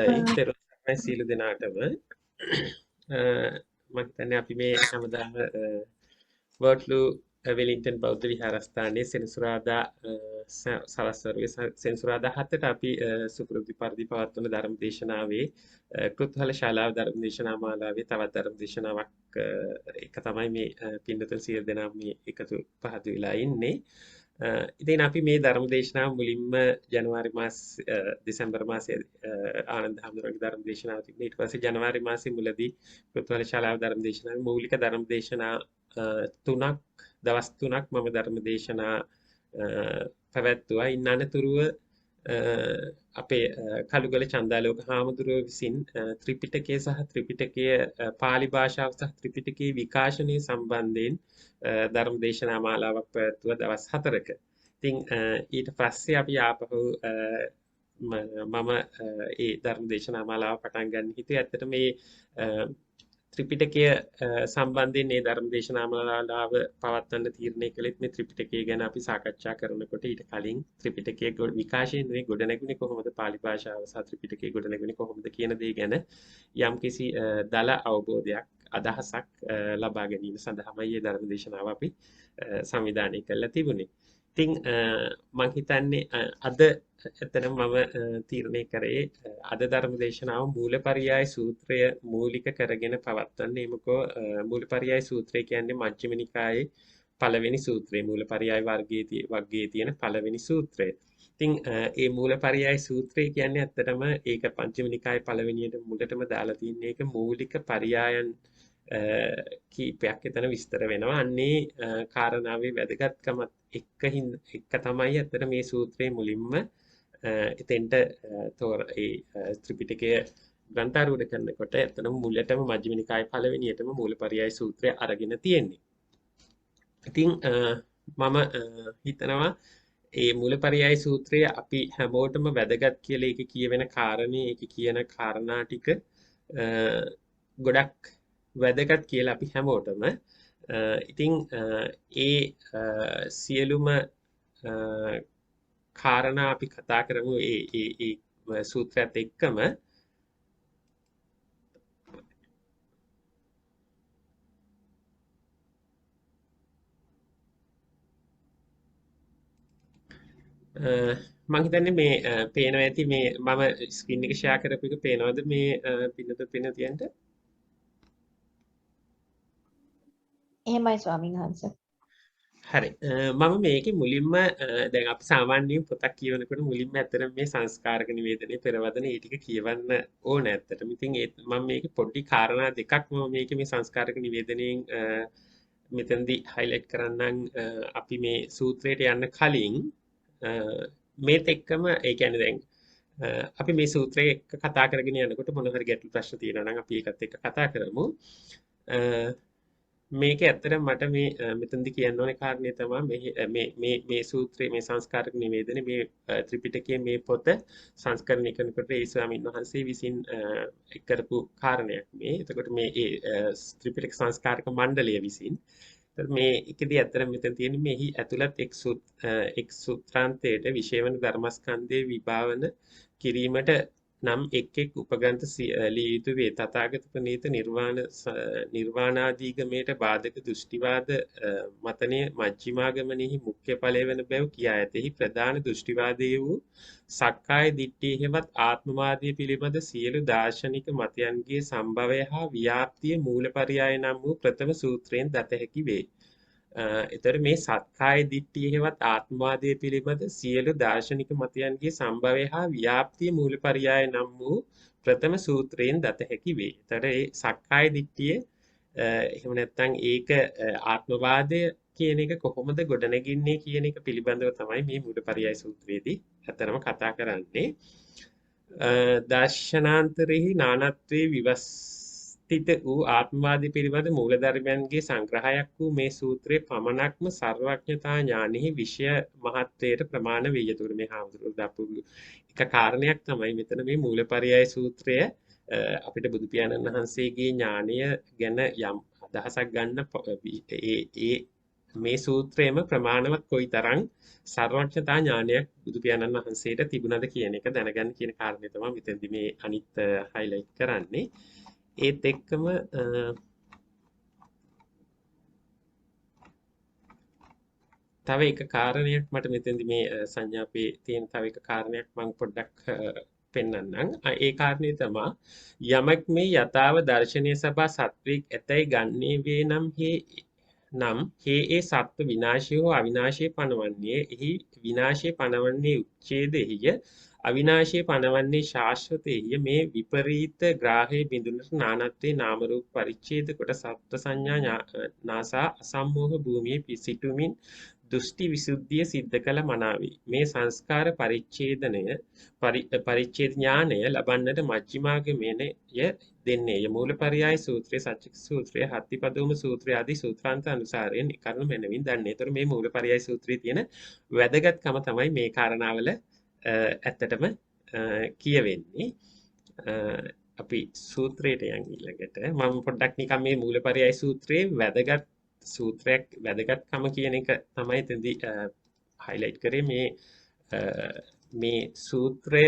තෙරුවන් සරණයි සීල දෙනාටම මම හිතන්නේ අපි මේ හැමදාම වර්ඩ්ලු වෙලින්ටන් බෞද්ධ විහාරස්ථානයේ සෙනසුරාදා සවස් වරුවේ සෙනසුරාදා 7ට අපි සුපුරුදු පරිදි පවත්වන ධර්ම දේශනාවේ කෘත්හල ශාලාව ධර්ම දේශනා මාලාවේ තවත් ධර්ම දේශනාවක් එක තමයි මේ පින්නතුන් සියලු දෙනා මේ එකතු පහතු වෙලා ඉන්නේ. ඉතින් අපි මේ ධර්ම දේශනාව මුලින්ම ජනවාරි දෙසැම්බර් මාසයේ ආනන්ද හැඳුනගේ ධර්ම දේශනාව තිබුණේ. ඊට පස්සේ ජනවාරි මාසයේ මුලදී පෘථ්වල ශාලාව ධර්ම දේශනාවේ මූලික ධර්ම දේශනා දවස් 3ක් මම ධර්ම දේශනා පැවැත්තුවා. ඉන් අනතුරුව අපේ කළුගල චන්දාලෝක හාමුදුරුවෝ විසින් ත්‍රිපිටකය සහ ත්‍රිපිටකයේ පාලි භාෂාව සහ ත්‍රිපිටකයේ විකාශනය සම්බන්ධයෙන් ධර්ම දේශනා මාලාවක් පැවැත්වුවා දවස් 4ක. ඉතින් ඊට පස්සේ අපි ආපහු මම ඒ ධර්ම දේශනා මාලාව පටන් ගන්න හිතුවේ. ඇත්තට මේ ත්‍රිපිටකය සම්බන්ධයෙන් මේ ධර්ම දේශනා මාලාව පවත්වන්න තීරණය කළෙත් මේ ත්‍රිපිටකය ගැන අපි සාකච්ඡා කරනකොට ඊට කලින් ත්‍රිපිටකයේ විකාශනයේ ගොඩනැගුණේ කොහොමද, පාලි භාෂාව සහ ත්‍රිපිටකයේ ගොඩනැගුණේ කොහොමද කියන දේ ගැන යම්කිසි දල අවබෝධයක් අදහසක් ලබා ගැනීම සඳහාමයි මේ ධර්ම දේශනාව අපි සංවිධානය කරලා තිබුණේ. ඉතින් මම හිතන්නේ අද එතන මම තීරණය කරේ අද ධර්ම දේශනාව මූලපරියාය සූත්‍රය මූලික කරගෙන පවත්වන්නේ. මොකෝ මූලපරියාය සූත්‍රය කියන්නේ මජ්ක්‍ධිම නිකායේ පළවෙනි සූත්‍රය. මූලපරියාය වර්ගයේ තියෙන පළවෙනි සූත්‍රය. ඉතින් ඒ මූලපරියාය සූත්‍රය කියන්නේ ඇත්තටම ඒක පංචම නිකායේ පළවෙනියට මුලටම දාලා තියෙන එක මූලික පරියායන් කීපයක් එතන විස්තර වෙනවා. අන්නේ කාරණාවේ වැදගත්කමත් එක්ක තමයි ඇත්තට මේ සූත්‍රයේ මුලින්ම එතෙන්ට ත්‍රිපිටකය ග්‍රන්ථාරූඪ කරනකොට ඇත්තටම මුලටම මජ්ක්‍ධිම නිකායේ පළවෙනියටම මූලපරියාය සූත්‍රය අරගෙන තියෙන්නේ. ඉතින් මම හිතනවා ඒ මූලපරියාය සූත්‍රය අපි හැමෝටම වැදගත් කියලා ඒක කියවෙන කාරණේ, ඒක කියන කාරණා ටික ගොඩක් වැදගත් කියලා අපි හැමෝටම. ඉතින් ඒ සියලුම කාරණා අපි කතා කරමු ඒ සූත්‍රයත් එක්කම. මම හිතන්නේ මේ පේනවා ඇති මේ මම ස්ක්‍රීන් එක ෂෙයා කරපු එක පේනවද මේ පින්නතියන්ට? එහෙමයි ස්වාමීන් වහන්සේ. හරි. මම මේකේ මුලින්ම දැන් අපි සාමාන්‍යයෙන් පොතක් කියවනකොට මුලින්ම ඇත්තටම මේ සංස්කාරක නිවේදනයේ පෙරවදන ඒ ටික කියවන්න ඕන ඇත්තටම. ඉතින් මම මේකේ පොඩි කාරණා දෙකක් මම මේකේ මේ සංස්කාරක නිවේදනයෙන් මෙතනදී highlight කරන්නම්. අපි මේ සූත්‍රයට යන්න කලින් මේත් එක්කම ඒ කියන්නේ දැන් අපි මේ සූත්‍රය එක්ක කතා කරගෙන යනකොට මොන හරි ගැටලු ප්‍රශ්න තියෙනවා නම් අපි ඒකත් එක්ක කතා කරමු. මේක ඇත්තටම මට මේ මෙතනදී කියන්න ඕනේ කාරණේ තමයි මේ සූත්‍රයේ මේ සංස්කාරක නිවේදනේ මේ ත්‍රිපිටකයේ මේ පොත සංස්කරණය කරනකොට ඒ ස්වාමීන් වහන්සේ විසින් කරපු කාරණයක් මේ. එතකොට මේ ත්‍රිපිටක සංස්කාරක මණ්ඩලය විසින් මේ එකදී ඇත්තටම මෙතන තියෙන්නේ මෙහි ඇතුළත් එක් සූත්‍රාන්තයට විශේෂ වන ධර්මස්කන්ධයේ විභාවන කිරීමට නම් එක් උපග්‍රන්ථ ලිය යුතු වේ. තථාගත ප්‍රණීත නිර්වාණාදීගමයට බාධක දෘෂ්ටිවාද මතනය මජ්ක්‍ධිමාගමනෙහි මුඛ්‍ය ඵලය වන බැව් කියා ඇතෙහි ප්‍රධාන දෘෂ්ටිවාදයේ වූ සක්කාය දිට්ඨිය හෙවත් ආත්මවාදය පිළිබඳ සියලු දාර්ශනික මතයන්ගේ සම්භවය හා ව්‍යාප්තිය මූලපරියාය නම් වූ ප්‍රථම සූත්‍රයෙන් දත හැකි වේ. එතකොට මේ සක්කාය දිට්ඨිය හෙවත් ආත්මවාදය පිළිබඳ සියලු දාර්ශනික මතයන්ගේ සම්භවය හා ව්‍යාප්තිය මූලපරියාය නම් වූ ප්‍රථම සූත්‍රයෙන් දත හැකි වේ. එතකොට මේ සක්කාය දිට්ඨිය එහෙම නැත්නම් ඒක ආත්මවාදය කියන එක කොහොමද ගොඩනැගින්නේ කියන එක පිළිබඳව තමයි මේ මූලපරියාය සූත්‍රයේදී අතරම කතා කරන්නේ. දර්ශනාන්තරෙහි නානත්වයේ විවස්ථිත වූ ආත්මවාදී පිළිබඳ මූලධර්මයන්ගේ සංග්‍රහයක් වූ මේ සූත්‍රයේ පමණක්ම සර්වඥතා ඥානෙහි විෂය මහත්වයට ප්‍රමාණ වේ. යතුරු මේ හාමුදුරුවෝ දාපු එක කාරණයක් තමයි මෙතන මේ මූලපරියාය සූත්‍රය අපිට බුදු පියාණන් වහන්සේගේ ඥානය ගැන යම් අදහසක් ගන්න මේ සූත්‍රයේම ප්‍රමාණවත් කොයිතරම් සර්වඥතා ඥානයක් බුදු පියාණන් වහන්සේට තිබුණද කියන එක දැනගන්න කියන කාරණේ තමයි මෙතෙන්දි මේ අනිත් highlight කරන්නේ. ඒත් එක්කම තව එක කාරණයක් මට මෙතෙන්දි මේ සංඥාපේ තියෙන තව එක කාරණයක් මම පොඩ්ඩක් පෙන්වන්නම්. ඒ කාරණේ තමයි යමක් මේ යථාව දර්ශනීය සබා සත්‍වික ඇතැයි ගන්නේ වේ නම් ඒ සත්ව විනාශය හෝ අවිනාශය පනවන්නේ එහි විනාශය පනවන්නේ උච්ඡේදෙහිය අවිනාශය පනවන්නේ ශාශ්වතෙහිය මේ විපරීත ග්‍රාහයේ බිඳුනට නානත්වේ නාම රූප පරිච්ඡේද කොට සත්ත්ව සංඥා නාසා අසම්මෝහ භූමියේ සිටුමින් දෘෂ්ටි විසුද්ධිය සිද්ධ කළ මනාවේ මේ සංස්කාර පරිච්ඡේදනය පරිච්ඡේද ඥානය ලබන්නට මජ්ක්‍ධිමාගමනය දෙන්නේය මූලපරියාය සූත්‍රයේ සච්චික සූත්‍රයේ හත්තිපදෝම සූත්‍රය ආදී සූත්‍රාන්ත අනුසාරයෙන් කරුණු මැනවින් දන්නේ. ඒතර මේ මූලපරියාය සූත්‍රයේ තියෙන වැදගත්කම තමයි මේ කාරණාවල ඇත්තටම කියවෙන්නේ. අපි සූත්‍රයට යන් ඊළඟට මම පොඩ්ඩක් නිකන් මේ මූලපරියාය සූත්‍රයේ වැදගත් සූත්‍රයක් වැදගත්කම කියන එක තමයි එතෙන්දී highlight කරේ මේ සූත්‍රය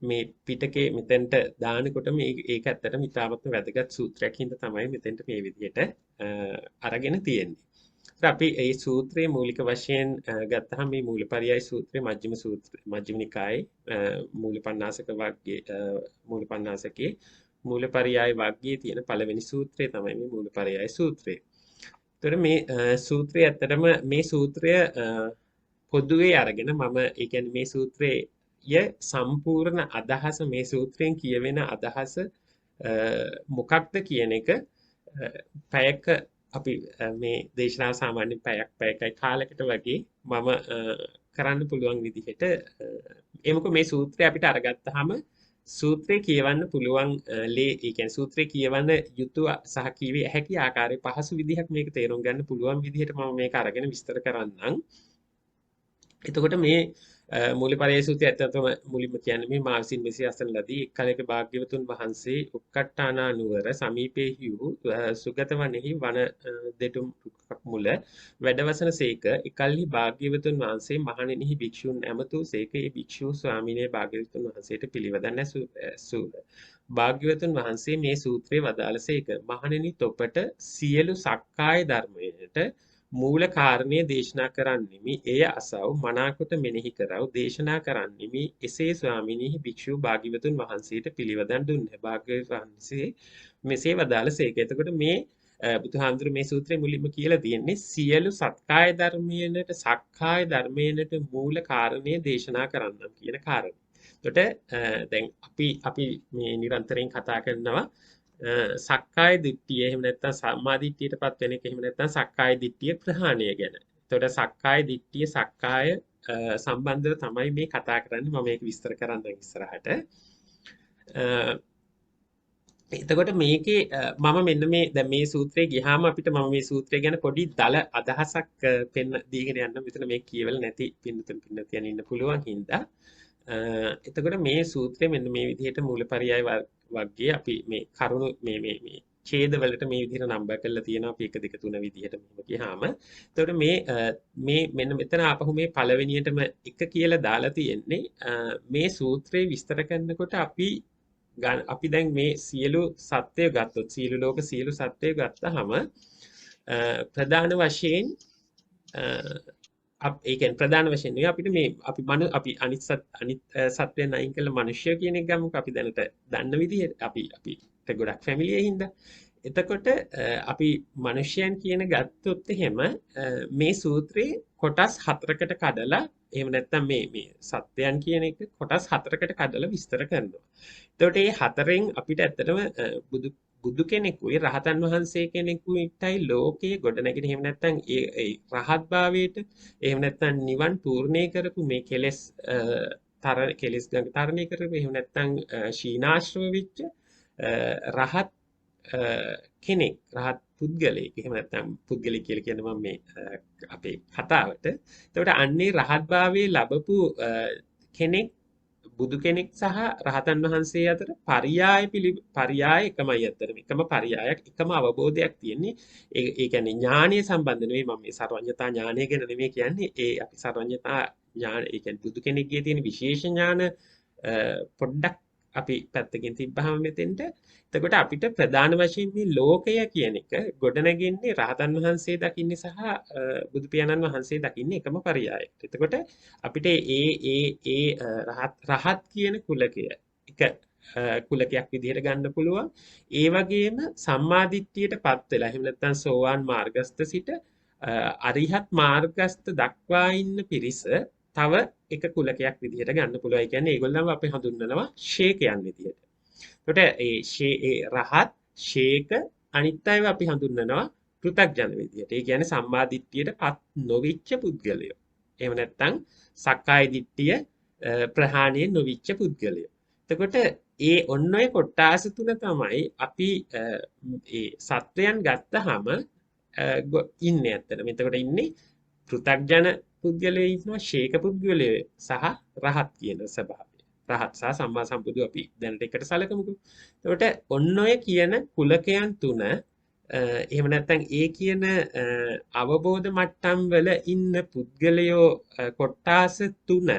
මේ පිටකේ මෙතෙන්ට දානකොට ඒක ඇත්තටම ඉතාමත් වැදගත් සූත්‍රයක් හින්දා තමයි මෙතෙන්ට මේ විදිහට අරගෙන තියෙන්නේ. අපි මේ සූත්‍රයේ මූලික වශයෙන් ගත්තහම මේ මූලපරියාය සූත්‍රය මජ්ක්‍ධිම සූත්‍රය මජ්ක්‍ධිම නිකායේ මූලපණ්ණාසක වර්ගයේ මූලපණ්ණාසකේ මූලපරියාය වර්ගයේ තියෙන පළවෙනි සූත්‍රය තමයි මේ මූලපරියාය සූත්‍රය. ඒතර මේ සූත්‍රය ඇත්තටම මේ සූත්‍රය පොදුවේ අරගෙන මම ඒ කියන්නේ මේ සූත්‍රයේ සම්පූර්ණ අදහස මේ සූත්‍රයෙන් කියවෙන අදහස මොකක්ද කියන එක පැයක අපි මේ දේශනාව සාමාන්‍යයෙන් පැයකයි කාලයකට වගේ මම කරන්න පුළුවන් විදිහට එමුක මේ සූත්‍රය අපිට අරගත්තාම සූත්‍රය කියවන්න පුළුවන් ඒ කියන්නේ සූත්‍රය කියවන්න යුතු සහ කියවිය හැකි ආකාරයේ පහසු විදිහක් මේක තේරුම් ගන්න පුළුවන් විදිහට මම මේක අරගෙන විස්තර කරන්නම්. එතකොට මේ මූලපරියාය සූත්‍රය ඇත්තටම මුලින්ම කියන්නේ මේ මා විසින් මෙසේ අසන ලදී එක් කලක භාග්‍යවතුන් වහන්සේ උක්කට්ටානා නුවර සමීපෙහි වූ සුගත වනෙහි වන දෙටුම් රුක්කක් මුල වැඩවසන සේක එකල්හි භාග්‍යවතුන් වහන්සේ මහණෙනිහි භික්ෂූන් ඇමතූ සේක ඒ භික්ෂූ ස්වාමිනේ භාග්‍යවතුන් වහන්සේට පිළිවදන් ඇසූ භාග්‍යවතුන් වහන්සේ මේ සූත්‍රයේ වදාළසේක මහණෙනි තොපට සියලු සක්කාය ධර්මයට මූල කාරණය දේශනා කරන්නෙමි එය අසව් මනාකොට මෙනෙහි කරව දේශනා කරන්නෙමි එසේ ස්වාමිනී භික්ෂූ භාග්‍යවතුන් වහන්සේට පිළිවදන් දුන්නේ භාග්‍යවතුන් වහන්සේ මෙසේ වදාළසේක. එතකොට මේ බුදුහාමුදුරු මේ සූත්‍රයේ මුලින්ම කියලා තියෙන්නේ සියලු සක්කාය ධර්මයන්ට මූල කාරණය දේශනා කරන්නම් කියන කාරණය. එතකොට දැන් අපි මේ නිරන්තරයෙන් කතා කරනවා සක්කාය දිට්ඨිය එහෙම නැත්නම් සම්මා දිට්ඨියටපත් වෙන එක එහෙම නැත්නම් සක්කාය දිට්ඨිය ප්‍රහාණය ගැන. එතකොට සක්කාය දිට්ඨිය සක්කාය සම්බන්ධව තමයි මේ කතා කරන්නේ. මම මේක විස්තර කරන්නම් ඉස්සරහට. එතකොට මේකේ මම මෙන්න මේ දැන් මේ සූත්‍රයේ ගියාම අපිට මම මේ සූත්‍රය ගැන පොඩි දල අදහසක් පෙන්න දීගෙන යන්න මෙතන මේ කියවල නැති පින්නතියන් ඉන්න පුළුවන් හින්දා එතකොට මේ සූත්‍රය මෙන්න මේ විදිහට මූලපරියාය වර්ගයේ අපි මේ කරුණු මේ ඡේදවලට මේ විදිහට නම්බර් කරලා තියෙනවා අපි 1 2 3 විදිහට මෙහෙම ගියාම එතකොට මේ මෙන්න මෙතන ආපහු මේ පළවෙනියටම එක කියලා දාලා තියෙන්නේ මේ සූත්‍රය විස්තර කරනකොට අපි දැන් මේ සියලු සත්‍යය ගත්තොත් සියලු ලෝක සියලු සත්‍යය ගත්තාම ප්‍රධාන වශයෙන් ඒ කියන්නේ ප්‍රධාන වශයෙන් නෙවෙයි අපිට මේ අපි අනිත් සත්‍යයන් අයින් කළා මිනිස්සු කියන එක ගමුකෝ අපි දැනට දන්න විදිහට අපිට ගොඩක් ෆැමිලියේ හින්දා එතකොට අපි මිනිස්යන් කියන ගත්තොත් එහෙම මේ සූත්‍රේ කොටස් 4කට කඩලා එහෙම නැත්නම් මේ සත්‍යයන් කියන එක කොටස් 4කට කඩලා විස්තර කරනවා. එතකොට මේ හතරෙන් අපිට ඇත්තටම බුදු කෙනෙකුයි රහතන් වහන්සේ කෙනෙකුයිටයි ලෝකයේ ගොඩනැගෙන එහෙම නැත්නම් ඒ රහත් භාවයට එහෙම නැත්නම් නිවන් පූර්ණේ කරපු මේ කෙලෙස් තරණය කරපු එහෙම නැත්නම් ශීනාශ්‍රව වෙච්ච රහත් කෙනෙක් රහත් පුද්ගලයෙක් එහෙම නැත්නම් පුද්ගලෙක් කියලා කියන්නේ මම මේ අපේ කතාවට. එතකොට අන්නේ රහත් භාවයේ ලැබපු කෙනෙක් බුදු කෙනෙක් සහ රහතන් වහන්සේ අතර පරියාය එකමයි අතරම එකම පරියායක් එකම අවබෝධයක් තියෙන්නේ ඒ කියන්නේ ඥානීය සම්බන්ධ නෙවෙයි මම මේ සර්වඥතා ඥානය ගැන නෙමෙයි කියන්නේ ඒ අපි සර්වඥතා ඥාන ඒ කියන්නේ බුදු කෙනෙක්ගේ තියෙන විශේෂ ඥාන පොඩ්ඩක් අපි පැත්තකින් තිබ්බහම මෙතෙන්ට එතකොට අපිට ප්‍රධාන වශයෙන් මේ ලෝකය කියන එක ගොඩනගින්නේ රහතන් වහන්සේ දකින්නේ සහ බුදු පියාණන් වහන්සේ දකින්නේ එකම පරියායයට. එතකොට අපිට රහත් කියන කුලකය එක කුලකයක් විදිහට ගන්න පුළුවන්. ඒ වගේම සම්මාදිට්ඨියටපත් වෙලා එහෙම නැත්නම් සෝවාන් මාර්ගස්ත සිට අරිහත් මාර්ගස්ත දක්වා ඉන්න පිරිස තව එක කුලකයක් විදිහට ගන්න පුළුවන්. ඒ කියන්නේ ඒගොල්ලන්ව අපි හඳුන්වනවා ශේකයන් විදිහට. එතකොට ඒ රහත් ශේක අනිත් අයව අපි හඳුන්වනවා පෘථග්ජන විදිහට. ඒ කියන්නේ සම්මා දිට්ඨියටපත් නොවිච්ච පුද්ගලයෝ. එහෙම නැත්නම් සක්කාය දිට්ඨිය ප්‍රහාණය නොවිච්ච පුද්ගලයෝ. එතකොට ඒ ඔන්න ඔය කොටාස තුන තමයි අපි ඒ සත්වයන් ගත්තහම ඉන්නේ ඇත්තටම. එතකොට ඉන්නේ පෘථග්ජන පුද්ගලයෝ ඉන්නවා ශේක පුද්ගලයෝ සහ රහත් කියන ස්වභාවය. රහත් සහ සම්මා සම්බුදු අපි දැනට එකට සැලකමුකෝ. එතකොට ඔන්න ඔය කියන කුලකයන් තුන එහෙම නැත්නම් ඒ කියන අවබෝධ මට්ටම් වල ඉන්න පුද්ගලයෝ කොටාස තුන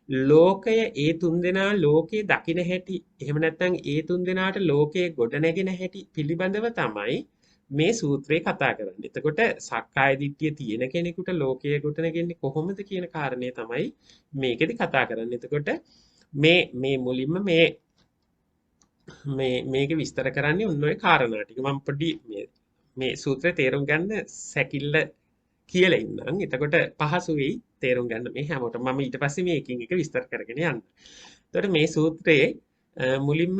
ලෝකය ඒ තුන්දෙනා ලෝකේ දකින හැටි එහෙම නැත්නම් ඒ තුන්දෙනාට ලෝකයේ ගොඩනැගෙන හැටි පිළිබඳව තමයි මේ සූත්‍රේ කතා කරන්නේ. එතකොට සක්කාය දිට්ඨිය තියෙන කෙනෙකුට ලෝකයේ ගොඩනැගෙන්නේ කොහොමද කියන කාරණේ තමයි මේකෙදි කතා කරන්නේ. එතකොට මේ මුලින්ම මේක විස්තර කරන්නේ ඔන්න ඔය කාරණා ටික. මම පොඩි මේ සූත්‍රය තේරුම් ගන්න සැකිල්ල කියලා ඉන්නම්. එතකොට පහසු වෙයි තේරුම් ගන්න මේ හැමෝටම. මම ඊට පස්සේ මේකින් එක විස්තර කරගෙන යන්න. එතකොට මේ සූත්‍රයේ මුලින්ම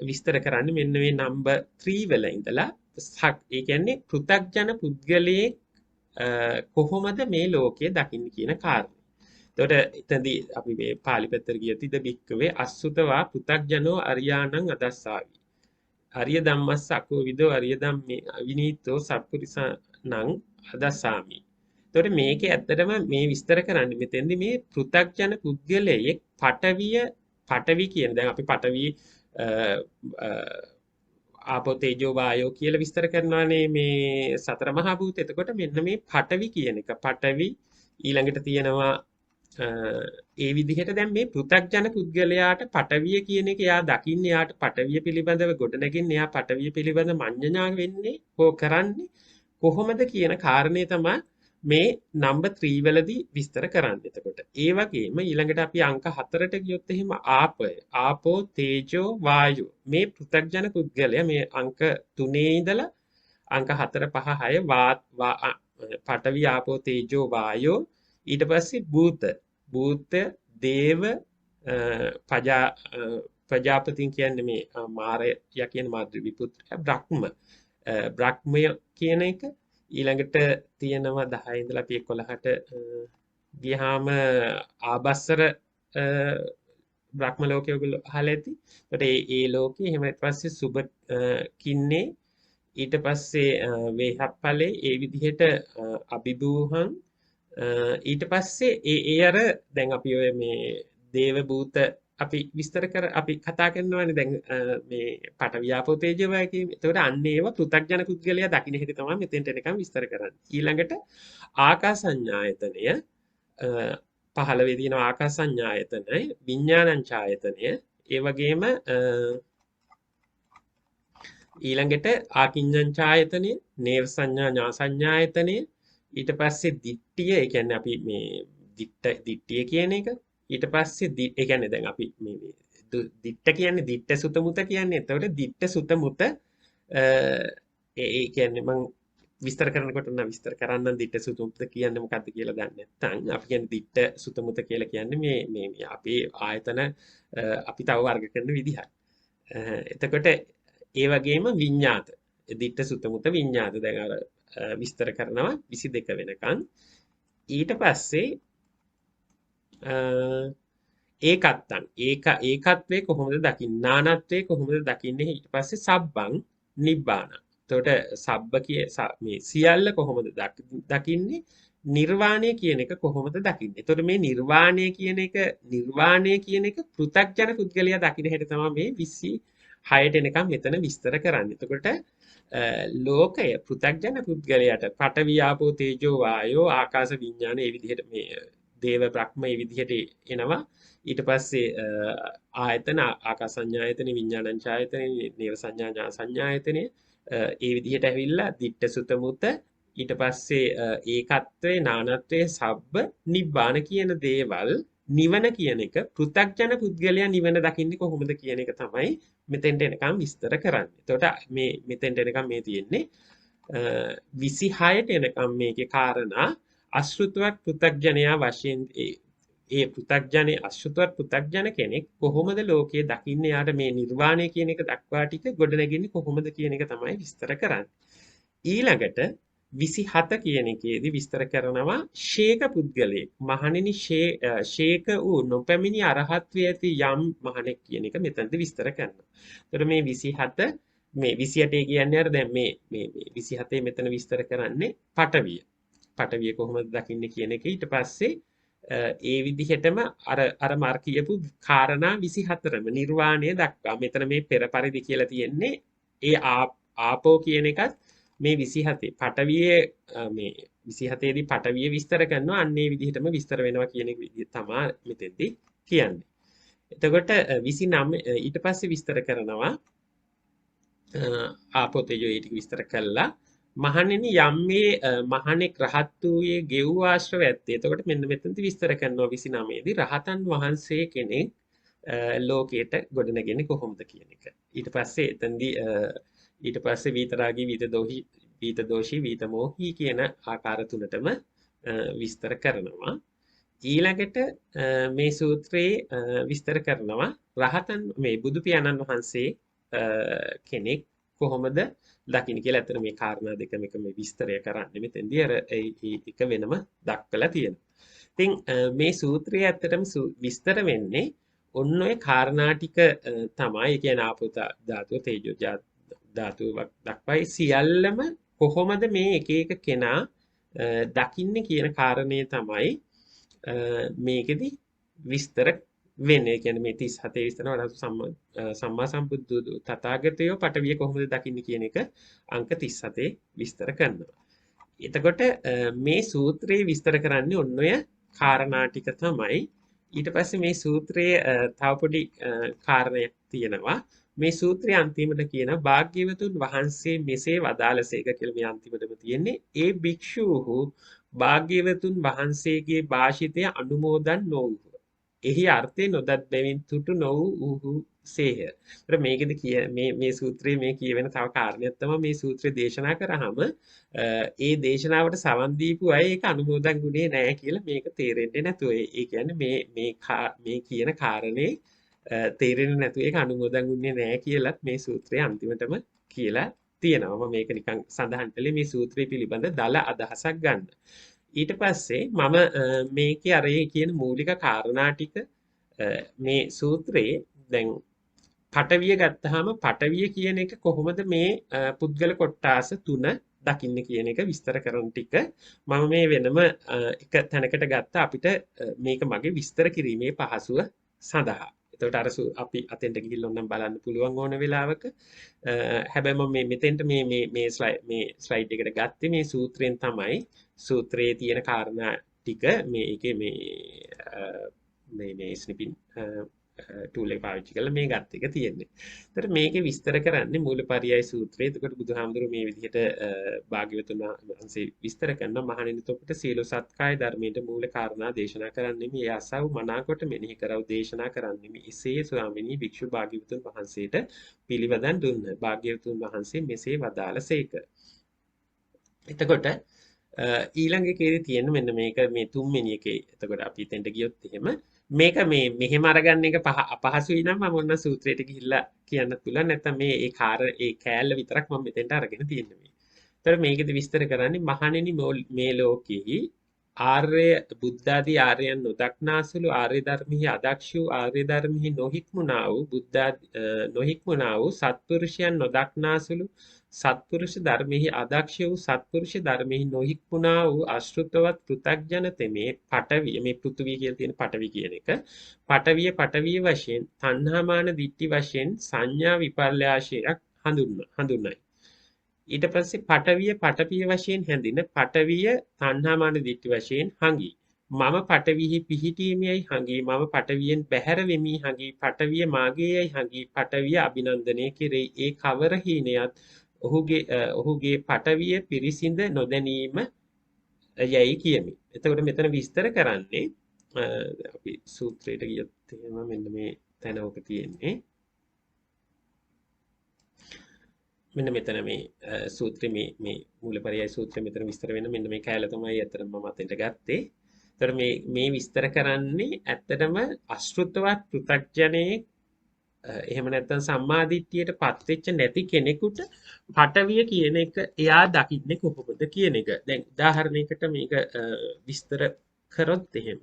විස්තර කරන්නේ මෙන්න මේ නම්බර් 3 වල ඉඳලා ඒ කියන්නේ පෘථග්ජන පුද්ගලයේ කොහොමද මේ ලෝකය දකින්නේ කියන කාරණේ. එතකොට එතනදී අපි මේ පාලි පැත්තට ගියොත් ඉද බික්කවේ අසුතවා පෘථග්ජනෝ අරියාණං අදස්සාවි. අරිය ධම්මස්ස අකෝවිදෝ අරිය ධම්මේ අවිනීතෝ සප්පුරිසනං අදස්සාමි. එතකොට මේකේ ඇත්තටම මේ විස්තර කරන්නේ මෙතෙන්දී මේ පෘථග්ජන පුද්ගලයේ පටවි කියන දැන් අපි පටවි ආපෝ තේජෝ වායෝ කියලා විස්තර කරනවානේ මේ සතර මහා භූත. එතකොට මෙන්න මේ පටවි කියන එක පටවි ඊළඟට තියෙනවා ඒ විදිහට දැන් මේ පෘථග්ජන පුද්ගලයාට පටවිය කියන එක එයා දකින්නේ එයාට පටවිය පිළිබඳව ගොඩනගින්නේ එයා පටවිය පිළිබඳ මඤ්ඤණා වෙන්නේ හෝ කරන්නේ කොහොමද කියන කාරණේ තමයි මේ නම්බර් 3 වලදී විස්තර කරන්නේ. එතකොට ඒ වගේම ඊළඟට අපි අංක 4ට ගියොත් එහෙම ආපෝ තේජෝ වායෝ මේ පෘථග්ජන පුද්ගලයා මේ අංක 3 ඉඳලා අංක 4 5 6 පඨවි ආපෝ තේජෝ වායෝ ඊට පස්සේ භූත දේව ප්‍රජාපතින් කියන්නේ මේ මාරය කියන මාතෘ විපුත්‍රය බ්‍රහ්මය කියන එක ඊළඟට තියෙනවා 10 ඉඳලා අපි 11ට ගියාම ආබස්සර බ්‍රහ්ම ලෝකයේ ඔයගොල්ලෝ අහලා ඇති. ඒකට ඒ ලෝකේ එහෙම ඊට පස්සේ සුබ කින්නේ ඊට පස්සේ වේහප්පලේ ඒ විදිහට අභිභූහං ඊට පස්සේ ඒ අර දැන් අපි ඔය මේ දේව භූත අපි විස්තර කර අපි කතා කරනවානේ දැන් මේ පඨවි ආපෝ තේජෝ වායෝ කියන. ඒතකොට අන්න ඒව පෘථග්ජන පුද්ගලයා දකින්න හැටි තමයි මෙතෙන්ට එනකම් විස්තර කරන්නේ. ඊළඟට ආකාසඤ්ඤායතනය 15 තියෙන ආකාසඤ්ඤායතනය විඥානංචායතනය ඒ වගේම ඊළඟට ආකින්ඤංචායතනය නේව සංඥා ඥා සංඥායතනය ඊට පස්සේ දිට්ඨිය ඒ කියන්නේ අපි මේ දිට්ඨිය කියන එක ඊට පස්සේ ඒ කියන්නේ දැන් අපි මේ දිට්ඨ කියන්නේ දිට්ඨ සුත මුත කියන්නේ. එතකොට දිට්ඨ සුත මුත ඒ කියන්නේ මම විස්තර කරනකොට නම් විස්තර කරන්නම් දිට්ඨ සුත මුත කියන්නේ මොකක්ද කියලා දන්නේ නැත්නම් අපි කියන්නේ දිට්ඨ සුත මුත කියලා කියන්නේ මේ අපේ ආයතන අපි තව වර්ග කරන විදිහයි. එතකොට ඒ වගේම විඤ්ඤාත දිට්ඨ සුත මුත විඤ්ඤාත දැන් අර විස්තර කරනවා 22 වෙනකන්. ඊට පස්සේ ඒකත්වයේ කොහොමද දකින්නේ නානත්වයේ කොහොමද දකින්නේ ඊට පස්සේ සබ්බං නිබ්බාන. එතකොට සබ්බ මේ සියල්ල කොහොමද දකින්නේ නිර්වාණය කියන එක කොහොමද දකින්නේ? එතකොට මේ නිර්වාණය කියන එක පෘථග්ජන පුද්ගලයා දකින්න හැටි තමයි මේ 26ට එනකම් මෙතන විස්තර කරන්නේ. එතකොට ලෝකය පෘථග්ජන පුද්ගලයාට පඨවි ආපෝ තේජෝ වායෝ ආකාශ විඥාන මේ විදිහට මේ දේව බ්‍රහ්ම මේ විදිහට එනවා. ඊට පස්සේ ආයතන ආකාස සංඥායතන විඥානං ඡායතන නේව සංඥා ඥාන සංඥායතනෙ ඒ විදිහට ඇවිල්ලා ditta sutta mutta ඊට පස්සේ ඒකත්වයේ නානත්වයේ සබ්බ නිබ්බාන කියන දේවල් නිවන කියන එක පෘථග්ජන පුද්ගලයා නිවන දකින්නේ කොහොමද කියන එක තමයි මෙතෙන්ට එනකම් විස්තර කරන්නේ. එතකොට මේ මෙතෙන්ට එනකම් මේ තියෙන්නේ 26ට එනකම් මේකේ කාරණා අශෘතවත් පෘථග්ජනයා වශයෙන් ඒ පෘථග්ජනේ අශෘතවත් පෘථග්ජන කෙනෙක් කොහොමද ලෝකයේ දකින්නේ යාට මේ නිර්වාණය කියන එක දක්වා ටික ගොඩනගන්නේ කොහොමද කියන එක තමයි විස්තර කරන්නේ. ඊළඟට 27 කියන එකේදී විස්තර කරනවා ශේක පුද්ගලයෙක් මහණෙනි ශේක වූ නොපැමිණි අරහත්වයේ ඇති යම් මහණෙක් කියන එක මෙතනදී විස්තර කරනවා. ඒතර මේ 27 මේ 28 කියන්නේ අර දැන් මේ 27 මෙතන විස්තර කරන්නේ පටවිය. පටවිය කොහොමද දකින්නේ කියන එක ඊට පස්සේ ඒ විදිහටම අර මාර් කියපු කාරණා 24ම නිර්වාණය දක්වා මෙතන මේ පෙර පරිදි කියලා තියෙන්නේ ඒ ආපෝ කියන එකත් මේ 27 පටවියේ මේ 27 දී පටවිය විස්තර කරනවා අන්න ඒ විදිහටම විස්තර වෙනවා කියන එක විදිහ තමයි මෙතෙන්දී කියන්නේ. එතකොට 29 ඊට පස්සේ විස්තර කරනවා ආපෝ තේජෝ ඒ ටික විස්තර කළා මහණෙනි යම් මේ මහණෙක් රහත් වූයේ ගෙව් ආශ්‍රව ඇත්තේ. එතකොට මෙන්න මෙතනදී විස්තර කරනවා 29 දී රහතන් වහන්සේ කෙනෙක් ලෝකයට ගොඩනගන්නේ කොහොමද කියන එක. ඊට පස්සේ එතනදී ඊට පස්සේ විතරාගී විතදෝෂී විතමෝහී කියන ආකාර තුනටම විස්තර කරනවා. ඊළඟට මේ සූත්‍රයේ විස්තර කරනවා රහතන් මේ බුදු පියාණන් වහන්සේ කෙනෙක් කොහොමද දකින්න කියලා. ඇත්තට මේ කාරණා දෙක මේ විස්තරය කරන්නේ මෙතෙන්දී අර ඒක වෙනම දක්වලා තියෙනවා. ඉතින් මේ සූත්‍රයේ ඇත්තටම විස්තර වෙන්නේ ඔන්න ඔය කාරණා ටික තමයි. ඒ කියන්නේ ආපෝ ධාතුව තේජෝ ධාතුව දක්වයි සියල්ලම කොහොමද මේ එක එක කෙනා දකින්නේ කියන කාරණේ තමයි මේකෙදි විස්තර වෙන්නේ. කියන්නේ මේ 37 විස්තර වඩාත් සම්මා සම්බුද්ධ තථාගතයෝ පටවිය කොහොමද දකින්නේ කියන එක අංක 37 විස්තර කරනවා. එතකොට මේ සූත්‍රයේ විස්තර කරන්නේ ඔන්න ඔය කාරණා ටික තමයි. ඊට පස්සේ මේ සූත්‍රයේ තව පොඩි කාරණයක් තියෙනවා. මේ සූත්‍රයේ අන්තිමට කියන භාග්‍යවතුන් වහන්සේ මෙසේ වදාළසේක කියලා මේ අන්තිමටම තියෙන්නේ. ඒ භික්ෂූහු භාග්‍යවතුන් වහන්සේගේ භාෂිතය අනුමෝදන් නොවූහ. එහි අර්ථය නොදත් බැවින් තුටු නොවූ සේය. ඒතර මේකෙදි මේ සූත්‍රයේ මේ කියවෙන තව කාරණයක් තමයි මේ සූත්‍රය දේශනා කරාම ඒ දේශනාවට සවන් දීපු අය ඒක අනුමෝදන් ගුණේ නැහැ කියලා මේක තේරෙන්නේ නැතුව. ඒ කියන්නේ මේ කියන කාරණේ තේරෙන්නේ නැතුව ඒක අනුමෝදන් වුණේ නැහැ කියලත් මේ සූත්‍රයේ අන්තිමටම කියලා තියෙනවා. මේක නිකන් සඳහන් කළේ මේ සූත්‍රය පිළිබඳ දල අදහසක් ගන්න. ඊට පස්සේ මම මේකේ අර කියන මූලික කාරණා ටික මේ සූත්‍රයේ දැන් පටවිය ගත්තාම පටවිය කියන එක කොහොමද මේ පුද්ගල කොටාස තුන දකින්න කියන එක විස්තර කරන ටික මම මේ වෙනම එක තැනකට ගත්තා අපිට මේක මගේ විස්තර කිරීමේ පහසුව සඳහා. එතකොට අර අපි අතෙන්ට ගිහිල්ලා නම් බලන්න පුළුවන් ඕන වෙලාවක. හැබැයි මම මෙතෙන්ට මේ ස්ලයිඩ් එකට ගත්තේ මේ සූත්‍රයෙන් තමයි සූත්‍රයේ තියෙන කාරණා ටික මේකේ මේ ස්නිපින් ටූල් එක පාවිච්චි කරලා මේ ගත් එක තියෙන්නේ. ඒතර මේකේ විස්තර කරන්නේ මූලපරියය සූත්‍රයේ. එතකොට බුදුහාමුදුරුවෝ මේ විදිහට භාග්‍යවතුන් වහන්සේ විස්තර කරනවා මහණෙනි තොපට සීල සත්කාය ධර්මයේ මූල කාරණා දේශනා කරන්නේ මේ අසව මනාකොට මෙනෙහි කරව දේශනා කරන්නේ මේ එසේ ස්වාමිනී භික්ෂු භාග්‍යවතුන් වහන්සේට පිළිවදන් දුන්න. භාග්‍යවතුන් වහන්සේ මෙසේ වදාළසේක. එතකොට ඊළඟ එකේදී තියෙන මෙන්න මේක මේ තුන්වෙනි එකේ. එතකොට අපි එතෙන්ට ගියොත් එහෙම මේක මෙහෙම අරගන්න එක අපහසුයි නම් මම ඔන්න සූත්‍රයට ගිහිල්ලා කියන්න පුළුවන්. නැත්නම් මේ කෑල්ල විතරක් මම මෙතෙන්ට අරගෙන තියෙන්නේ මේ. ඒතර මේකෙදි විස්තර කරන්නේ මහණෙනි මේ ලෝකෙහි ආර්ය බුද්ධාදී ආර්යයන් නොදක්නාසුළු ආර්ය ධර්මෙහි අදක්ෂ වූ ආර්ය ධර්මෙහි නොහික්මුණා වූ නොහික්මුණා වූ සත්පුරුෂයන් නොදක්නාසුළු සත්පුරුෂ ධර්මෙහි අදක්ෂ වූ සත්පුරුෂ ධර්මෙහි නොහික්මුණා වූ අශෘතවත් පෘථග්ජන තෙමේ පටවිය මේ පෘථුවිය කියලා තියෙන පටවි කියන එක පටවිය වශයෙන් තණ්හාමාන දිට්ඨි වශයෙන් සංඥා විපර්යාසයක් හඳුන්වයි. ඊට පස්සේ පටවිය වශයෙන් හැඳින පටවිය තණ්හාමාන දිට්ඨි වශයෙන් හඟි. මම පටවිහි පිහිටීමේයි හඟි මම පටවියෙන් බැහැර වෙමි හඟි පටවිය මාගේයයි හඟි පටවිය අභිනන්දනය කෙරෙයි. ඒ කවර හීනයත් ඔහුගේ පටවිය පිරිසිඳ නොදැනීම යැයි කියමි. එතකොට මෙතන විස්තර කරන්නේ අපි සූත්‍රයට ගියොත් එහෙම මෙන්න මේ තැන ඔක තියෙන්නේ. මෙන්න මෙතන මේ සූත්‍රය මේ මූලපරියාය සූත්‍රය මෙතන විස්තර වෙන මෙන්න මේ කැලේ තමයි අතන මම අතෙන්ට ගත්තේ. ඒතර මේ විස්තර කරන්නේ ඇත්තටම අශෘතවත් පෘථග්ජනයේ එහෙම නැත්නම් සම්මාදිට්ඨියට පත්වෙච්ච නැති කෙනෙකුට පටවිය කියන එක එයා දකින්නේ කොහොමද කියන එක. දැන් උදාහරණයකට මේක විස්තර කරොත් එහෙම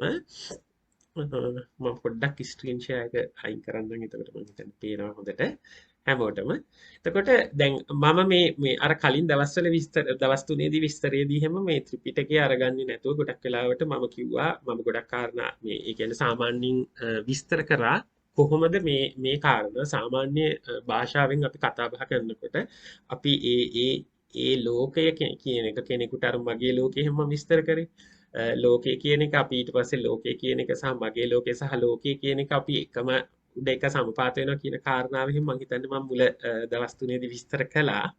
මම පොඩ්ඩක් ස්ක්‍රීන් ෂෙයා එක අයින් කරන්නම්. එතකොට මම හිතන්නේ පේනවා හොඳට හැමෝටම. එතකොට දැන් මම මේ අර කලින් දවස්වල දවස් 3ේදී විස්තරයේදී හැම මේ ත්‍රිපිටකය අරගන්නේ නැතුව ගොඩක් වෙලාවට මම කිව්වා මම ගොඩක් කාරණා මේ ඒ කියන්නේ සාමාන්‍යයෙන් විස්තර කරා කොහොමද මේ කාරණා සාමාන්‍ය භාෂාවෙන් අපි කතා බහ කරනකොට අපි ඒ ලෝකය කියන එක කෙනෙකුට අර මගේ ලෝකය හැම විස්තර කරේ ලෝකය කියන එක අපි ඊට පස්සේ ලෝකය කියන එක සහ මගේ ලෝකය සහ ලෝකය කියන එක අපි එකම දෙක සමපාත වෙනවා කියන කාරණාවෙන් මම හිතන්නේ මම මුල දවස් 3ේදී විස්තර කළා.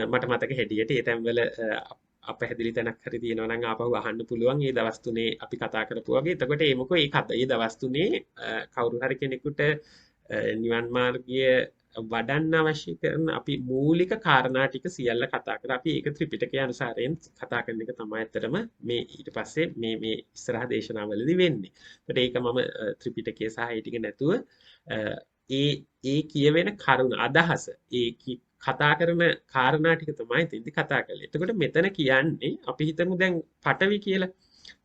මට මතක හැටියට ඒ තැන්වල අපහැදිලි තැනක් හරි තියෙනවා නම් ආපහු අහන්න පුළුවන්. මේ දවස් 3 අපි කතා කරපු වගේ. එතකොට ඒ මොකෝ ඒ දවස් 3 කවුරු හරි කෙනෙකුට නිවන් මාර්ගය වඩන්න අවශ්‍ය කරන අපි මූලික කාරණා ටික සියල්ල කතා කරා. අපි ඒක ත්‍රිපිටකය අනුසාරයෙන් කතා කරන එක තමයි ඇත්තටම මේ ඊට පස්සේ මේ ඉස්සරහ දේශනාවලදී වෙන්නේ. ඒකට ඒක මම ත්‍රිපිටකය සහ ඒ ටික නැතුව ඒ කියවෙන කරුණ අදහස කතා කරන කාරණා ටික තමයි තින්දි කතා කරන්නේ. එතකොට මෙතන කියන්නේ අපි හිතමු දැන් පටවි කියලා.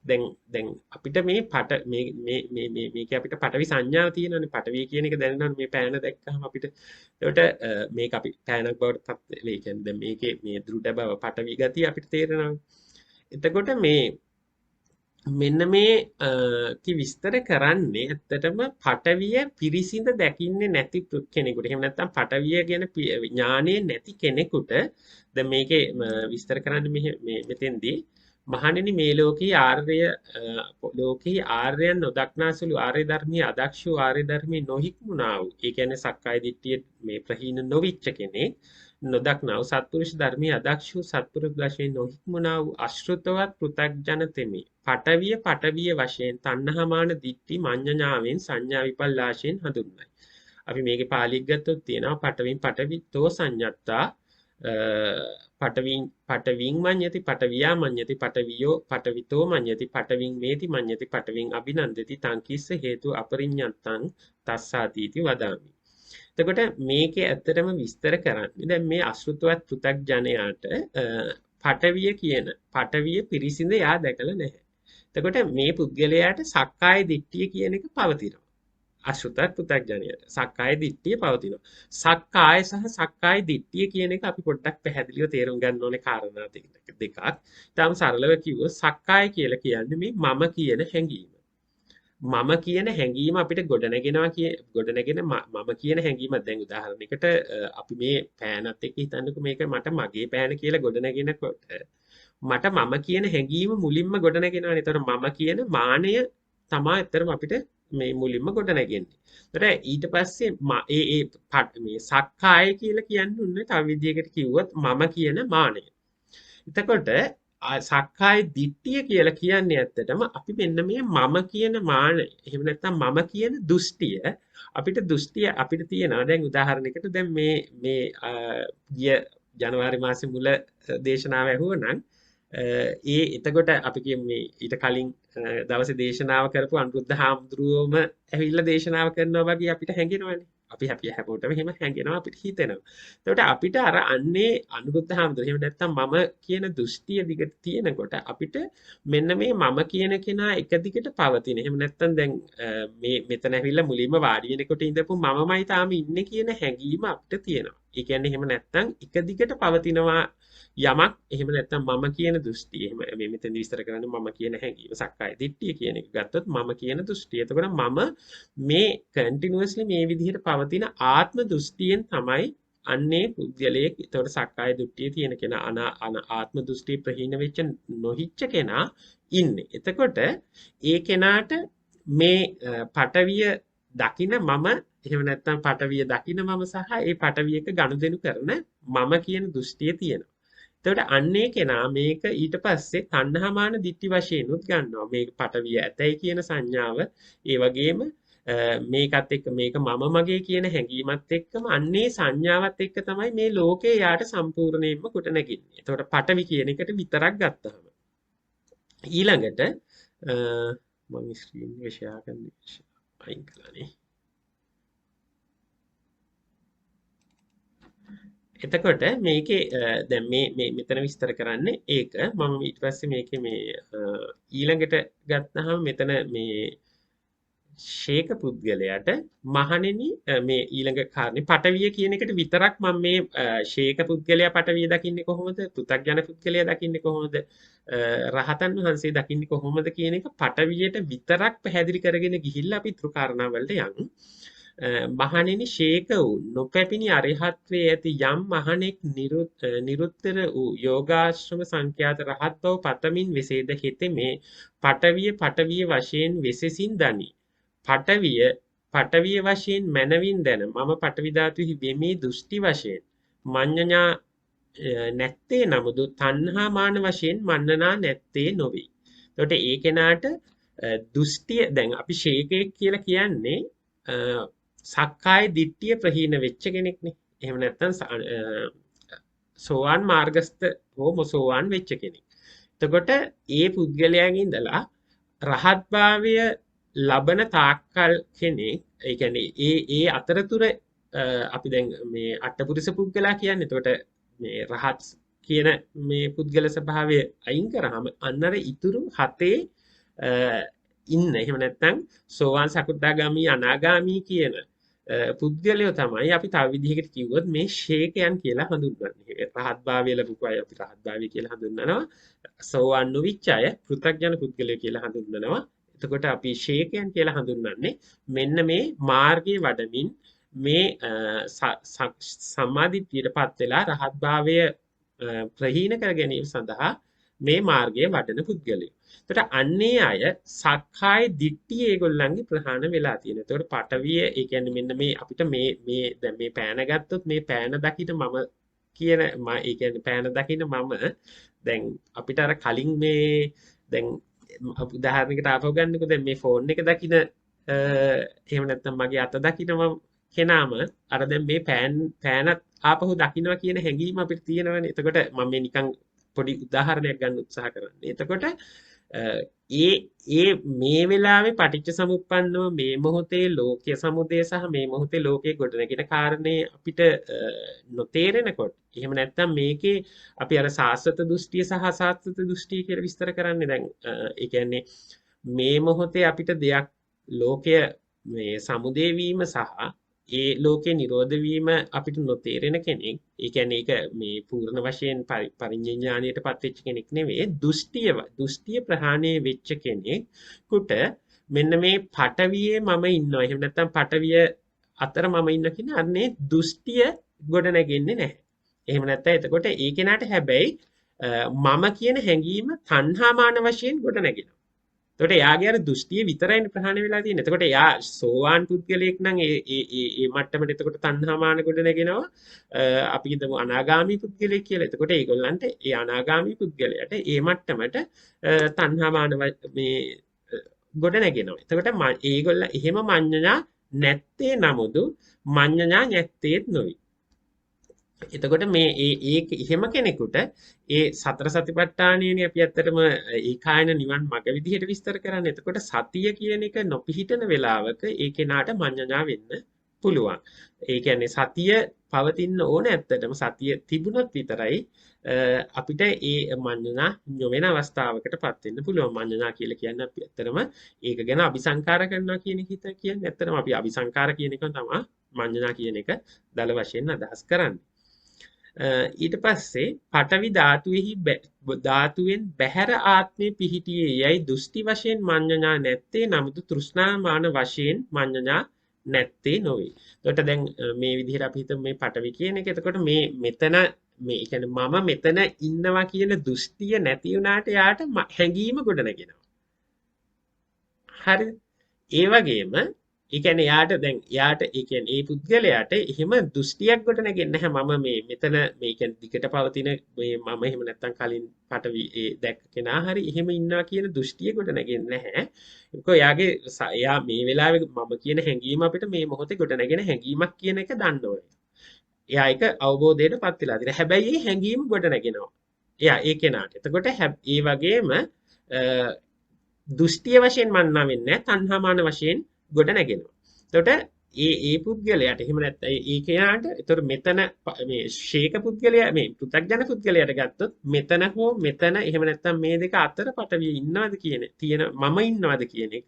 දැන් අපිට මේ මේක අපිට පටවි සංඥාව තියෙනවානේ. පටවිය කියන එක දැනනවනේ මේ පෑන දැක්කහම අපිට. ඒකට මේක අපි පෑනක් බවට පත් වෙලා කියන්නේ දැන් මේකේ මේ දෘಢ බව පටවි ගතිය අපිට තේරෙනවා. එතකොට මෙන්න මේ විස්තර කරන්නේ ඇත්තටම පටවිය පිරිසිඳ දකින්නේ නැති කෙනෙකුට. එහෙම නැත්නම් පටවිය ගැන ඥානෙ නැති කෙනෙකුට දැන් මේකේ විස්තර කරන්නේ මෙතෙන්දී මහණෙනි මේ ලෝකේ ආර්යයන් නොදක්නාසුළු ආර්ය ධර්මයේ අදක්ෂ වූ ආර්ය ධර්මයේ නොහික්මුණා වූ. ඒ කියන්නේ සක්කාය දිට්ඨිය මේ ප්‍රහීන නොවිච්ච කෙනෙක් නොදක්නා වූ සත්පුරුෂ ධර්මයේ අදක්ෂ වූ සත්පුරුෂ වශයෙන් නොහික්මුණා වූ අශෘතවත් පෘථග්ජන තෙමේ. පටවිය වශයෙන් තණ්හාමාන දිට්ඨි මඤ්ඤණාවෙන් සංඥා විපල්ලාශයෙන් හඳුන්වයි. අපි මේකේ පාලියක් ගත්තොත් තියෙනවා පටවිතෝ සංඤත්තා පටවින් මඤ්ඤති පටවියා මඤ්ඤති පටවිතෝ මඤ්ඤති පටවින් මේති මඤ්ඤති පටවින් අභිනන්දති තං කිස්ස හේතු අපරිඤ්ඤත්තං තස්සාතිති වදාමි. එතකොට මේකේ ඇත්තටම විස්තර කරන්නේ දැන් මේ අශෘතවත් පෘථග්ජනයාට පටවිය පිරිසිඳ යා දැකලා නැහැ. එතකොට මේ පුද්ගලයාට සක්කාය දිට්ඨිය කියන එක පවතිනවා. අශෘතවත් පෘථග්ජනයාට සක්කාය දිට්ඨිය පවතිනවා. සක්කාය සහ සක්කාය දිට්ඨිය කියන එක අපි පොඩ්ඩක් පැහැදිලිව තේරුම් ගන්න ඕනේ කාරණා දෙකක්. ඊටම සරලව කිව්වොත් සක්කාය කියලා කියන්නේ මේ මම කියන හැඟීම. මම කියන හැඟීම අපිට ගොඩනගෙන මම කියන හැඟීම දැන් උදාහරණයකට අපි මේ පෑනත් එක්ක හිතන්නකෝ මේක මට මගේ පෑන කියලා ගොඩනගෙනකොට මට මම කියන හැඟීම මුලින්ම ගොඩනගෙනවානේ. ඒතර මම කියන මානය තමයි ඇත්තටම අපිට මේ මුලින්ම ගොඩනගෙන්නේ. ඒතර ඊට පස්සේ මේ සක්කාය කියලා කියන්නේ තව විදිහකට කිව්වොත් මම කියන මානය. එතකොට සක්කාය දිට්ඨිය කියලා කියන්නේ ඇත්තටම අපි මෙන්න මේ මම කියන මානය එහෙම නැත්නම් මම කියන දෘෂ්ටිය අපිට තියෙනවා. දැන් උදාහරණයකට දැන් මේ ගිය ජනවාරි මාසේ මුල දේශනාව ඇහුවනම් එතකොට අපි කියමු මේ ඊට කලින් දවසේ දේශනාව කරපු අනුරුද්ධ හාමුදුරුවෝම ඇවිල්ලා දේශනාව කරනවා වගේ අපිට හැඟෙනවානේ. අපි හැමෝටම එහෙම හැඟෙනවා අපිට හිතෙනවා. එතකොට අපිට අර අන්නේ අනුරුද්ධ හාමුදුරුවෝ එහෙම නැත්නම් මම කියන දෘෂ්ටිය දිගට තියෙනකොට අපිට මෙන්න මේ මම කියන කෙනා එක දිගට පවතින. එහෙම නැත්නම් දැන් මේ මෙතන ඇවිල්ලා මුලින්ම වාඩි වෙනකොට ඉඳපු මමමයි තාම ඉන්නේ කියන හැඟීම අපිට තියෙනවා. ඒ කියන්නේ එහෙම නැත්නම් එක දිගට පවතිනවා යමක් එහෙම නැත්නම් මම කියන දෘෂ්ටිය. එහෙම මේ මෙතෙන්දි විස්තර කරන්නේ මම කියන හැඟීම සක්කාය දිට්ඨිය කියන එක ගත්තොත් මම කියන දෘෂ්ටිය. එතකොට මම මේ කන්ටිනියුස්ලි මේ විදිහට පවතින ආත්ම දෘෂ්ටියෙන් තමයි අන්නේ පුද්ගලයෙක්. එතකොට සක්කාය දෘෂ්ටිය තියෙන කෙනා ආත්ම දෘෂ්ටිය ප්‍රහීන වෙච්ච නොහිච්ච කෙනා ඉන්නේ. එතකොට ඒ කෙනාට මේ පටවිය දකින මම එහෙම නැත්නම් පටවිය දකින මම සහ ඒ පටවියක ගනුදෙනු කරන මම කියන දෘෂ්ටිය තියෙනවා. එතකොට අන්නේ කෙනා මේක ඊට පස්සේ තණ්හාමාන දිට්ඨි වශයෙන් උත් ගන්නවා. මේක පටවිය ඇතයි කියන සංඥාව ඒ වගේම මේකත් එක්ක මේක මම මගේ කියන හැඟීමත් එක්කම අන්නේ සංඥාවත් එක්ක තමයි මේ ලෝකේ යාට සම්පූර්ණයෙන්ම කොට නැගින්නේ. එතකොට පටවි කියන එකට විතරක් ගත්තාම ඊළඟට මම ස්ක්‍රීන් එක ෂෙයා කරන්න අයින් කළානේ. එතකොට මේකේ දැන් මේ මෙතන විස්තර කරන්නේ ඒක මම ඊට පස්සේ මේකේ මේ ඊළඟට ගත්තාම මෙතන මේ ශේක පුද්ගලයාට මහණෙනි මේ ඊළඟ කාරණේ පටවිය කියන එකට විතරක් මම මේ ශේක පුද්ගලයා පටවිය දකින්නේ කොහොමද? පෘථග්ජන පුද්ගලයා දකින්නේ කොහොමද? රහතන් වහන්සේ දකින්නේ කොහොමද කියන එක පටවියට විතරක් පැහැදිලි කරගෙන ගිහිල්ලා අපි ඊටු කාරණා වලට යමු. මහණෙනි ශේක වූ නොපැපිනි අරිහත්වේ ඇති යම් මහණෙක් නිරුත්තර වූ යෝගාශ්‍රම සංඛ්‍යාත රහත් බව පතමින් වෙසේද හෙතෙමේ පටවිය වශයෙන් වෙසෙසින් දනි. පටවිය වශයෙන් මනවින් දැන මම පටවි ධාතුෙහි වෙමි දෘෂ්ටි වශයෙන් මඤ්ඤණා නැත්තේ නමුදු තණ්හා මාන වශයෙන් මන්නනා නැත්තේ නොවේ. එතකොට ඒ කෙනාට දෘෂ්ටිය දැන් අපි ශේකයෙක් කියලා කියන්නේ සක්කාය දිට්ඨිය ප්‍රහීන වෙච්ච කෙනෙක්නේ. එහෙම නැත්නම් සෝවාන් මාර්ගස්ත හෝ සෝවාන් වෙච්ච කෙනෙක්. එතකොට ඒ පුද්ගලයාගේ ඉඳලා රහත්භාවය ලබන තාක්කල් කෙනෙක් ඒ කියන්නේ ඒ අතරතුර අපි දැන් මේ අටපුරිස පුද්ගලයා කියන්නේ එතකොට මේ රහත් කියන මේ පුද්ගල ස්වභාවය අයින් කරාම අන්නර ඉතුරු හතේ ඉන්න එහෙම නැත්නම් සෝවාන් සකෘදාගාමි අනාගාමි කියන පුද්ගලයෝ තමයි අපි තව විදිහකට කිව්වොත් මේ ශේකයන් කියලා හඳුන්වන්නේ. රහත්භාවය ලැබුණු අය අපි රහත්භාවය කියලා හඳුන්වනවා. සෝවාන් නොවිච්ච අය පෘථග්ජන පුද්ගලයෝ කියලා හඳුන්වනවා. එතකොට අපි ශේකයන් කියලා හඳුන්වන්නේ මෙන්න මේ මාර්ගයේ වඩමින් මේ සම්මාදිට්ඨියටපත් වෙලා රහත්භාවය ප්‍රහීන කර ගැනීම සඳහා මේ මාර්ගයේ වඩන පුද්ගලයෝ. එතකොට අන්නේ අය සක්කාය දිට්ඨිය ඒගොල්ලන්ගේ ප්‍රහාණ වෙලා තියෙනවා. එතකොට පටවිය ඒ කියන්නේ මෙන්න මේ අපිට මේ දැන් මේ පෑන ගත්තොත් මේ පෑන දකින්න මම කියන ඒ කියන්නේ පෑන දකින්න මම දැන් අපිට අර කලින් මේ දැන් උදාහරණයකට ආපහු ගන්නකො දැන් මේ ෆෝන් එක දකින්න එහෙම නැත්නම් මගේ අත දකින්න මම කෙනාම අර දැන් මේ පෑනත් ආපහු දකින්නවා කියන හැඟීම අපිට තියෙනවනේ. එතකොට මම මේ නිකන් පොඩි උදාහරණයක් ගන්න උත්සාහ කරන්නේ. එතකොට මේ වෙලාවේ පටිච්ච සමුප්පන්නව මේ මොහොතේ ලෝකයේ සමුදය සහ මේ මොහොතේ ලෝකයේ ගොඩනැගෙන කාරණේ අපිට නොතේරෙනකොට එහෙම නැත්නම් මේකේ අපි අර සාස්වත දෘෂ්ටිය සහ අසාස්වත දෘෂ්ටිය කියලා විස්තර කරන්නේ දැන් ඒ කියන්නේ මේ මොහොතේ අපිට දෙයක් ලෝකය මේ සමුදය වීම සහ ඒ ලෝකේ නිරෝධ වීම අපිට නොතේරෙන කෙනෙක් ඒ කියන්නේ ඒක මේ පූර්ණ වශයෙන් පරිඥාණයටපත් වෙච්ච කෙනෙක් නෙවෙයි දෘෂ්ටිය ප්‍රහාණය වෙච්ච කෙනෙකුට මෙන්න මේ පටවියේ මම ඉන්නවා එහෙම නැත්නම් පටවිය අතර මම ඉන්න කියන අන්නේ දෘෂ්ටිය ගොඩ නැගෙන්නේ නැහැ. එහෙම නැත්නම් එතකොට ඒ කෙනාට හැබැයි මම කියන හැඟීම තණ්හාමාන වශයෙන් ගොඩ නැගෙනවා. එතකොට එයාගේ අර දෘෂ්ටිය විතරයිනේ ප්‍රහාණය වෙලා තියෙන්නේ. එතකොට එයා සෝවාන් පුද්ගලයෙක් නම් ඒ මට්ටමට එතකොට තණ්හාමාන ගොඩ නැගෙනවා. අපි හිතමු අනාගාමී පුද්ගලයෙක් කියලා. එතකොට ඒගොල්ලන්ට ඒ අනාගාමී පුද්ගලයාට ඒ මට්ටමට තණ්හාමාන මේ ගොඩ නැගෙනවා. එතකොට ඒගොල්ල එහෙම මඤ්ඤණා නැත්තේ නමුදු මඤ්ඤණා නැත්තේත් නොවේ. එතකොට මේ ඒක එහෙම කෙනෙකුට ඒ සතර සතිපට්ඨානයනේ අපි ඇත්තටම ඒකායන නිවන් මඟ විදිහට විස්තර කරන්නේ. එතකොට සතිය කියන එක නොපිහිටන වෙලාවක ඒ කෙනාට මඤ්ඤණා වෙන්න පුළුවන්. ඒ කියන්නේ සතිය පවතින්න ඕන ඇත්තටම සතිය තිබුණොත් විතරයි අපිට ඒ මඤ්ඤණා නොවන අවස්ථාවකටපත් වෙන්න පුළුවන්. මඤ්ඤණා කියලා කියන්නේ අපි ඇත්තටම ඒක ගැන අபிසංකාර කරනවා කියන එක කියන්නේ ඇත්තටම අපි අபிසංකාර කියන එක තමයි මඤ්ඤණා කියන එක දල වශයෙන් අදහස් කරන්නේ. ඊට පස්සේ පඨවි ධාතුවෙන් බැහැර ආත්මේ පිහිටියේ යයි දෘෂ්ටි වශයෙන් මඤ්ඤණා නැත්තේ නමුදු තෘෂ්ණාමාන වශයෙන් මඤ්ඤණා නැත්තේ නොවේ. එතකොට දැන් මේ විදිහට අපි හිතමු මේ පඨවි කියන එක. එතකොට මේ මෙතන මේ කියන්නේ මම මෙතන ඉන්නවා කියන දෘෂ්ටිය නැති වුණාට යාට හැඟීම ගොඩනගෙනවා. හරිද? ඒ වගේම ඒ කියන්නේ යාට ඒ කියන්නේ ඒ පුද්ගලයාට එහෙම දෘෂ්ටියක් ගොඩනගෙන්නේ නැහැ. මම මේ මෙතන මේ කියන්නේ දිගට පවතින මේ මම එහෙම නැත්තම් කලින් පටවි ඒ දැක්ක කෙනා හරි එහෙම ඉන්නවා කියන දෘෂ්ටිය ගොඩනගෙන්නේ නැහැ. ඒක එයා මේ වෙලාවේ මම කියන හැඟීම අපිට මේ මොහොතේ ගොඩනගෙන හැඟීමක් කියන එක දන්න ඕනේ. එයා ඒක අවබෝධයටපත් වෙලා තියෙනවා. හැබැයි මේ හැඟීම ගොඩනගෙනවා. එයා ඒ කෙනාට. එතකොට ඒ වගේම දෘෂ්ටිය වශයෙන් මන්නා වෙන්නේ නැහැ. තණ්හාමාන වශයෙන් ගොඩ නැගෙනවා. එතකොට ඒ පුද්ගලයාට එහෙම නැත්නම් ඒ කෙනාට එතකොට මෙතන මේ ශේක පුද්ගලයා මේ පෘථග්ජන පුද්ගලයාට ගත්තොත් මෙතන හෝ මෙතන එහෙම නැත්නම් මේ දෙක අතර පටවිය ඉන්නවද තියෙන මම ඉන්නවද කියන එක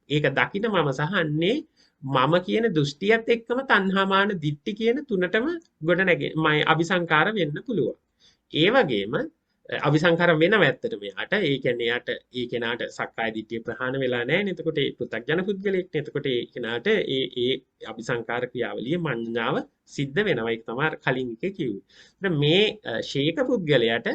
ඒක දකින්න මම සහන්නේ මම කියන දෘෂ්ටියත් එක්කම තණ්හාමාන දිට්ටි කියන තුනටම ගොඩ නැගෙ මම අபிසංකාර වෙන්න පුළුවන්. ඒ වගේම අபிසංකාර වෙනව ඇත්තට මෙයාට ඒ කියන්නේ යාට ඒ කෙනාට සක්කාය දිට්ඨිය ප්‍රහාණය වෙලා නැහැ නේ. එතකොට ඒ පෘථග්ජන පුද්ගලෙක් නේ. එතකොට ඒ කෙනාට ඒ අபிසංකාර ක්‍රියාවලිය මඤ්ඤාව සිද්ධ වෙනවා. ඒක තමයි කලින් එකේ කිව්වේ. මේ ශේක පුද්ගලයාට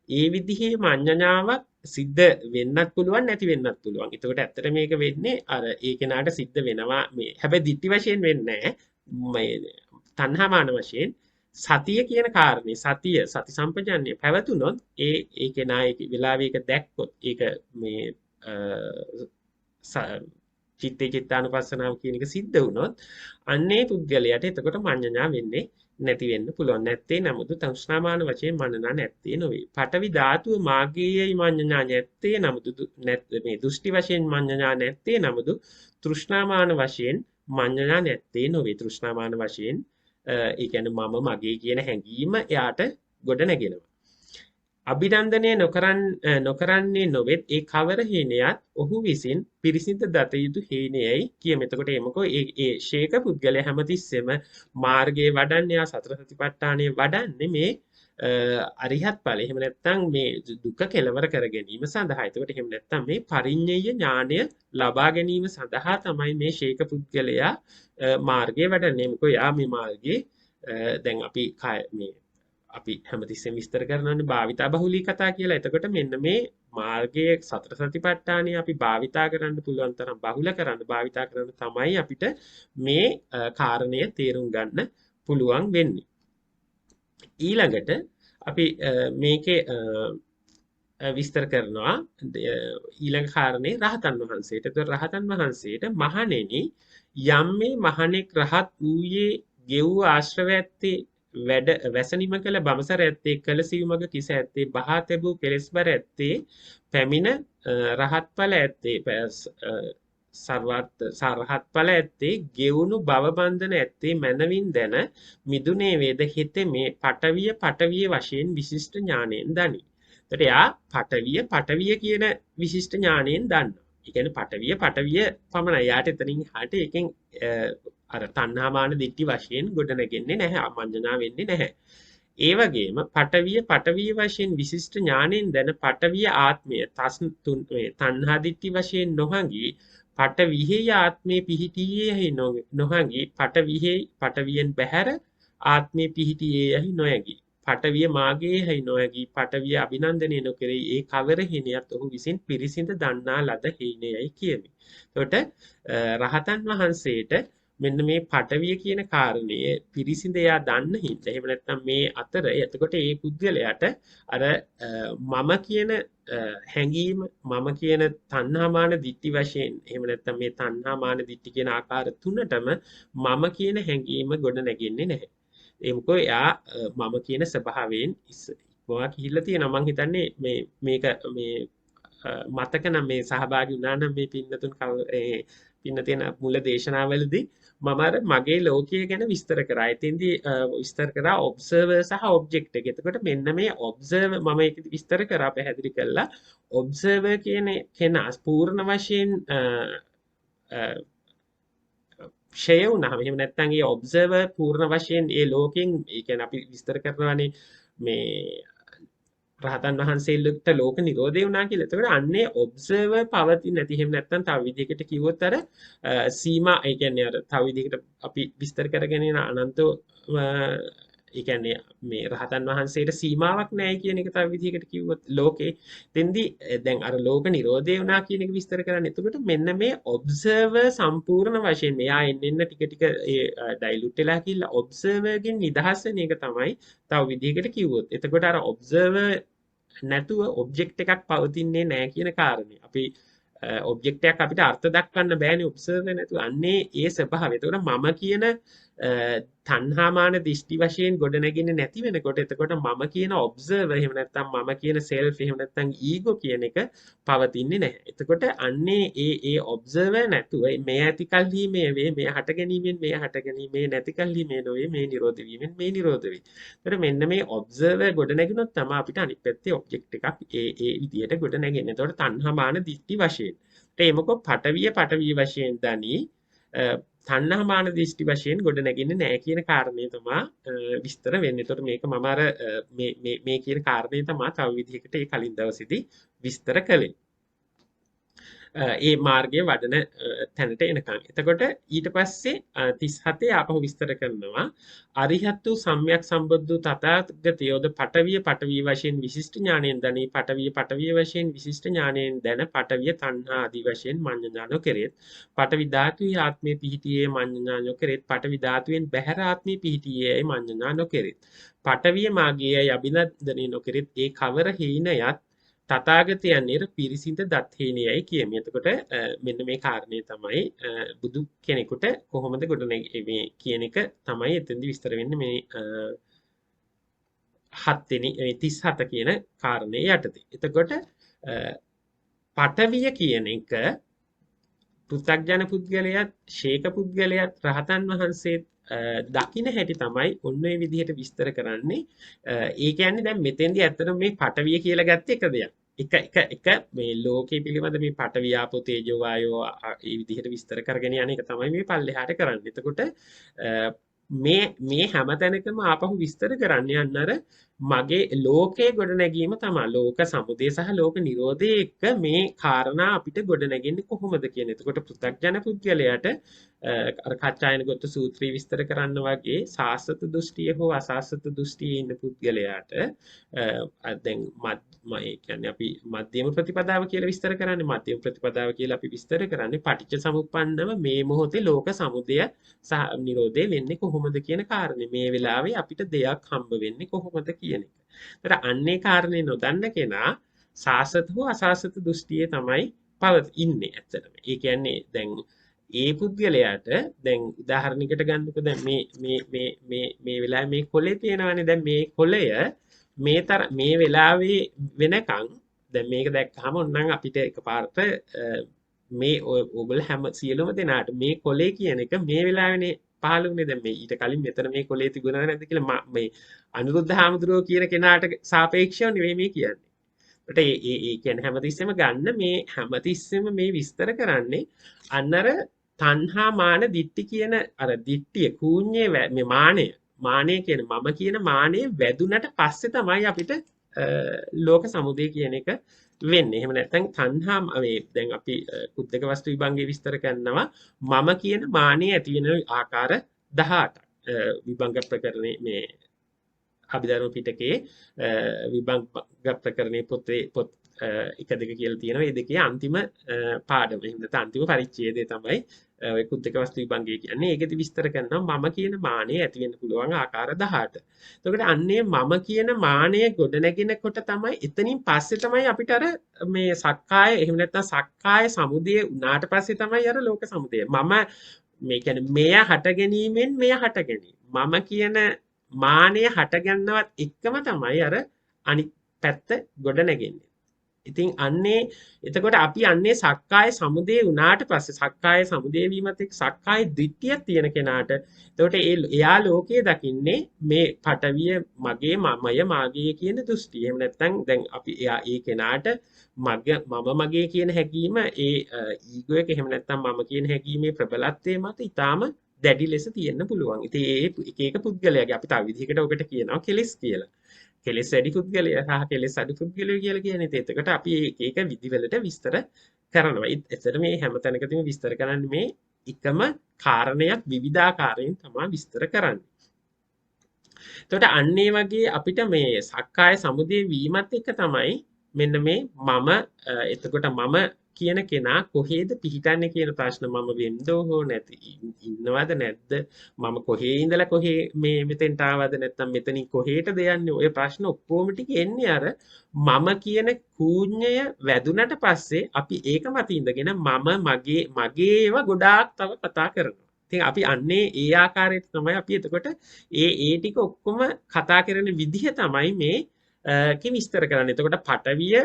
ඒ විදිහේ මඤ්ඤාවක් සිද්ධ වෙන්නත් පුළුවන් නැති වෙන්නත් පුළුවන්. එතකොට ඇත්තට මේක වෙන්නේ අර ඒ කෙනාට සිද්ධ වෙනවා මේ. හැබැයි දිට්ඨි වශයෙන් වෙන්නේ නැහැ. තණ්හාමාන වශයෙන් සතිය කියන කාරණේ සති සම්පජන්ණය පැවතුනොත් ඒ කෙනා ඒ වෙලාවේ ඒක දැක්කොත් ඒක මේ චිත්තානුපස්සනාව කියන එක සිද්ධ වුණොත් අන්නේ පුද්ගලයාට එතකොට මඤ්ඤණා වෙන්නේ නැති වෙන්න පුළුවන්. නැත්තේ නමුදු තෘෂ්ණාමාන වශයෙන් මඤ්ඤණා නැත්තේ නොවේ. පඨවි ධාතුව මාගේයයි මඤ්ඤණා නැත්තේ නමුදු මේ දෘෂ්ටි වශයෙන් මඤ්ඤණා නැත්තේ නමුදු තෘෂ්ණාමාන වශයෙන් මඤ්ඤණා නැත්තේ නොවේ. තෘෂ්ණාමාන වශයෙන් ඒ කියන්නේ මම මගේ කියන හැඟීම එයාට ගොඩ නැගෙනවා. අභිනන්දනය නොකරන්නේ නොවෙත් ඒ කවර හේනයත් ඔහු විසින් පිරිසිදු දත යුතු හේනයයි කියමු. එතකොට එමකෝ ඒ ශේක පුද්ගලයා හැමතිස්සෙම මාර්ගයේ වඩන්නේ ආ සතර සතිපට්ඨානයේ වඩන්නේ මේ අරිහත් ඵල. එහෙම නැත්නම් මේ දුක කෙලවර කර ගැනීම සඳහා. එතකොට එහෙම නැත්නම් මේ පරිඤ්ඤය ඥානය ලබා ගැනීම සඳහා තමයි මේ ශේක පුද්ගලයා මාර්ගයේ වඩන්නේ. මොකෝ යා මේ මාර්ගයේ දැන් අපි හැමතිස්සෙම විස්තර කරනවානේ භාවිතා බහුලී කතා කියලා. එතකොට මෙන්න මේ මාර්ගයේ සතර සතිපට්ඨානය අපි භාවිතා කරන්න පුළුවන් තරම් බහුල කරන්න භාවිතා කරන්න තමයි අපිට මේ කාරණය තේරුම් ගන්න පුළුවන් වෙන්නේ. ඊළඟට අපි මේකේ විස්තර කරනවා ඊළඟ කාරණේ රහතන් වහන්සේට. ඒතර රහතන් වහන්සේට මහණෙනි යම් මේ මහණෙක් රහත් වූයේ ගෙව් ආශ්‍රව ඇත්තේ වැඩ වැසනිම කළ බඹසර ඇත්තේ කළ සිව්මග කිස ඇත්තේ බහා තැබූ කෙලෙස්බර ඇත්තේ පැමිණ රහත් ඵල ඇත්තේ සරහත් ඵල ඇත්තේ ගෙවුණු භව බන්ධන ඇත්තේ මනවින් දැන මිදුනේ වේද හිතේ මේ පටවිය වශයෙන් විශිෂ්ට ඥාණයෙන් දනි. එතකොට යා පටවිය කියන විශිෂ්ට ඥාණයෙන් දන්නවා. ඒ කියන්නේ පටවිය පමණයි. යාට එතනින් හාට එකෙන් අර තණ්හාමාන දිට්ඨි වශයෙන් ගොඩ නැගෙන්නේ නැහැ. අමඤ්ඤණා වෙන්නේ නැහැ. ඒ වගේම පටවිය වශයෙන් විශිෂ්ට ඥාණයෙන් දැන පටවිය ආත්මය තණ්හා දිට්ඨි වශයෙන් නොහඟී පටවිහි ආත්මේ පිහිටියේහි නොහඟී පටවියෙන් බැහැර ආත්මේ පිහිටියේහි නොයඟී පටවිය මාගේහි නොයඟී පටවිය අභිනන්දනය නොකරේ ඒ කවර හිණයත් ඔහු විසින් පිරිසිඳ දන්නා ලද හිණයයි කියමි. එතකොට රහතන් වහන්සේට මෙන්න මේ පටවිය කියන කාරණය පිරිසිඳ එයා දන්න හින්දා එහෙම නැත්නම් මේ අතර එතකොට ඒ පුද්ගලයාට අර මම කියන හැඟීම මම කියන තණ්හාමාන දිට්ඨි වශයෙන් එහෙම නැත්නම් මේ තණ්හාමාන දිට්ඨි කියන ආකාර තුනටම මම කියන හැඟීම ගොඩ නැගෙන්නේ නැහැ. ඒ මොකෝ එයා මම කියන ස්වභාවයෙන් ඉක්මවා ගිහිල්ලා තියෙනවා. මම හිතන්නේ මේක මේ මතක නම් මේ සහභාගී වුණා නම් මේ පින්නතුන් පින්න තියෙන මුල දේශනාවලදී මම අර මගේ ලෝකය ගැන විස්තර කරා. එතෙන්දී විස්තර කරා ඔබ්සර්වර් සහ ඔබ්ජෙක්ට් එක. එතකොට මෙන්න මේ ඔබ්සර්වර් මම ඒක විස්තර කරා පැහැදිලි කළා. ඔබ්සර්වර් කියන කෙනා පූර්ණ වශයෙන් ක්ෂය වුණාම එහෙම නැත්නම් ඒ ඔබ්සර්වර් පූර්ණ වශයෙන් ඒ ලෝකෙන් ඒ කියන්නේ අපි විස්තර කරනවානේ මේ රහතන් වහන්සේලට ලෝක නිරෝධය වුණා කියලා. එතකොට අන්නේ ඔබ්සර්වර් පවතින්නේ නැති. එහෙම නැත්නම් තව විදිහකට කිව්වොත් අර සීමා ඒ කියන්නේ අර තව විදිහකට අපි විස්තර කරගෙන යන අනන්ත ඒ කියන්නේ මේ රහතන් වහන්සේට සීමාවක් නැහැ කියන එක තව විදිහකට කිව්වොත් ලෝකේ දෙන්දී දැන් අර ලෝක නිරෝධය වුණා කියන එක විස්තර කරන්නේ. එතකොට මෙන්න මේ ඔබ්සර්වර් සම්පූර්ණ වශයෙන් මෙයා එන්න ටික ටික ඒ ඩයිලුට් වෙලා කියලා ඔබ්සර්වර්ගෙන් නිදහස් වෙන එක තමයි තව විදිහකට කිව්වොත්. එතකොට අර ඔබ්සර්වර් නැතුව ඔබ්ජෙක්ට් එකක් පවතින්නේ නැහැ කියන කාරණේ. අපි ඔබ්ජෙක්ට් එකක් අපිට අර්ථ දක්වන්න බෑනේ ඔබ්සර්වර් නැතුව. අන්නේ ඒ ස්වභාවය. එතකොට මම කියන තණ්හාමාන දිෂ්ටි වශයෙන් ගොඩ නැගින්නේ නැති වෙනකොට එතකොට මම කියන ඔබ්සර්වර් එහෙම නැත්නම් මම කියන සෙල්ෆ් එහෙම නැත්නම් ඊගෝ කියන එක පවතින්නේ නැහැ. එතකොට අන්නේ ඒ ඔබ්සර්වර් නැතුව මේ ඇති කල්හි මේ වේ මේ හට ගැනීමෙන් මේ හට ගැනීම නැති කල්හි මේ නොවේ මේ නිරෝධ වීමෙන් මේ නිරෝධ වේ. එතකොට මෙන්න මේ ඔබ්සර්වර් ගොඩ නැගිනොත් තමයි අපිට අනිත් පැත්තේ ඔබ්ජෙක්ට් එකක් ඒ විදියට ගොඩ නැගෙන්නේ. එතකොට තණ්හාමාන දිෂ්ටි වශයෙන්. ඒ මොකෝ පටවිය වශයෙන් දනි තණ්හාමාන දිෂ්ටි වශයෙන් ගොඩ නැගින්නේ නැහැ කියන කාරණේ තමයි විස්තර වෙන්නේ. එතකොට මේක මම අර මේ කියන කාරණේ තමයි තව විදිහකට ඒ කලින් දවසේදී විස්තර කළේ. ඒ මාර්ගයේ වඩන තැනට එනකන්. එතකොට ඊට පස්සේ 37 ආපහු විස්තර කරනවා අරිහත් වූ සම්්‍යක් සම්බුද්ධ තථාගතයෝද පටවිය වශයෙන් විශිෂ්ට ඥාණයෙන් දනී පටවිය වශයෙන් විශිෂ්ට ඥාණයෙන් දැන පටවිය තණ්හා ආදී වශයෙන් මඤ්ඤණා කෙරෙත් පටවි ධාතුවේ ආත්මේ පිහිටියේ මඤ්ඤණා කෙරෙත් පටවි ධාතුවෙන් බැහැර ආත්මේ පිහිටියේ මඤ්ඤණා කෙරෙත් පටවිය මාගේයයි අභිනන්දනය නොකෙරෙත් ඒ කවර හේනයත් තථාගතයන්ට පිරිසිඳ දත් හේනියයි කියමි. එතකොට මෙන්න මේ කාරණේ තමයි බුදු කෙනෙකුට කොහොමද ගොඩනැගෙන්නේ මේ කියන එක තමයි එතෙන්දි විස්තර වෙන්නේ මේ 37 කියන කාරණේ යටතේ. එතකොට පඨවිය කියන එක පෘථග්ජන පුද්ගලයාත් ශේක පුද්ගලයාත් රහතන් වහන්සේ දකින්න හැටි තමයි ඔන්න ඔය විදිහට විස්තර කරන්නේ. ඒ කියන්නේ දැන් මෙතෙන්දී ඇත්තටම මේ පඨවිය කියලා ගත්තේ එක දෙයක්. එක මේ ලෝකයේ පිළිබඳ මේ පඨවි ආපෝ තේජෝ වායෝ මේ විදිහට විස්තර කරගෙන යන එක තමයි මේ පල්ලෙහාට කරන්නේ. එතකොට මේ හැම තැනකම ආපහු විස්තර කරන්නේ අන්න අර මගේ ලෝකයේ ගොඩනැගීම තමයි. ලෝක සමුදය සහ ලෝක නිරෝධය එක්ක මේ කාරණා අපිට ගොඩනැගෙන්නේ කොහොමද කියන. එතකොට පෘථග්ජන පුද්ගලයාට අර කච්චායනගත සූත්‍රය විස්තර කරන්න වගේ සාසත දෘෂ්ටිය හෝ අසාසත දෘෂ්ටියේ ඉන්න පුද්ගලයාට දැන් ඒ කියන්නේ අපි මධ්‍යම ප්‍රතිපදාව කියලා විස්තර කරන්නේ. මධ්‍යම ප්‍රතිපදාව කියලා අපි විස්තර කරන්නේ පටිච්ච සමුප්පන්නව මේ මොහොතේ ලෝක සමුදය සහ නිරෝධය වෙන්නේ කොහොමද කියන කාරණේ. මේ වෙලාවේ අපිට දෙයක් හම්බ වෙන්නේ කොහොමද කියන එක. ඒතර අන්නේ කාරණේ නොදන්න කෙනා සාසත හෝ අසාසත දෘෂ්ටියේ තමයි ඉන්නේ ඇත්තටම. ඒ කියන්නේ දැන් ඒ පුද්ගලයාට දැන් උදාහරණයකට ගන්නකො දැන් මේ වෙලාවේ මේ කොලේ තියෙනවානේ. දැන් මේ කොලය මේ වෙලාවේ වෙනකන් දැන් මේක දැක්කහම ඕනනම් අපිට එකපාරට මේ ඔයගොල්ලෝ හැම සියලුම දෙනාට මේ කොලේ කියන එක මේ වෙලාවේනේ පහළ වුණේ. දැන් මේ ඊට කලින් මෙතන මේ කොලේ තිබුණා නැද්ද කියලා මේ අනුරුද්ධ හාමුදුරුවෝ කියන කෙනාට සාපේක්ෂව නෙවෙයි මේ කියන්නේ. ඒකට ඒ කියන්නේ හැමතිස්සෙම ගන්න මේ හැමතිස්සෙම මේ විස්තර කරන්නේ අන්නර තණ්හා මාන දිට්ටි කියන අර දිට්ටිය කූඤ්ඤේ මේ මානය කියන මම කියන මානය වැදුනට පස්සේ තමයි අපිට ලෝක සමුදය කියන එක වෙන්නේ. එහෙම නැත්නම් තණ්හා මේ දැන් අපි කුද්දක වස්තු විභංගේ විස්තර කරනවා මම කියන මානය ඇති වෙන ආකාර 18ක් විභංග ප්‍රකරණේ මේ අභිධර්ම පිටකයේ විභංග ප්‍රකරණේ පොත් 1-2 කියලා තියෙනවා. මේ දෙකේ අන්තිම පාඩම. එහෙම නැත්නම් අන්තිම පරිච්ඡේදය තමයි ඔය කුද්දක වස්තු විභංගය කියන්නේ. ඒකෙදි විස්තර කරනවා මම කියන මානය ඇති වෙන්න පුළුවන් ආකාර 18. එතකොට අන්නේ මම කියන මානය ගොඩනැගෙනකොට තමයි එතනින් පස්සේ තමයි අපිට අර මේ සක්කාය එහෙම නැත්නම් සක්කාය සමුදය උනාට පස්සේ තමයි අර ලෝක සමුදය. මම මේ කියන්නේ මෙය හට ගැනීමෙන් මෙය හට ගැනීම. මම කියන මානය හට ගන්නවත් එක්කම තමයි අර අනිත් පැත්ත ගොඩ නැගෙන්නේ. ඉතින් අන්නේ එතකොට අපි අන්නේ සක්කාය සමුදය වුණාට පස්සේ සක්කාය සමුදය වීමත් එක්ක සක්කාය දිට්ඨියක් තියෙන කෙනාට එතකොට එයා ලෝකයේ දකින්නේ මේ පටවිය මගේ මමය මාගේ කියන දෘෂ්ටි. එහෙම නැත්නම් දැන් අපි එයා ඒ කෙනාට මම මගේ කියන හැඟීම ඒ ඊගෝ එක එහෙම නැත්නම් මම කියන හැඟීමේ ප්‍රබලත්වයේ මත ඊටාම දැඩි ලෙස තියෙන්න පුළුවන්. ඉතින් ඒ එක එක පුද්ගලයාගේ අපි තව විදිහකට ඔකට කියනවා කෙලෙස් කියලා. කෙලෙස් වැඩි පුද්ගලයා සහ කෙලෙස් අඩු පුද්ගලයා කියලා කියන්නේ. එතකොට අපි ඒක විදිවලට විස්තර කරනවා. එතන මේ හැම තැනකදීම විස්තර කරන්නේ මේ එකම කාරණයක් විවිධාකාරයෙන් තමයි විස්තර කරන්නේ. එතකොට අන්න ඒ වගේ අපිට මේ සක්කාය සමුදය වීමත් එක්ක තමයි මෙන්න මේ මම එතකොට මම කියන කෙනා කොහේද පිහිටන්නේ කියන ප්‍රශ්න මම වෙන්දෝ හෝ නැති ඉන්නවද නැද්ද මම කොහේ ඉඳලා කොහේ මේ මෙතෙන්ට ආවද නැත්නම් මෙතනින් කොහේටද යන්නේ ඔය ප්‍රශ්න ඔක්කොම ටික එන්නේ අර මම කියන කූඤ්ඤය වැදුනට පස්සේ අපි ඒක මත ඉඳගෙන මම මගේ ඒවා ගොඩාක් තව කතා කරනවා. ඉතින් අපි අන්නේ ඒ ආකාරයට තමයි අපි එතකොට ඒ ටික ඔක්කොම කතා කරන විදිහ තමයි මේ කි විස්තර කරන්නේ. එතකොට පටවිය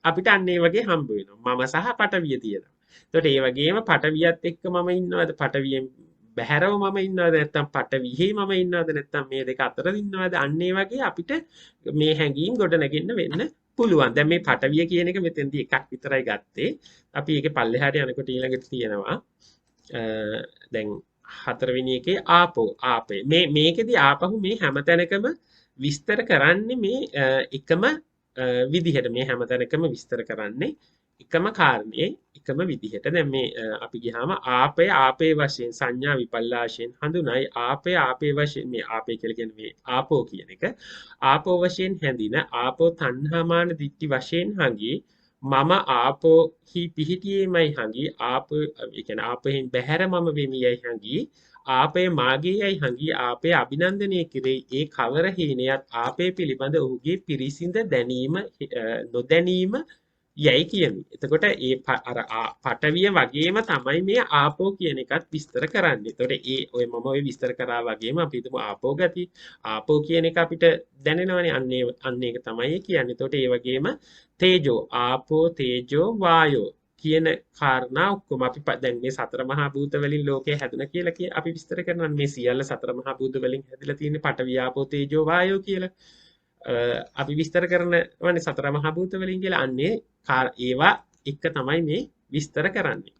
අපිට අන්න ඒ වගේ හම්බ වෙනවා. මම සහ පටවිය තියෙනවා. එතකොට ඒ වගේම පටවියත් එක්ක මම ඉන්නවද? පටවියෙන් බැහැරව මම ඉන්නවද? නැත්නම් පටවියෙහි මම ඉන්නවද? නැත්නම් මේ දෙක අතර ඉන්නවද? අන්න ඒ වගේ අපිට මේ හැඟීම් ගොඩ නැගෙන්න වෙන්න පුළුවන්. දැන් මේ පටවිය කියන එක මෙතෙන්දී එකක් විතරයි ගත්තේ. අපි ඒකේ පල්ලෙහාට යනකොට ඊළඟට තියෙනවා දැන් හතරවෙනි එකේ ආපේ. මේකෙදි ආපහු මේ හැමතැනකම විස්තර කරන්නේ මේ එකම විදිහට මේ හැමතැනකම විස්තර කරන්නේ එකම කාරණේ එකම විදිහට. දැන් මේ අපි ගියාම ආපේ වශයෙන් සංඥා විපල්ලාශයෙන් හඳුනයි. ආපේ වශයෙන් මේ ආපේ කියලා කියන්නේ මේ ආපෝ කියන එක. ආපෝ වශයෙන් හැඳින ආපෝ තණ්හාමාන දිට්ඨි වශයෙන් හංගී මම ආපෝහි පිහිටියේමයි හංගී ආපෝ ඒ කියන්නේ ආපෙන් බැහැර මම වෙමියයි හංගී ආපේ මාගේයයි හංගී ආපේ අභිනන්දනය කෙරෙහි ඒ කවර හේනයත් ආපේ පිළිබඳ ඔහුගේ පිරිසිඳ දැනීම නොදැනීම යයි කියමි. එතකොට ඒ අර පටවිය වගේම තමයි මේ ආපෝ කියන එකත් විස්තර කරන්නේ. එතකොට ඔය මම ඔය විස්තර කරා වගේම අපි හිතමු ආපෝ ගති. ආපෝ කියන එක අපිට දැනෙනවනේ අන්න ඒක තමයි කියන්නේ. එතකොට ඒ වගේම තේජෝ ආපෝ තේජෝ වායෝ කියන කාරණා ඔක්කොම අපි දැන් මේ සතර මහා භූත වලින් ලෝකය හැදුන කියලා අපි විස්තර කරනවා. මේ සියල්ල සතර මහා භූත වලින් හැදිලා තියෙන්නේ පඨවි ආපෝ තේජෝ වායෝ කියලා. අපි විස්තර කරනවානේ සතර මහා භූත වලින් කියලා. අන්නේ ඒවා එක තමයි මේ විස්තර කරන්නේ.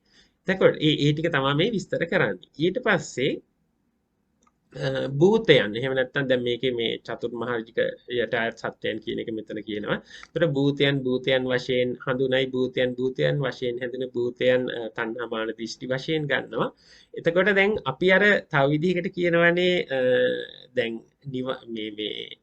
එතකොට ඒ ටික තමයි මේ විස්තර කරන්නේ. ඊට පස්සේ භූතයන් එහෙම නැත්නම් දැන් මේකේ මේ චතුර්මහාර්ජික යට අයත් සත්‍යයන් කියන එක මෙතන කියනවා. ඒතර භූතයන් වශයෙන් හඳුනයි භූතයන් වශයෙන් හැඳින භූතයන් තණ්හාමාන දිෂ්ටි වශයෙන් ගන්නවා. එතකොට දැන් අපි අර තව විදිහකට කියනවනේ දැන් මේ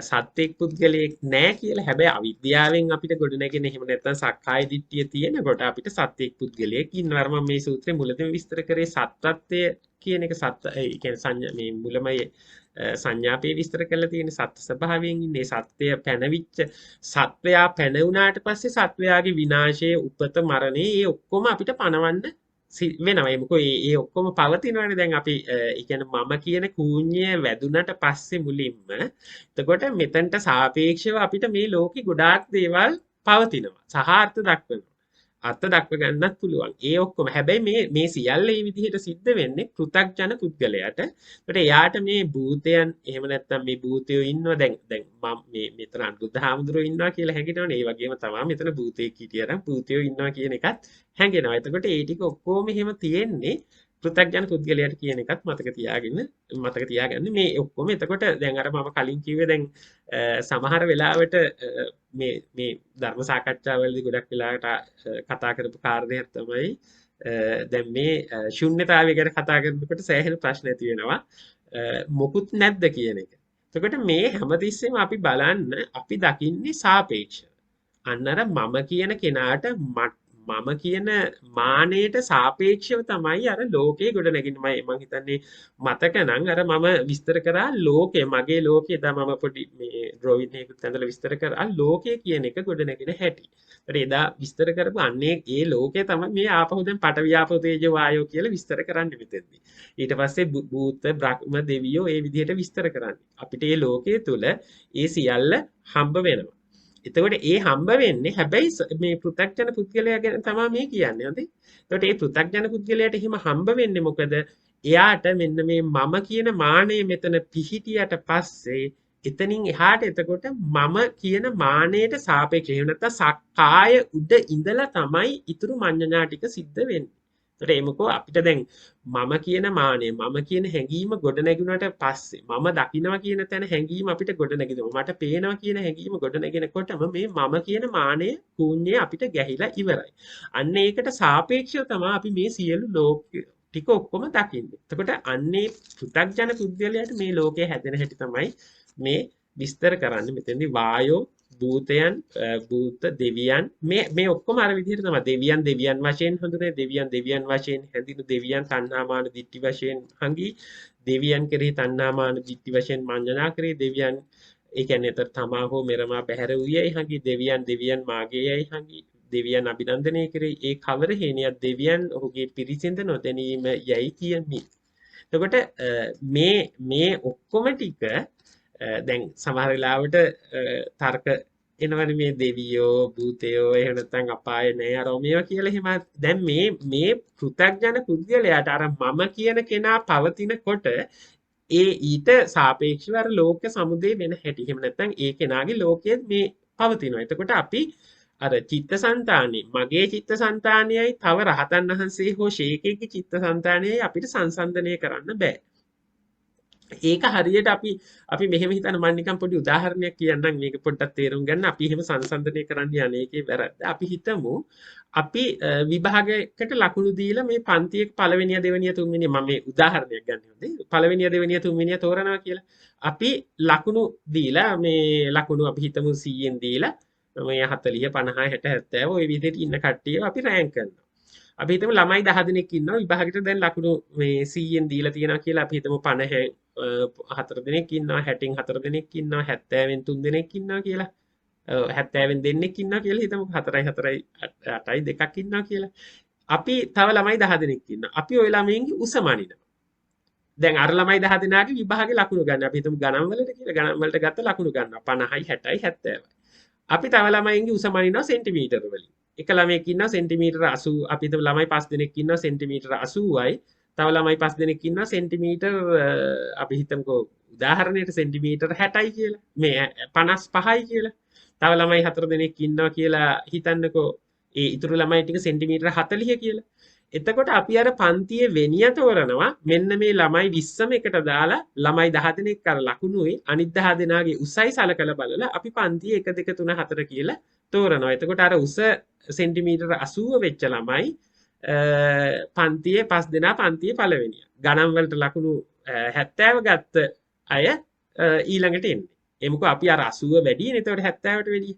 සත්‍යෙක් පුද්ගලයෙක් නැහැ කියලා. හැබැයි අවිද්‍යාවෙන් අපිට ගොඩනැගෙන එහෙම නැත්නම් සක්කාය දිට්ඨිය තියෙනකොට අපිට සත්‍යෙක් පුද්ගලයෙක් ඉන්නවා. මම මේ සූත්‍රයේ මුලදීම විස්තර කරේ සත්‍යත්වය කියන එක ඒ කියන්නේ සංඥා මේ මුලමයි සංඥාපේ විස්තර කරලා තියෙන සත්‍ය ස්වභාවයෙන් ඉන්නේ සත්‍යය පැනවිච්ච සත්වයා පැන වුණාට පස්සේ සත්වයාගේ විනාශය උපත මරණය ඒ ඔක්කොම අපිට පණවන්න වෙනවා. මොකෝ ඒ ඔක්කොම පවතිනවානේ. දැන් අපි ඒ කියන්නේ මම කියන කූඤ්ඤය වැදුනට පස්සේ මුලින්ම එතකොට මෙතනට සාපේක්ෂව අපිට මේ ලෝකේ ගොඩාක් දේවල් පවතිනවා. සහ අර්ථ දක්වනවා. අර්ථ දක්ව ගන්නත් පුළුවන්. ඒ ඔක්කොම හැබැයි මේ සියල්ල මේ විදිහට සිද්ධ වෙන්නේ පෘථග්ජන පුද්ගලයාට. ඒකට එයාට මේ භූතයන් එහෙම නැත්නම් මේ භූතයෝ ඉන්නවා. දැන් මම මේ මෙතන අනුරුද්ධහාමුදුරුවෝ ඉන්නවා කියලා හැඟෙනවනේ. ඒ වගේම තමයි මෙතන භූතයෙක් හිටියනම් භූතයෝ ඉන්නවා කියන එකත් හැඟෙනවා. එතකොට ඒ ටික ඔක්කොම එහෙම තියෙන්නේ පෘථග්ජන පුද්ගලයාට කියන එකත් මතක තියාගන්න මේ ඔක්කොම. එතකොට දැන් අර මම කලින් කිව්වේ දැන් සමහර වෙලාවට මේ ධර්ම සාකච්ඡාවලදී ගොඩක් වෙලාවට කතා කරපු කාරණයක් තමයි දැන් මේ ශුන්්‍යතාවය ගැන කතා කරනකොට සෑහෙන ප්‍රශ්න ඇති වෙනවා මොකුත් නැද්ද කියන එක. එතකොට මේ හැමතිස්සෙම අපි බලන්න අපි දකින්නේ සාපේක්ෂව. අන්න අර මම කියන කෙනාට මම කියන මානයට සාපේක්ෂව තමයි අර ලෝකේ ගොඩ නැගින්නේ. මම හිතන්නේ මතක නම් අර මම විස්තර කරා ලෝකේ මගේ ලෝකේ දා මම පොඩි මේ ඩ්‍රොයින් එකකට ඇඳලා විස්තර කරා ලෝකේ කියන එක ගොඩ නැගෙන හැටි. ඒත් එදා විස්තර කරපු අන්නේ ඒ ලෝකේ තමයි මේ ආපහු දැන් පඨවි ආපෝ තේජෝ වායෝ කියලා විස්තර කරන්නේ මෙතෙන්දී. ඊට පස්සේ භූත බ්‍රහ්ම දෙවියෝ ඒ විදිහට විස්තර කරන්නේ. අපිට මේ ලෝකයේ තුල ඒ සියල්ල හම්බ වෙනවා. එතකොට ඒ හම්බ වෙන්නේ හැබැයි මේ පෘථග්ජන පුද්ගලයා ගැන තමයි මේ කියන්නේ. හරිද? එතකොට මේ පෘථග්ජන පුද්ගලයාට එහෙම හම්බ වෙන්නේ මොකද? එයාට මෙන්න මේ මම කියන මානය මෙතන පිහිටියට පස්සේ එතනින් එහාට එතකොට මම කියන මානයට සාපේක්ෂව එහෙම නැත්නම් සක්කාය උඩ ඉඳලා තමයි ඊතුරු මඤ්ඤණා ටික සිද්ධ වෙන්නේ. ඒතර එමුකෝ අපිට දැන් මම කියන මානය මම කියන හැඟීම ගොඩ නැගුණාට පස්සේ මම දකිනවා කියන තැන හැඟීම අපිට ගොඩ නැගෙනවා. මට පේනවා කියන හැඟීම ගොඩ නැගෙනකොටම මේ මම කියන මානය ශූන්‍යය අපිට ගැහිලා ඉවරයි. අන්න ඒකට සාපේක්ෂව තමයි අපි මේ සියලු ලෝක ටික ඔක්කොම දකින්නේ. එතකොට අන්නේ පෘථග්ජන පුද්ගලයාට මේ ලෝකය හැදෙන හැටි තමයි මේ විස්තර කරන්නේ. මෙතෙන්දී වායෝ භූතයන් භූත දෙවියන් මේ ඔක්කොම අර විදිහට තමයි දෙවියන් වශයෙන් හඳුනේ දෙවියන් වශයෙන් හැඳිනු දෙවියන් තණ්හාමාන දිට්ඨි වශයෙන් හංගි දෙවියන් කෙරෙහි තණ්හාමාන දිට්ඨි වශයෙන් මඤ්ඤණා කරේ දෙවියන් ඒ කියන්නේ අතර තමා හෝ මෙරමා බැහැර වූයයි හංගි දෙවියන් මාගේයයි හංගි දෙවියන් අභිනන්දනය කරේ ඒ කවර හේනියක් දෙවියන් ඔහුගේ පිරිසිඳ නොදැනීම යයි කියමි. එතකොට මේ ඔක්කොම ටික දැන් සමහර වෙලාවට තර්ක එනවනේ මේ දෙවියෝ භූතයෝ එහෙම නැත්නම් අපාය නෑ අර මේවා කියලා එහෙම දැන් මේ පෘථග්ජන පුද්ගලයාට අර මම කියන කෙනා පවතිනකොට ඒ ඊට සාපේක්ෂව අර ලෝක සමුදේ වෙන හැටි එහෙම නැත්නම් ඒ කෙනාගේ ලෝකයේ මේ පවතිනවා. එතකොට අපි අර චිත්තසංතානෙ මගේ චිත්තසංතානයයි තව රහතන් වහන්සේ හෝ ශේකෙක්ගේ චිත්තසංතානයයි අපිට සංසන්දනය කරන්න බෑ. ඒක හරියට අපි මෙහෙම හිතන මම නිකන් පොඩි උදාහරණයක් කියන්නම් මේක පොඩ්ඩක් තේරුම් ගන්න අපි එහෙම සංසන්දනය කරන්න යන්නේ ඒකේ වැරද්ද අපි හිතමු අපි විභාගයකට ලකුණු දීලා මේ පන්තියේ පළවෙනිය දෙවෙනිය තුන්වෙනිය මම මේ උදාහරණයක් ගන්න හොඳේ පළවෙනිය දෙවෙනිය තුන්වෙනිය තෝරනවා කියලා අපි ලකුණු දීලා මේ ලකුණු අපි හිතමු 100ෙන් දීලා මේ 40 50 60 70 ওই විදිහට ඉන්න කට්ටියව අපි රෑන්ක් කරනවා අපි හිතමු ළමයි 10 දෙනෙක් ඉන්නවා විභාගෙට දැන් ලකුණු මේ 100ෙන් දීලා තියෙනවා කියලා අපි හිතමු 50 4 දෙනෙක් ඉන්නවා 60න් 4 දෙනෙක් ඉන්නවා 70න් 3 දෙනෙක් ඉන්නවා කියලා 70න් දෙන්නෙක් ඉන්නවා කියලා හිතමු 4යි 4යි 8යි දෙකක් ඉන්නවා කියලා අපි තව ළමයි 10 දෙනෙක් ඉන්නවා අපි ওই ළමයින්ගේ උස මනිනවා දැන් අර ළමයි 10 දෙනාගේ විභාගේ ලකුණු ගන්න අපි හිතමු ගණන් වලට කියලා ගණන් වලට ගත්ත ලකුණු ගන්නවා 50යි 60යි 70යි අපි තව ළමයින්ගේ උස මනිනවා සෙන්ටිමීටර වලින් එක ළමයෙක් ඉන්නවා සෙන්ටිමීටර 80 අපි හිතමු ළමයි 5 දෙනෙක් ඉන්නවා සෙන්ටිමීටර 80යි තව ළමයි 5 දෙනෙක් ඉන්නවා සෙන්ටිමීටර් අපි හිතමුකෝ උදාහරණයට සෙන්ටිමීටර් 60යි කියලා මේ 55යි කියලා තව ළමයි 4 දෙනෙක් ඉන්නවා කියලා හිතන්නකෝ ඒ ඉතුරු ළමයි ටික සෙන්ටිමීටර් 40 කියලා එතකොට අපි අර පන්තියේ වෙනිය තෝරනවා මෙන්න මේ ළමයි 20ම එකට දාලා ළමයි 10 දෙනෙක් අර ලකුණුයි අනිත් 10 දෙනාගේ උසයි සලකලා බලලා අපි පන්තියේ 1 2 3 4 කියලා තෝරනවා එතකොට අර උස සෙන්ටිමීටර් 80 වෙච්ච ළමයි පන්තියේ 5 දෙනා පන්තියේ පළවෙනිය. ගණන් වලට ලකුණු 70 ගත්ත අය ඊළඟට එන්නේ. එමුකෝ අපි අර 80 වැඩිනේ එතකොට 70ට වැඩිය.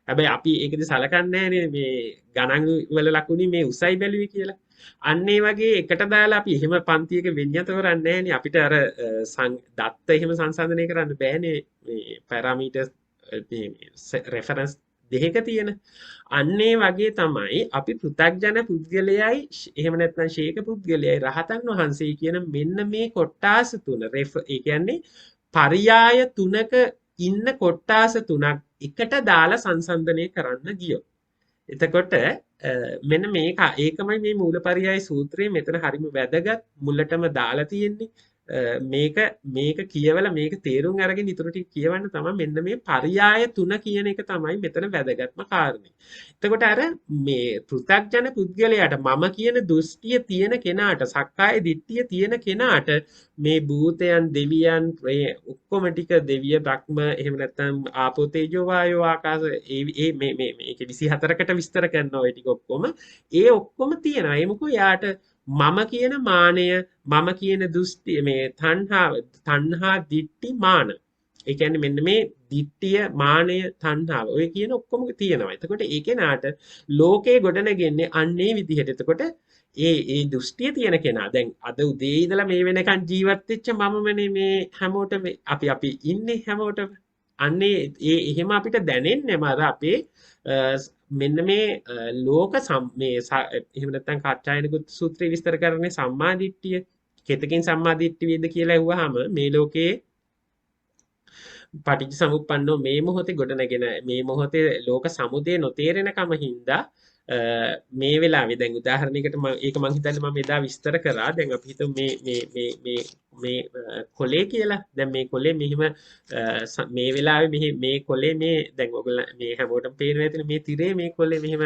හැබැයි අපි ඒකද සලකන්නේ නැහැනේ මේ ගණන් වල ලකුණු මේ උසයි බැලුවේ කියලා. අන්න ඒ වගේ එකට දාලා අපි එහෙම පන්තියක වෙන්නිය තෝරන්නේ නැහැනේ. අපිට අර දත්ත එහෙම සංසන්දනය කරන්න බෑනේ මේ පැරාමීටර්ස් මේ රෙෆරන්ස් දෙක තියෙන අන්නේ වගේ තමයි අපි පෘථග්ජන පුද්ගලයයි එහෙම නැත්නම් ශේක පුද්ගලයයි රහතන් වහන්සේ කියන මෙන්න මේ කොට්ටාස තුන ඒ කියන්නේ පරියාය තුනක ඉන්න කොට්ටාස තුනක් එකට දාලා සංසන්දනය කරන්න ගියොත් එතකොට මෙන්න මේක ඒකමයි මේ මූලපරියාය සූත්‍රයේ මෙතන හරිම වැදගත් මුලටම දාලා තියෙන්නේ මේක කියවලා මේක තේරුම් අරගෙන ඊටු ටික කියවන්න තමයි මෙන්න මේ පරියාය තුන කියන එක තමයි මෙතන වැදගත්ම කාරණේ. එතකොට අර මේ පෘථග්ජන පුද්ගලයාට මම කියන දෘෂ්ටිය තියෙන කෙනාට සක්කාය දිට්ඨිය තියෙන කෙනාට මේ භූතයන් දෙවියන් ඔක්කොම ටික දෙවිය බ්‍රහ්ම එහෙම නැත්නම් ආපෝ තේජෝ වායෝ ආකාශ මේක 24කට විස්තර කරනවා ඒ ටික ඔක්කොම ඒ ඔක්කොම තියෙනවා. ඒ මොකෝ යාට මම කියන මානය මම කියන දෘෂ්ටිය මේ තණ්හා දිට්ඨි මාන ඒ කියන්නේ මෙන්න මේ දිට්ඨිය මානය තණ්හාව ඔය කියන ඔක්කොම තියෙනවා. එතකොට ඒ කෙනාට ලෝකේ ගොඩනගෙන්නේ අන්නේ විදිහට. එතකොට ඒ දෘෂ්ටිය තියෙන කෙනා දැන් අද උදේ ඉඳලා මේ වෙනකන් ජීවත් වෙච්ච මමමනේ මේ හැමෝටම අපි ඉන්නේ හැමෝටම අන්නේ එහෙම අපිට දැනෙන්නේම අර අපේ මෙන්න මේ ලෝක මේ එහෙම නැත්නම් කාච්චායනිකුත් සූත්‍රය විස්තර කරන්නේ සම්මා දිට්ඨිය. කෙතකින් සම්මා දිට්ඨිය වේද කියලා ඇහුවාම මේ ලෝකේ පටිච්චසමුප්පන්නෝ මේ මොහොතේ ගොඩනගෙන මේ මොහොතේ ලෝක සමුදය නොතේරෙනකම හින්දා මේ වෙලාවේ දැන් උදාහරණයකට ඒක මං හිතන්නේ මම එදා විස්තර කරා. දැන් අපි හිතමු මේ කොලේ කියලා. දැන් මේ කොලේ මෙහිම මේ වෙලාවේ මේ කොලේ මේ දැන් ඔයගොල්ලෝ මේ හැමෝටම පේනවා ඇතිනේ මේ තිරේ මේ කොලේ මෙහිම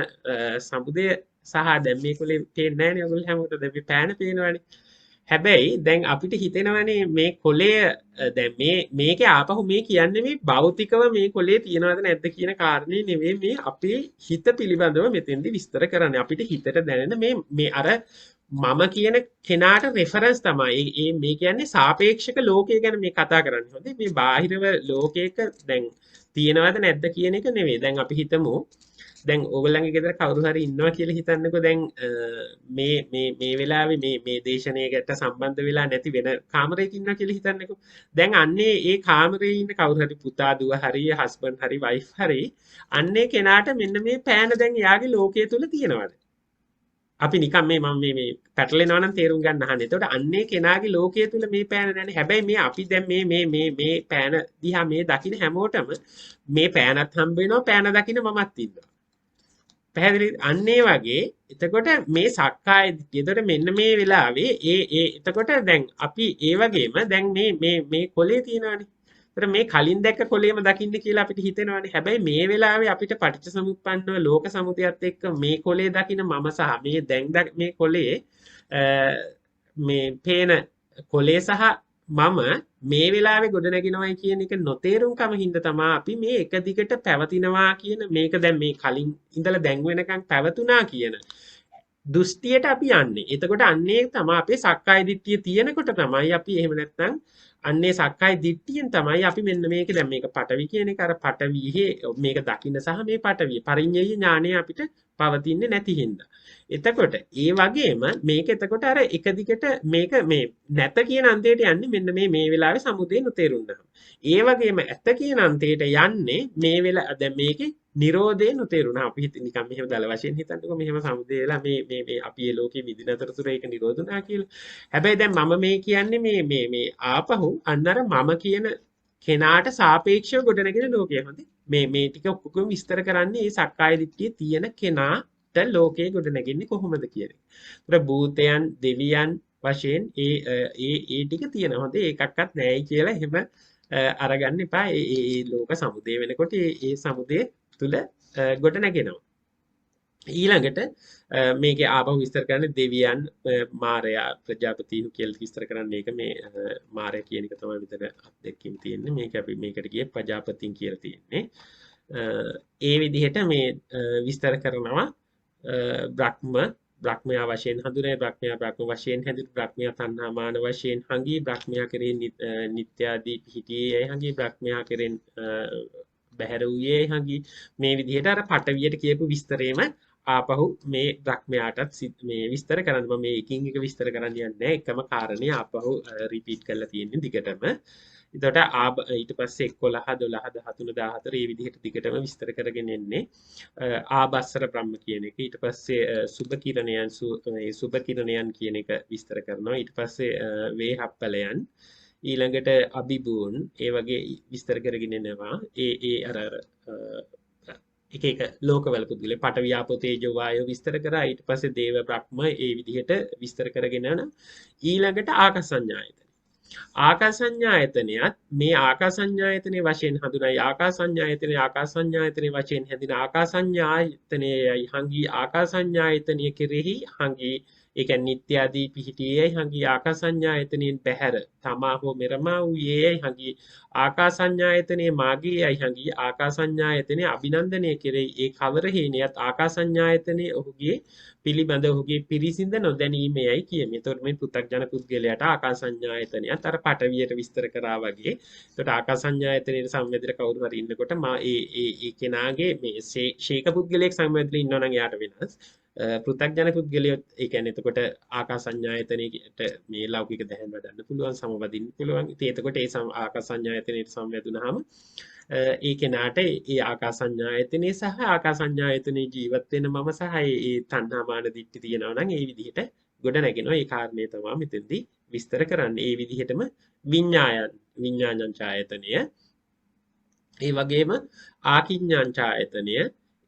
සමුදය සහ දැන් මේ කොලේ පේන්නේ නැහැ නේ ඔයගොල්ලෝ හැමෝටම. දැන් මේ පෑන පේනවනේ. හැබැයි දැන් අපිට හිතෙනවනේ මේ කොලය දැන් මේකේ ආපහු මේ කියන්නේ මේ භෞතිකව මේ කොලේ තියනවද නැද්ද කියන කාරණේ නෙවෙයි මේ අපේ හිත පිළිබඳව මෙතෙන්දි විස්තර කරන්නේ. අපිට හිතට දැනෙන මේ අර මම කියන කෙනාට රෙෆරන්ස් තමයි. මේ කියන්නේ සාපේක්ෂක ලෝකය ගැන මේ කතා කරන්නේ. හොඳේ මේ බාහිරව ලෝකයක දැන් තියනවද නැද්ද කියන එක නෙවෙයි. දැන් අපි හිතමු දැන් ඕගොල්ලන්ගේ ගෙදර කවුරු හරි ඉන්නවා කියලා හිතන්නකෝ. දැන් මේ වෙලාවේ මේ දේශනාවකට සම්බන්ධ වෙලා නැති වෙන කාමරයක ඉන්නවා කියලා හිතන්නකෝ. දැන් අන්නේ ඒ කාමරේ ඉන්න කවුරු හරි පුතා දුව හරි හස්බන්ඩ් හරි වයිෆ් හරි අන්නේ කෙනාට මෙන්න මේ පෑන දැන් එයාගේ ලෝකයේ තුල තියෙනවද? අපි නිකන් මම මේ පැටලෙනවා නම් තේරුම් ගන්න අහන්නේ. එතකොට අන්නේ කෙනාගේ ලෝකයේ තුල මේ පෑන නැහැ. හැබැයි මේ අපි දැන් මේ පෑන දිහා මේ දකින්න හැමෝටම මේ පෑනත් හම්බ වෙනවා, පෑන දකින්න මමත් ඉන්නවා. පැහැදිලි අන්න ඒ වගේ එතකොට මේ සක්කාය දිට්ඨිය. එතකොට මෙන්න මේ වෙලාවේ එතකොට දැන් අපි ඒ වගේම දැන් මේ කොලේ තියෙනවානේ. එතකොට මේ කලින් දැක්ක කොලේම දකින්න කියලා අපිට හිතෙනවානේ. හැබැයි මේ වෙලාවේ අපිට පටිච්චසමුප්පන්නව ලෝක සමුදයත් එක්ක මේ කොලේ දකින්න මම සහ මේ දැන් මේ කොලේ මේ පේන කොලේ සහ මම මේ වෙලාවේ ගොඩනගෙනවයි කියන එක නොතේරුම්කම හින්දා තමයි අපි මේ එක දිගට පැවතිනවා කියන මේක දැන් මේ කලින් ඉඳලා දැන් වෙනකන් පැවතුනා කියන දෘෂ්ටියට අපි යන්නේ. එතකොට අන්නේ තමයි අපේ සක්කාය දිට්ඨිය තියෙනකොට තමයි අපි එහෙම නැත්නම් අන්නේ සක්කාය දිට්ඨියෙන් තමයි අපි මෙන්න මේක දැන් මේක පටවි කියන එක අර පටවියේ මේක දකින්න සහ මේ පටවිය පරිඤ්ඤය ඥානය අපිට පවතින්නේ නැති හින්දා. එතකොට ඒ වගේම මේක එතකොට අර එක දිගට මේක මේ නැත කියන අන්තයට යන්නේ මෙන්න මේ වෙලාවේ සමුදේ නොතේරුණාම. ඒ වගේම ඇත කියන අන්තයට යන්නේ මේ වෙලාව දැන් මේකේ නිරෝධේ නොතේරුණා. අපි නිකන් මෙහෙම දල වශයෙන් හිතන්නකෝ මෙහෙම සමුදේ වෙලා මේ අපි මේ ලෝකේ විඳින අතරතුර ඒක නිරෝධුණා කියලා. හැබැයි දැන් මම මේ කියන්නේ මේ ආපහු අන්නර මම කියන කෙනාට සාපේක්ෂව ගොඩනගෙන ලෝකය. හොඳේ. මේ ටික ඔක්කොම විස්තර කරන්නේ මේ සක්කාය දිට්ඨිය තියෙන කෙනාට ලෝකයේ ගොඩනගන්නේ කොහොමද කියන එක. ඒතර භූතයන් දෙවියන් වශයෙන් ඒ ටික තියෙනවා. හොඳේ ඒකක්වත් නැහැයි කියලා එහෙම අරගන්න එපා. ඒ ලෝක සමුදය වෙනකොට ඒ සමුදය තුල ගොඩනගෙනවා. ඊළඟට මේකේ ආපහු විස්තර කරන්නේ දෙවියන් මාරයා ප්‍රජාපතිහු කියලා විස්තර කරන්නේ ඒක මේ මාරයා කියන එක තමයි විතර අත්දැකීම් තියෙන්නේ. මේක අපි මේකට ගියේ ප්‍රජාපතින් කියලා තියෙන්නේ. ඒ විදිහට මේ විස්තර කරනවා බ්‍රහ්මයා වශයෙන් හඳුනන බ්‍රහ්ම වශයෙන් හැඳින් බ්‍රහ්මයා තණ්හා මාන වශයෙන් හංගී බ්‍රහ්මයා කෙරෙහි නිත්‍යාදී පිහිටියේ හංගී බ්‍රහ්මයා කෙරෙන් බැහැර වූයේ හංගී මේ විදිහට අර පටවියට කියපු විස්තරේම ආපහු මේ බ්‍රහ්මයාටත් මේ විස්තර කරන්න මම මේ එකින් එක විස්තර කරන්න යන්නේ නැහැ. එකම කාරණේ ආපහු රිපීට් කරලා තියෙන්නේ දිගටම. එතකොට ඊට පස්සේ 11 12 13 14 මේ විදිහට දිගටම විස්තර කරගෙන එන්නේ ආබස්සර බ්‍රහ්ම කියන එක. ඊට පස්සේ සුභ කිරණයන් කියන එක විස්තර කරනවා. ඊට පස්සේ වේහප්පලයන් ඊළඟට අභිභූන් ඒ වගේ විස්තර කරගෙන එනවා. ඒ අර එක ලෝකවල පුද්ගලයන් පඨවි ආපෝ තේජෝ වායෝ විස්තර කරා. ඊට පස්සේ දේව බ්‍රහ්ම ඒ විදිහට විස්තර කරගෙන යන ඊළඟට ආකාසඤ්ඤායතන. ආකාසඤ්ඤායතනයත් මේ ආකාසඤ්ඤායතනයේ වශයෙන් හඳුනයි. ආකාසඤ්ඤායතනයේ වශයෙන් හැඳින ආකාසඤ්ඤායතනයයි හංගී ආකාසඤ්ඤායතනය කෙරෙහි හංගී ඒ කියන්නේ නිත්‍ය ආදී පිහිටියේයි හංගී ආකාසඤ්ඤායතනෙන් බැහැර තමා හෝ මෙරමා වූයේයි හංගී ආකාසඤ්ඤායතනයේ මාගේයි හංගී ආකාසඤ්ඤායතනය අභිනන්දනය කෙරෙහි ඒ කවර හේනියත් ආකාසඤ්ඤායතනයේ ඔහුගේ පිළිබඳ ඔහුගේ පිරිසිඳ නොදැනීමේයි කියමි. එතකොට මේ පෘථග්ජන පුද්ගලයාට ආකාසඤ්ඤායතනයත් අර පටවියට විස්තර කරා වගේ. එතකොට ආකාසඤ්ඤායතනයේ සංවේදීර කවුරු හරි ඉන්නකොට ඒ කෙනාගේ මේ ශේක පුද්ගලයෙක් සංවේදීලා ඉන්නවා නම් එයාට වෙනස්. පෘථග්ජන පුද්ගලයොත් ඒ කියන්නේ එතකොට ආකාසඤ්ඤායතනයේට මේ ලෞකික දැහැන් වඩන්න පුළුවන් සමවදින්න පුළුවන්. ඉතින් එතකොට ඒ ආකාසඤ්ඤායතනයට සංවේදුනහම ඒ කෙනාට ඒ ආකාසඤ්ඤායතනයේ සහ ආකාසඤ්ඤායතනයේ ජීවත් වෙන මම සහ ඒ තණ්හා මාන දිට්ඨි තියෙනවා නම් ඒ විදිහට ගොඩ නැගෙනවා. ඒ කාරණේ තමයි මෙතෙන්දී විස්තර කරන්නේ. ඒ විදිහටම විඥායන් ඡායතනය ඒ වගේම ආකිඤ්ඤාංචායතනය,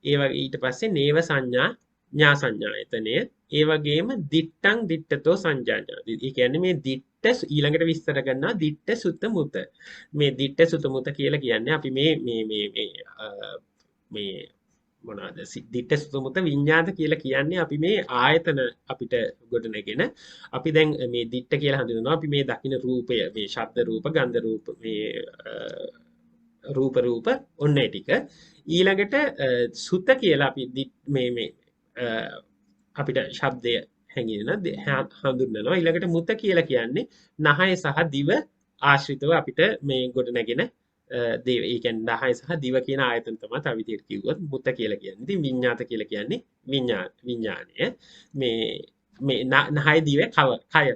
ඒ වගේ ඊට පස්සේ නේව සංඥා ඥා සංඥායතනය, ඒ වගේම දිත්තං දිත්තතෝ සංජානනාති. ඒ කියන්නේ මේ දිත්ත ඊළඟට විස්තර කරනවා දිත්ත සුත මුත. මේ දිත්ත සුත මුත කියලා කියන්නේ අපි මේ මොනවාද දිත්ත සුත මුත විඤ්ඤාත කියලා කියන්නේ අපි මේ ආයතන අපිට ගොඩනගෙන අපි දැන් මේ දිත්ත කියලා හඳුනනවා අපි මේ දකින රූපය මේ ශබ්ද රූප ගන්ධ රූප මේ රූප ඔන්න ඒ ටික ඊළඟට සුත කියලා අපි අපිට ශබ්දය හැඟෙන හඳුන්වනවා ඊළඟට මුත කියලා කියන්නේ නහය සහ දිව ආශ්‍රිතව අපිට මේ ගොඩ නැගෙන දේව ඒ කියන්නේ නහය සහ දිව කියන ආයතන තමයි තව විදිහට කිව්වොත් මුත කියලා කියන්නේ. ඉතින් විඤ්ඤාත කියලා කියන්නේ විඤ්ඤාණය මේ නහය දිව කය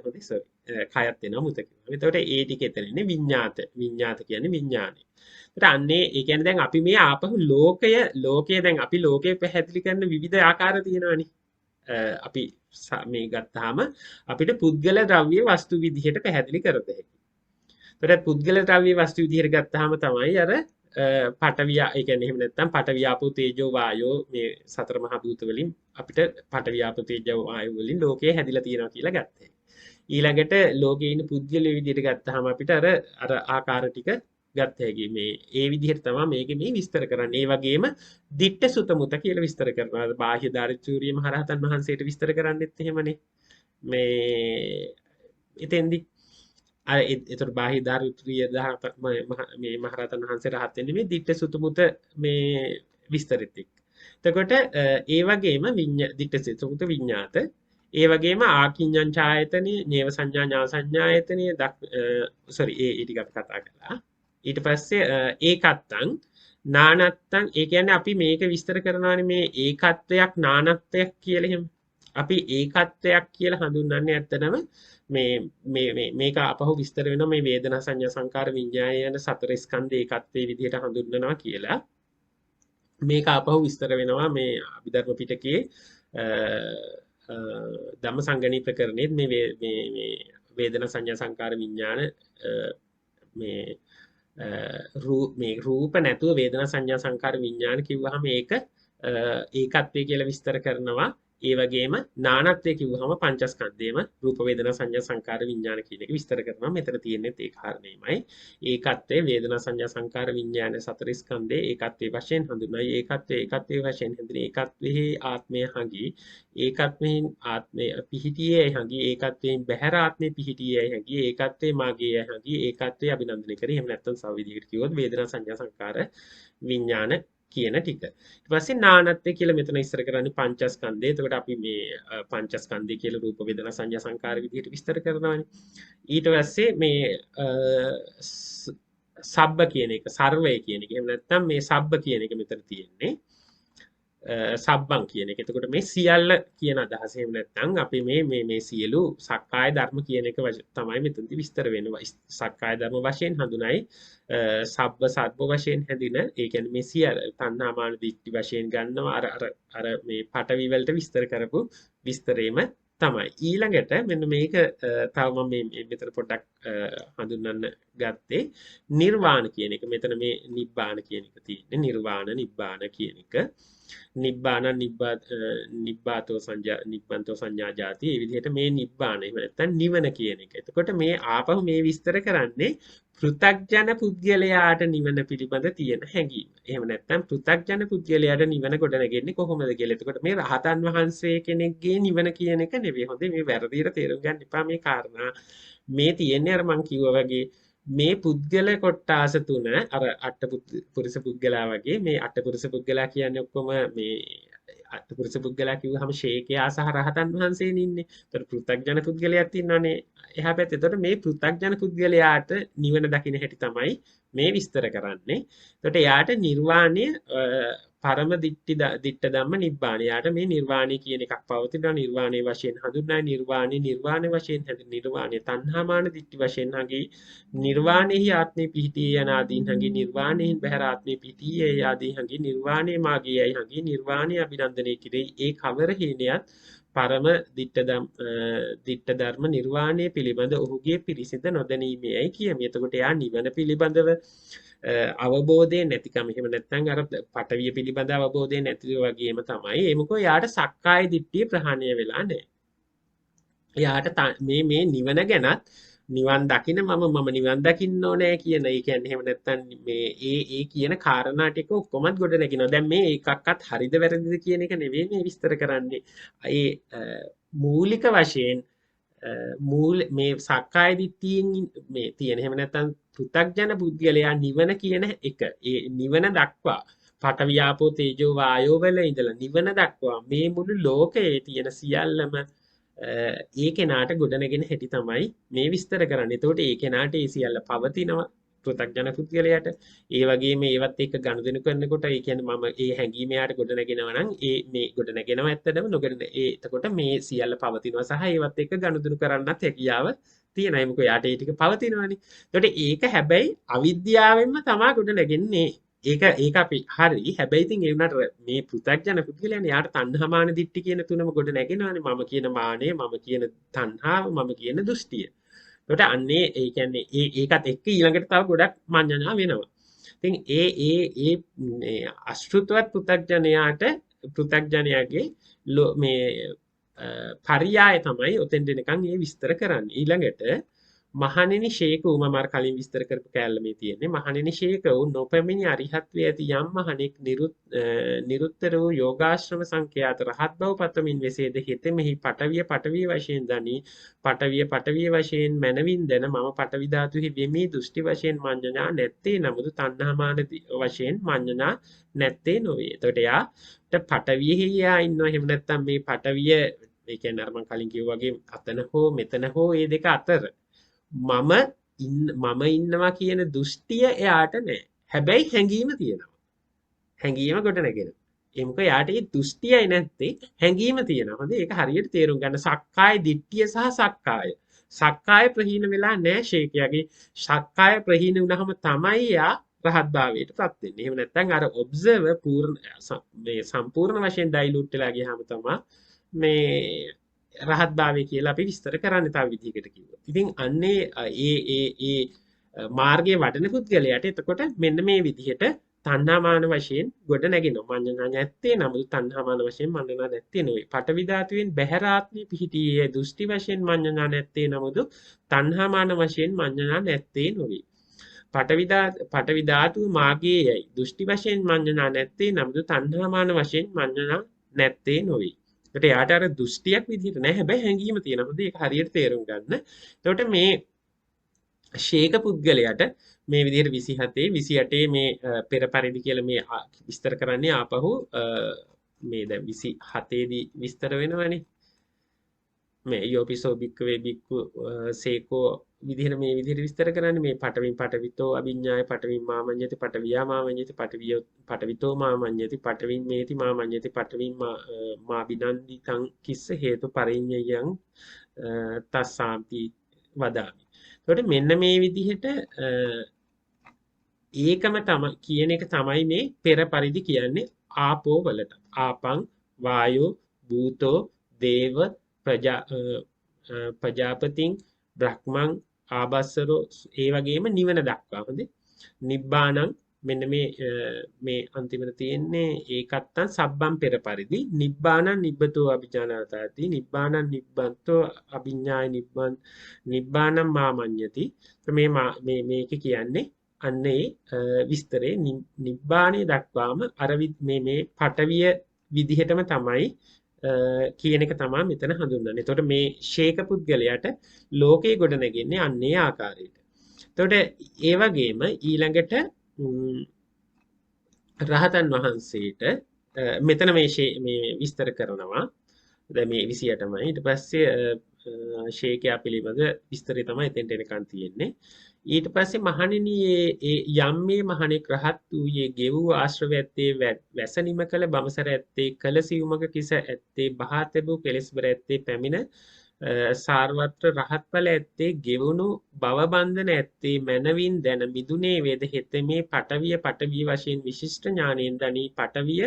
හොඳයි සෝරි කයත් වෙනවා මුත කියනවා. එතකොට ඒ ටික එතනනේ විඤ්ඤාත කියන්නේ විඤ්ඤාණය. අන්නේ ඒ කියන්නේ දැන් අපි මේ ආපහු ලෝකය දැන් අපි ලෝකය පැහැදිලි කරන විවිධ ආකාර තියෙනවානේ. අපි මේ ගත්තාම අපිට පුද්ගල ද්‍රව්‍ය වස්තු විදිහට පැහැදිලි කරත හැකියි. ඒතර පුද්ගල ද්‍රව්‍ය වස්තු විදිහට ගත්තාම තමයි අර පඨවි ඒ කියන්නේ එහෙම නැත්නම් පඨවි ආපෝ තේජෝ වායෝ මේ සතර මහා භූත වලින් අපිට පඨවි ආපෝ තේජෝ වායෝ වලින් ලෝකය හැදිලා තියෙනවා කියලා ගත්තා. ඊළඟට ලෝකයේ ඉන්න පුද්ගල විදිහට ගත්තාම අපිට අර ආකාර ටික ගත්ත හැකි මේ ඒ විදිහට තමයි මේක මේ විස්තර කරන්නේ. ඒ වගේම දිට්ඨ සුත මුත කියලා විස්තර කරනවා. බාහ්‍ය ධාරිචූරිය මහරහතන් වහන්සේට විස්තර කරන්නෙත් එහෙමනේ. මේ එතෙන්දි අර ඒතර බාහ්‍ය ධාරිචූරිය මේ මහරහතන් වහන්සේ රහත් වෙන්නේ මේ දිට්ඨ සුත මුත මේ විස්තරිත එක්ක. එතකොට ඒ වගේම දිට්ඨ සුත මුත විඤ්ඤාත ඒ වගේම ආකිඤ්ඤං ඡායතනෙ, නේව සංඥා ඥා සංඥායතනෙ සෝරි ඒ ටික අපි කතා කළා. ඊට පස්සේ ඒකත්තං නානත්තං ඒ කියන්නේ අපි මේක විස්තර කරනවානේ මේ ඒකත්වයක් නානත්වයක් කියලා එහෙම. අපි ඒකත්වයක් කියලා හඳුන්වන්නේ ඇත්තටම මේක අපහු විස්තර වෙනවා මේ වේදනා සංඥා සංකාර විඤ්ඤාණය යන සතර ස්කන්ධ ඒකත්වයේ විදිහට හඳුන්වනවා කියලා. මේක අපහු විස්තර වෙනවා මේ අභිධර්ම පිටකයේ ධම්මසංගණී ප්‍රකරණයේ මේ වේදනා සංඥා සංකාර විඤ්ඤාණ මේ රූප නැතුව වේදනා සංඥා සංකාර විඤ්ඤාණ කිව්වහම ඒක ඒකත්වය කියලා විස්තර කරනවා. ඒ වගේම නානත්වය කිව්වහම පංචස්කන්ධයම රූප වේදනා සංඥා සංකාර විඤ්ඤාණ කියන එක විස්තර කරනවා. මෙතන තියෙන්නේ ඒ කාරණේමයි. ඒකත්වය වේදනා සංඥා සංකාර විඤ්ඤාණ සතර ස්කන්ධේ ඒකත්වයේ වශයෙන් හඳුන්වයි. ඒකත්වයේ වශයෙන් හඳුන්වන ඒකත්වෙහි ආත්මය හඟි ඒකත්වයෙන් ආත්මය පිහිටියේ හඟි ඒකත්වයෙන් බහැර ආත්මය පිහිටියේ හඟි ඒකත්වයේ මාගේ හඟි ඒකත්වයේ අභිනන්දනය කරේ. එහෙම නැත්නම් සව විදිහකට කිව්වොත් වේදනා සංඥා සංකාර විඤ්ඤාණ කියන ටික. ඊට පස්සේ නානත්වය කියලා මෙතන ඉස්සර කරන්නේ පංචස්කන්ධය. එතකොට අපි මේ පංචස්කන්ධය කියලා රූප වේදනා සංඥා සංකාර විදිහට විස්තර කරනවානේ. ඊට පස්සේ මේ සබ්බ කියන එක, සර්වය කියන එක. එහෙම නැත්නම් මේ සබ්බ කියන එක මෙතන තියෙන්නේ. සබ්බං කියන එක. එතකොට මේ සියල්ල කියන අදහස. එහෙම නැත්නම් අපි මේ සියලු සක්කාය ධර්ම කියන එක තමයි මෙතනදි විස්තර වෙනවා. සක්කාය ධර්ම වශයෙන් හඳුනයි සබ්බ සබ්බ වශයෙන් හැදින. ඒ කියන්නේ මේ සියල්ල තණ්හා මාන දිට්ඨි වශයෙන් ගන්නවා. අර මේ පටවි වලට විස්තර කරපු විස්තරේම තමයි. ඊළඟට මෙන්න මේක තව මම මේ මෙතන පොඩ්ඩක් හඳුන්වන්න ගත්තේ නිර්වාණ කියන එක. මෙතන මේ නිබ්බාන කියන එක තියෙන්නේ. නිර්වාණ නිබ්බාන කියන එක. නිබ්බාන නිබ්බාතෝ නිබ්බන්තෝ සංඥා ජාති ඒ විදිහට මේ නිබ්බාන එහෙම නැත්නම් නිවන කියන එක. එතකොට මේ ආපහු මේ විස්තර කරන්නේ පෘථග්ජන පුද්ගලයාට නිවන පිළිබඳ තියෙන හැඟීම. එහෙම නැත්නම් පෘථග්ජන පුද්ගලයාට නිවන ගොඩනගෙන්නේ කොහොමද කියලා. එතකොට මේ රහතන් වහන්සේ කෙනෙක්ගේ නිවන කියන එක නෙවෙයි. හොඳේ මේ වැරදියට තේරුම් ගන්න එපා මේ කාරණා. මේ තියෙන්නේ අර මං කිව්වා වගේ මේ පුද්ගල කොට්ටාස තුන අර අට්ඨපුරුෂ පුද්ගලයා වගේ මේ අට්ඨපුරුෂ පුද්ගලයා කියන්නේ ඔක්කොම මේ අට්ඨපුරුෂ පුද්ගලයා කිව්වහම ශේකයා සහ රහතන් වහන්සේනේ ඉන්නේ. ඒතර පෘථග්ජන පුද්ගලයාත් ඉන්නවනේ එහා පැත්තේ. ඒතර මේ පෘථග්ජන පුද්ගලයාට නිවන දකින්න හැටි තමයි මේ විස්තර කරන්නේ. ඒතර එයාට නිර්වාණය පරම දිට්ඨ ධම්ම නිබ්බාන. යාට මේ නිර්වාණය කියන එකක් පවතිනවා. නිර්වාණය වශයෙන් හඳුන්වන නිර්වාණය වශයෙන් හැදෙන නිර්වාණය තණ්හාමාන දිට්ඨි වශයෙන් හඟි නිර්වාණෙහි ආත්මේ පිහිටියේ යන ආදීන් හඟි නිර්වාණයෙන් බහැර ආත්මේ පිහිටියේ ආදී හඟි නිර්වාණය මාගේයයි හඟි නිර්වාණය අභිනන්දනය කිරේ. ඒ කවර හේනයත් පරම දිට්ඨ ධර්ම නිර්වාණය පිළිබඳ ඔහුගේ පිරිසිඳ නොදැනීමේයි කියමි. එතකොට යා නිවන පිළිබඳව අවබෝධය නැතිකම. එහෙම නැත්නම් අර පටවිය පිළිබඳ අවබෝධය නැති වගේම තමයි. ඒ මොකෝ යාට සක්කාය දිට්ඨිය ප්‍රහාණය වෙලා නැහැ. එයාට මේ නිවන ගැනත් නිවන් දකින්න මම නිවන් දකින්න ඕනේ කියන ඒ කියන්නේ එහෙම නැත්නම් මේ ඒ කියන කාරණා ටික ඔක්කොමත් ගොඩ නැගිනවා. දැන් මේ එකක්වත් හරිද වැරදිද කියන එක නෙවෙයි මේ විස්තර කරන්නේ. ඒ මූලික වශයෙන් මේ සක්කාය දිට්ඨියෙන් මේ තියෙන එහෙම නැත්නම් පෘථග්ජන පුද්ගලයා නිවන කියන එක ඒ නිවන දක්වා පඨවි ආපෝ තේජෝ වායෝ වල ඉඳලා නිවන දක්වා මේ මුළු ලෝකයේ තියෙන සියල්ලම ඒ කෙනාට ගොඩනගෙන හැටි තමයි මේ විස්තර කරන්නේ. එතකොට ඒ කෙනාට ඒ සියල්ල පවතිනවා පෘථග්ජන පුද්ගලයාට. ඒ වගේම ඒවත් එක්ක ගනුදෙනු කරනකොට ඒ කියන්නේ මම ඒ හැඟීම යාට ගොඩනගෙනවා නම් ඒ මේ ගොඩනගෙනවා ඇත්තටම නොගොඩන එතකොට මේ සියල්ල පවතිනවා සහ ඒවත් එක්ක ගනුදෙනු කරන්නත් හැකියාව තියෙනවා. ඒ මොකද යාට ඒ ටික පවතිනවානේ. එතකොට ඒක හැබැයි අවිද්‍යාවෙන්ම තමයි ගොඩනගෙන්නේ. ඒක අපි හරි හැබැයි ඉතින් ඒ වුණාට මේ පෘථග්ජන පුද්ගලයන් යාට තණ්හා මාන දිට්ඨි කියන තුනම ගොඩ නැගෙනවානේ. මම කියන මානය, මම කියන තණ්හාව, මම කියන දෘෂ්ටිය. ඒකට අන්නේ ඒ කියන්නේ ඒකත් එක්ක ඊළඟට තව ගොඩක් මඤ්ඤණා වෙනවා. ඉතින් ඒ අශෘතවත් පෘථග්ජනයාට පෘථග්ජනයාගේ මේ පරියාය තමයි ඔතෙන් දෙනකන් මේ විස්තර කරන්නේ. ඊළඟට මහණෙනි ශේක වූ මම අර කලින් විස්තර කරපු කැලල මේ තියෙන්නේ. මහණෙනි ශේක වූ නොපැමිණි අරිහත්වයේ ඇති යම් මහණෙක් නිරුත්තර වූ යෝගාශ්‍රම සංඛ්‍යාත රහත් බව පතමින් වෙසේද හිතෙමෙහි පටවිය වශයෙන් දනි පටවිය වශයෙන් මනවින් දැන මම පටවි ධාතුෙහි වෙමි දෘෂ්ටි වශයෙන් මඤ්ඤණා නැත්තේ නමුදු තණ්හාමාන වශයෙන් මඤ්ඤණා නැත්තේ නොවේ. එතකොට යාට පටවියෙහි යා ඉන්නවා. එහෙම නැත්නම් මේ පටවිය ඒ කියන්නේ අර මම කලින් කිව්වා වගේ අතන හෝ මෙතන හෝ මේ දෙක අතර මම ඉන්නවා කියන දෘෂ්ටිය එයාට නැහැ. හැබැයි හැඟීම තියෙනවා. හැඟීම ගොඩ නැගෙනවා. ඒ මොකද එයාට ඒ දෘෂ්ටියයි නැත්තේ හැඟීම තියෙනවා. හොඳ ඒක හරියට තේරුම් ගන්න. සක්කාය දිට්ඨිය සහ සක්කාය ප්‍රහීන වෙලා නැහැ ශේකයාගේ. සක්කාය ප්‍රහීන වුණාම තමයි යා රහත් භාවයටපත් වෙන්නේ. එහෙම නැත්නම් අර ඔබ්සර්වර් මේ සම්පූර්ණ වශයෙන් ඩයිලූට් වෙලා ගියාම තමයි මේ රහත් භාවය කියලා අපි විස්තර කරන්න තව විදිහකට කිව්වොත්. ඉතින් අන්නේ ඒ මාර්ගයේ වඩන පුද්ගලයාට එතකොට මෙන්න මේ විදිහට තණ්හාමාන වශයෙන් ගොඩ නැගෙනවා. මඤ්ඤණා නැත්තේ නමුත් තණ්හාමාන වශයෙන් මඤ්ඤණා නැත්තේ නෙවෙයි. පඨවි ධාතුවෙන් බහැරාත්මී පිහිටියේ දෘෂ්ටි වශයෙන් මඤ්ඤණා නැත්තේ නමුත් තණ්හාමාන වශයෙන් මඤ්ඤණා නැත්තේ නෙවෙයි. පඨවි ධාතුව මාර්ගයේ යයි දෘෂ්ටි වශයෙන් මඤ්ඤණා නැත්තේ නමුත් තණ්හාමාන වශයෙන් මඤ්ඤණා නැත්තේ නෙවෙයි. ඒකට යාට අර දෘෂ්ටියක් විදිහට නෑ හැබැයි හැඟීම තියෙනවා. මොකද ඒක හරියට තේරුම් ගන්න. එතකොට මේ ශේක පුද්ගලයාට මේ විදිහට 27 28 මේ පෙර පරිදි කියලා මේ විස්තර කරන්නේ ආපහු මේ දැන් 27 දී විස්තර වෙනවනේ. මේ යෝපිසෝ බික්කවේ බික්කු සේකෝ විදිහට මේ විදිහට විස්තර කරන්නේ මේ පටවිතෝ අභිඥාය පටවින් මාමඤ්ඤති පටවියා මාමඤ්ඤති පටවිතෝ මාමඤ්ඤති පටවින් මේති මාමඤ්ඤති පටවින් මා බිනන්දි තං කිස්ස හේතු පරිඤ්ඤයං තස්සාම්පි වදාමි. එතකොට මෙන්න මේ විදිහට ඒකම තමයි කියන එක තමයි මේ පෙර පරිදි කියන්නේ ආපෝ වලට. ආපං වායෝ භූතෝ දේව ප්‍රජාපතින් බ්‍රහ්මං ආබස්සරෝ ඒ වගේම නිවන දක්වා. හොඳේ නිබ්බානං මෙන්න මේ අන්තිමට තියෙන්නේ ඒකත්තන් සබ්බම් පෙර පරිදි නිබ්බානං නිබ්බතෝ අභිඥානතාති නිබ්බානං නිබ්බන්තෝ අභිඥාය නිබ්බානං මාමඤ්ඤති. මේක කියන්නේ අන්නේ විස්තරේ නිබ්බාණය දක්වාම අර මේ පටවිය විදිහටම තමයි කියන එක තමයි මෙතන හඳුන්වන්නේ. එතකොට මේ ශේක පුද්ගලයාට ලෝකේ ගොඩ නැගෙන්නේ අන්නේ ආකාරයට. එතකොට ඒ වගේම ඊළඟට රහතන් වහන්සේට මෙතන මේ විස්තර කරනවා. දැන් මේ 28මයි. ඊට පස්සේ ශේකයා පිළිබඳ විස්තරය තමයි එතෙන්ට එනකන් තියෙන්නේ. ඊට පස්සේ මහණෙනි යම් මේ මහණෙක් රහත් වූයේ ගෙවූ ආශ්‍රව ඇත්තේ වැසනිම කළ බමසර ඇත්තේ කළ සිවුමක කිස ඇත්තේ බහා තැබූ කෙලෙස් බර ඇත්තේ පැමිණ සාරවත්‍ර රහත් ඵල ඇත්තේ ගෙවුණු භව බන්ධන ඇත්තේ මනවින් දැන මිදුනේ වේද හෙතෙමේ පටවිය වශයෙන් විශිෂ්ට ඥානයෙන් දනී පටවිය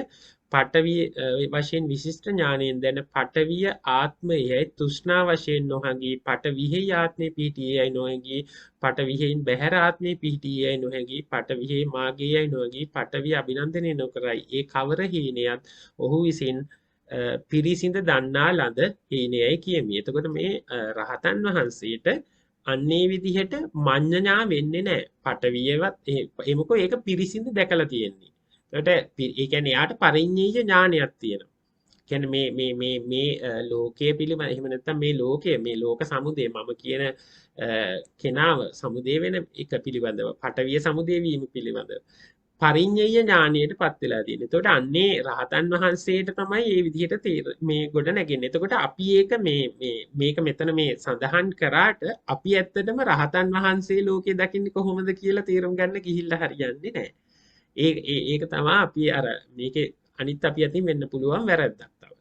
වශයෙන් විශිෂ්ට ඥානයෙන් දැන පටවිය ආත්මයයි තෘෂ්ණා වශයෙන් නොහඟී පටවිහෙහි ආත්මේ පිහිටියේයි නොහඟී පටවිහෙයින් බැහැර ආත්මේ පිහිටියේයි නොහඟී පටවිහෙහි මාගේයයි නොහඟී පටවිය අභිනන්දනය නොකරයි ඒ කවර හීනයත් ඔහු විසින් පිරිසිඳ දන්නා ලද හීනයයි කියමි. එතකොට මේ රහතන් වහන්සේට අන්නේ විදිහට මඤ්ඤණා වෙන්නේ නැහැ. පටවියවත් එමුකෝ ඒක පිරිසිඳ දැකලා තියෙන්නේ. එතකොට ඒ කියන්නේ යාට පරිඤ්ඤය ඥානයක් තියෙනවා. කියන්නේ මේ ලෝකයේ පිළිබඳ එහෙම නැත්නම් මේ ලෝකයේ මේ ලෝක සමුදය මම කියන කෙනාව සමුදය වෙන එක පිළිබඳව පටවිය සමුදය වීම පිළිබඳව පරිඤ්ඤය ඥානයට පත් වෙලා තියෙනවා. එතකොට අන්නේ රහතන් වහන්සේට තමයි මේ විදිහට මේ ගොඩ නැගෙන්නේ. එතකොට අපි ඒක මේක මෙතන මේ සඳහන් කරාට අපි ඇත්තටම රහතන් වහන්සේ ලෝකේ දකින්නේ කොහොමද කියලා තේරුම් ගන්න ගිහිල්ලා හරියන්නේ නැහැ. ඒක තමයි අපි අර මේකේ අනිත් අපි අතින් වෙන්න පුළුවන් වැරද්දක් තව.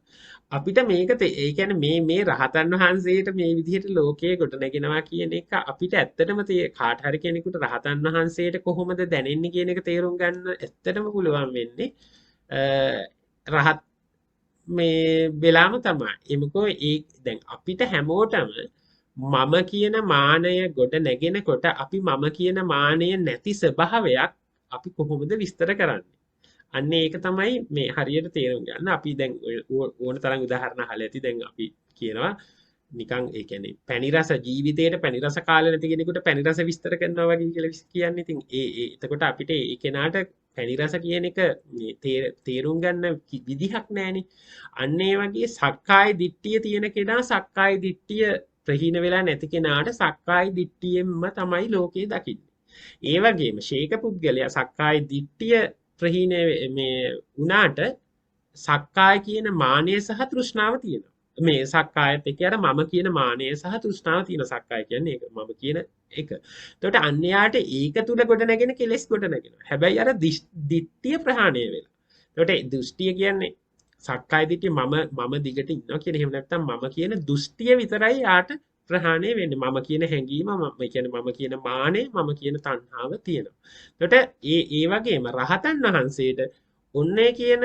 අපිට මේක ඒ කියන්නේ මේ රහතන් වහන්සේට මේ විදිහට ලෝකයේ ගොඩ නැගෙනවා කියන එක අපිට ඇත්තටම කාට හරි කෙනෙකුට රහතන් වහන්සේට කොහොමද දැනෙන්නේ කියන එක තේරුම් ගන්න ඇත්තටම පුළුවන් වෙන්නේ රහත් මේ වෙලාම තමයි. එමුකෝ දැන් අපිට හැමෝටම මම කියන මානය ගොඩ නැගෙනකොට අපි මම කියන මානය නැති ස්වභාවයක් අපි කොහොමද විස්තර කරන්නේ? අන්න ඒක තමයි මේ හරියට තේරුම් ගන්න. අපි දැන් ඕන තරම් උදාහරණ අහලා ඇති. දැන් අපි කියනවා නිකන් ඒ කියන්නේ පැණි රස ජීවිතේට පැණි රස කාලේ නැති කෙනෙකුට පැණි රස විස්තර කරනවා වගේ කියලා කියන්නේ. ඉතින් එතකොට අපිට ඒ කෙනාට පැණි රස කියන එක තේරුම් ගන්න විදිහක් නැහෙනේ. අන්න ඒ වගේ සක්කාය දිට්ඨිය තියෙන කෙනා සක්කාය දිට්ඨිය ප්‍රහීන වෙලා නැති කෙනාට සක්කාය දිට්ඨියෙන්ම තමයි ලෝකේ දකින්නේ. ඒ වගේම ශේක පුද්ගලයා සක්කාය දිට්ඨිය ප්‍රහීන මේ උනාට සක්කාය කියන මානය සහ තෘෂ්ණාව තියෙනවා. මේ සක්කායත් එක්ක අර මම කියන මානය සහ තෘෂ්ණාව තියෙන සක්කාය කියන්නේ ඒක මම කියන එක. එතකොට අන්‍යයාට ඒක තුල ගොඩ නැගෙන කෙලෙස් ගොඩ නැගෙනවා. හැබැයි අර දිට්ඨිය ප්‍රහාණය වෙලා. එතකොට දෘෂ්ටිය කියන්නේ සක්කාය දිට්ඨිය මම දිගට ඉන්නවා කියන එහෙම නැත්නම් මම කියන දෘෂ්ටිය විතරයි යාට ප්‍රහාණය වෙන්නේ. මම කියන හැඟීම මම කියන්නේ මම කියන මානෙ මම කියන තණ්හාව තියෙනවා. එතකොට ඒ වගේම රහතන් වහන්සේට ඔන්නේ කියන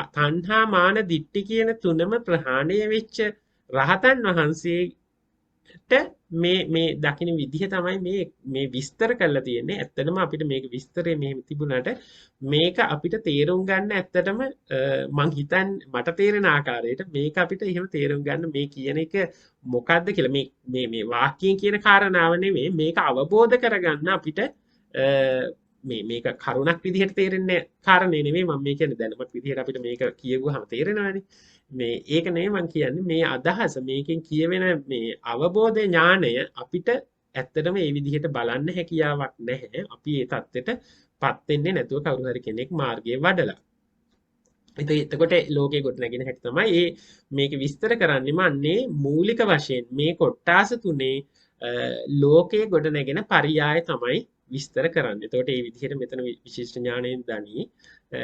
තණ්හා මාන දිට්ඨි කියන තුනම ප්‍රහාණය වෙච්ච රහතන් වහන්සේට මේ දකින්න විදිහ තමයි මේ විස්තර කරලා තියෙන්නේ. ඇත්තටම අපිට මේක විස්තරේ මෙහෙම තිබුණාට මේක අපිට තේරුම් ගන්න ඇත්තටම මං හිතන්නේ මට තේරෙන ආකාරයට මේක අපිට එහෙම තේරුම් ගන්න මේ කියන එක මොකද්ද කියලා මේ වාක්‍යයෙන් කියන කාරණාව නෙමෙයි මේක අවබෝධ කරගන්න අපිට මේක කරුණක් විදිහට තේරෙන්නේ කාරණේ නෙමෙයි මම මේ කියන්නේ දැනුමක් විදිහට අපිට මේක කියවුවාම තේරෙනවානේ. මේ ඒක නෙමෙයි මම කියන්නේ මේ අදහස මේකෙන් කියවෙන මේ අවබෝධ ඥානය අපිට ඇත්තටම මේ විදිහට බලන්න හැකියාවක් නැහැ. අපි ඒ தත්ත්වෙටපත් වෙන්නේ නැතුව කවුරු හරි කෙනෙක් මාර්ගයේ වඩලා. එතකොට ලෝකේ ගොඩ නැගෙන හැටි තමයි මේක විස්තර කරන්නේම අන්නේ මූලික වශයෙන් මේ කොටාස තුනේ ලෝකේ ගොඩ නැගෙන පරියාය තමයි විස්තර කරන්නේ. එතකොට මේ විදිහට මෙතන විශේෂ ඥාණයෙන් දනී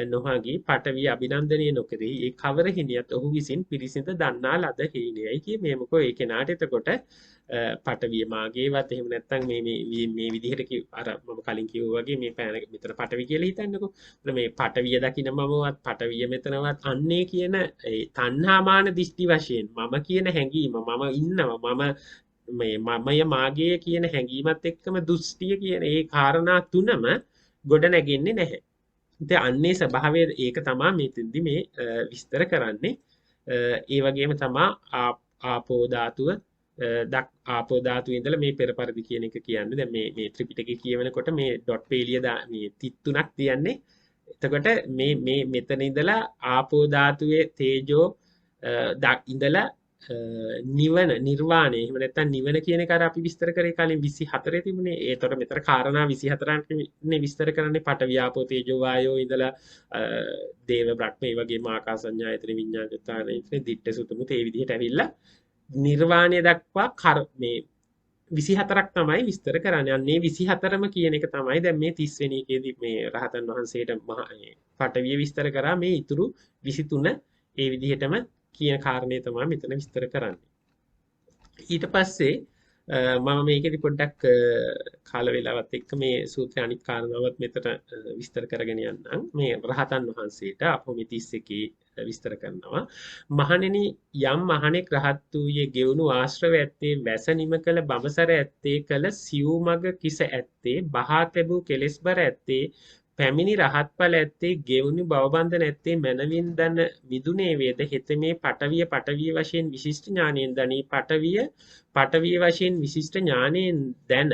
නොහාගේ පටවිය අභිනන්දනය නොකරේ ඒ කවර හිණියත් ඔහු විසින් පිරිසිඳ දන්නා ලද හේනයයි කිය මේමකෝ ඒ කෙනාට එතකොට පටවිය මාගේවත් එහෙම නැත්නම් මේ විදිහට අර මම කලින් කිව්වා වගේ මේ පෑන මෙතන පටවි කියලා හිතන්නකෝ. මේ පටවිය දකින්න මමවත් පටවිය මෙතනවත් අන්නේ කියන ඒ තණ්හාමාන දිෂ්ටි වශයෙන් මම කියන හැඟීම මම ඉන්නවා මමය මාගේ කියන හැඟීමත් එක්කම දෘෂ්ටිය කියන ඒ කාරණා තුනම ගොඩ නැගෙන්නේ නැහැ. ඉතින් අන්නේ ස්වභාවය ඒක තමයි මෙතෙන්දි මේ විස්තර කරන්නේ. ඒ වගේම තමයි ආපෝ ධාතුව ආපෝ ධාතුවේ ඉඳලා මේ පෙර පරිදි කියන එක කියන්නේ. දැන් මේ ත්‍රිපිටකය කියවනකොට මේ ඩොට් පේලිය මේ තිත් තුනක් තියන්නේ. එතකොට මේ මෙතන ඉඳලා ආපෝ ධාතුවේ තේජෝ ඉඳලා නිර්වාණය එහෙම නැත්නම් නිවන කියන එක අර අපි විස්තර කරේ කලින් 24 තිබුණේ. ඒතර මෙතන කාරණා 24ක් නේ විස්තර කරන්නේ පඨවි ආපෝ තේජෝ වායෝ ඉඳලා දේව බ්‍රහ්ම ඒ වගේම ආකාසඤ්ඤායතන විඤ්ඤාණයතන ඉන්නේ දිට්ඨ සුතමුත් ඒ විදිහට ඇවිල්ලා නිර්වාණය දක්වා මේ 24ක් තමයි විස්තර කරන්නේ. අන්නේ 24ම කියන එක තමයි දැන් මේ 30 වෙනි එකේදී මේ රහතන් වහන්සේට පඨවිය විස්තර කරා මේ ඉතුරු 23 ඒ විදිහටම කියන කාරණේ තමයි මෙතන විස්තර කරන්නේ. ඊට පස්සේ මම මේකෙදි පොඩ්ඩක් කාල වේලාවත් එක්ක මේ සූත්‍රය අනිත් කාරණාවත් මෙතන විස්තර කරගෙන යන්නම්. මේ රහතන් වහන්සේට අපොමිතිස් එකේ විස්තර කරනවා. මහණෙනි යම් මහණෙක් රහත් වූයේ ගෙවුණු ආශ්‍රව ඇත්තේ වැස නිම කළ බඹසර ඇත්තේ කළ සිව් මග කිස ඇත්තේ බහා තැබූ කෙලෙස්බර ඇත්තේ පැමිණි රහත්ඵල ඇත්තේ ගෙවුණු භවබන්ධන ඇත්තේ මනවින් දන මිදුනේ වේද හෙත මේ පටවිය වශයෙන් විශිෂ්ට ඥානයෙන් දනී පටවිය වශයෙන් විශිෂ්ට ඥානයෙන් දැන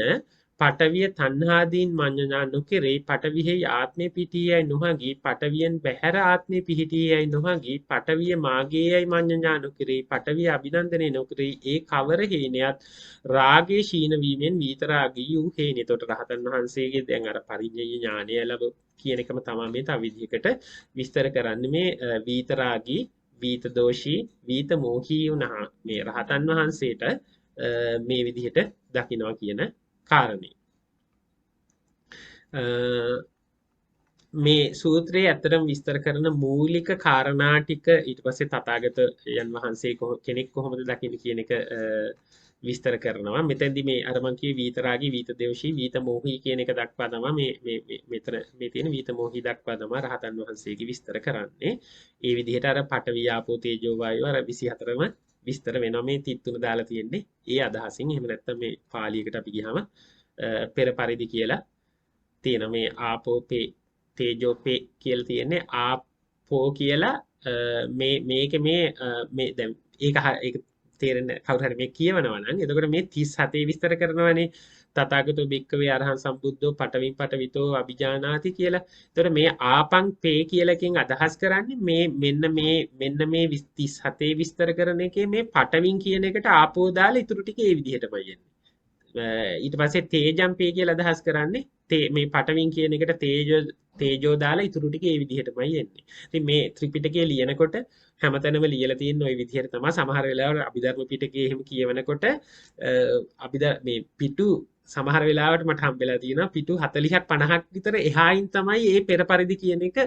පටවිය තණ්හාදීන් මඤ්ඤණා නොකෙරේ පටවිෙහි ආත්මේ පිහිටියයි නොහගී පටවියෙන් බැහැර ආත්මේ පිහිටියයි නොහගී පටවිය මාගේයයි මඤ්ඤණා නොකෙරේ පටවිය අභිනන්දනේ නොකෙරේ ඒ කවර හේනයත් රාගේ ශීන වීමෙන් විතරාගී වූ හේන. එතකොට රහතන් වහන්සේගේ දැන් අර පරිඤ්ඤය ඥානය ලැබ කියන එකම තමයි මේ තව විදිහකට විස්තර කරන්නේ මේ විතරාගී වීත දෝෂී වීත මෝහී වුණා මේ රහතන් වහන්සේට මේ විදිහට දකිනවා කියන කාරණේ. මේ සූත්‍රයේ ඇත්තටම විස්තර කරන මූලික කාරණා ටික ඊට පස්සේ තථාගතයන් වහන්සේ කෙනෙක් කොහොමද දකින්නේ කියන එක විස්තර කරනවා. මෙතෙන්දි මේ අර මං කිව්වේ විතරාගී වීත දේවශී වීත මෝහී කියන එක දක්වා තමයි මෙතන මේ තියෙන වීත මෝහී දක්වා තමයි රහතන් වහන්සේගේ විස්තර කරන්නේ. ඒ විදිහට අර පඨවි ආපෝ තේජෝ වායෝ අර 24ම විස්තර වෙනවා මේ 33 දාලා තියෙන්නේ. ඒ අදහසින් එහෙම නැත්නම් මේ පාලියකට අපි ගියාම පෙර පරිදි කියලා තියෙනවා. මේ ආපෝ පේ තේජෝ පේ කියලා තියෙන්නේ ආපෝ කියලා මේ දැන් ඒක තේරෙන්නේ කවුරු හරි මේ කියවනවා නම් එතකොට මේ 37 විස්තර කරනවානේ තථාගතෝ භික්ඛවේ අරහං සම්බුද්ධෝ පටවින් පටවිතෝ අභිජානාති කියලා. එතකොට මේ ආපං පේ කියලාකින් අදහස් කරන්නේ මෙන්න මේ 37 විස්තර කරන එකේ මේ පටවින් කියන එකට ආපෝ දාලා ඉතුරු ටික ඒ විදිහටමයි එන්නේ. ඊට පස්සේ තේජම් පේ කියලා අදහස් කරන්නේ මේ පටවින් කියන එකට තේජෝ දාලා ඉතුරු ටික ඒ විදිහටමයි එන්නේ. ඉතින් මේ ත්‍රිපිටකය ලියනකොට හැමතැනම ලියලා තියෙන ওই විදිහට තමයි සමහර වෙලාවට අභිධර්ම පිටකයේ එහෙම කියවනකොට මේ පිටු සමහර වෙලාවට මට හම්බෙලා තියෙනවා පිටු 40ක් 50ක් විතර එහායින් තමයි මේ පෙර පරිදි කියන එක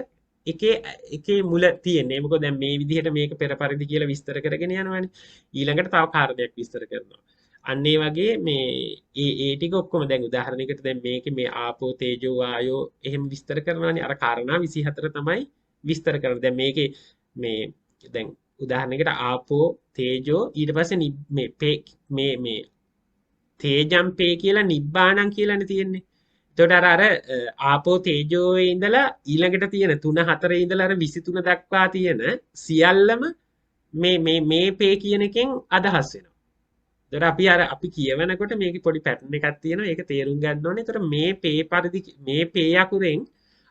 එකේ මුල තියෙන්නේ. මොකද දැන් මේ විදිහට මේක පෙර පරිදි කියලා විස්තර කරගෙන යනවානේ. ඊළඟට තව කාරණයක් විස්තර කරනවා. අන්න ඒ වගේ මේ ඒ ටික ඔක්කොම දැන් උදාහරණයකට දැන් මේකේ මේ ආපෝ තේජෝ වායෝ එහෙම විස්තර කරනවානේ. අර කාරණා 24 තමයි විස්තර කරන්නේ. දැන් මේකේ මේ දැන් උදාහරණයකට ආපෝ තේජෝ ඊට පස්සේ මේ තේජම් පේ කියලා නිබ්බාණං කියලානේ තියෙන්නේ. එතකොට අර ආපෝ තේජෝවේ ඉඳලා ඊළඟට තියෙන 3 4 ඉඳලා අර 23 දක්වා තියෙන සියල්ලම මේ පේ කියන එකෙන් අදහස් වෙනවා. එතකොට අපි කියවනකොට මේකේ පොඩි පැටර්න් එකක් තියෙනවා. ඒක තේරුම් ගන්න ඕනේ. එතකොට මේ පේ පරිදි මේ පේ අකුරෙන්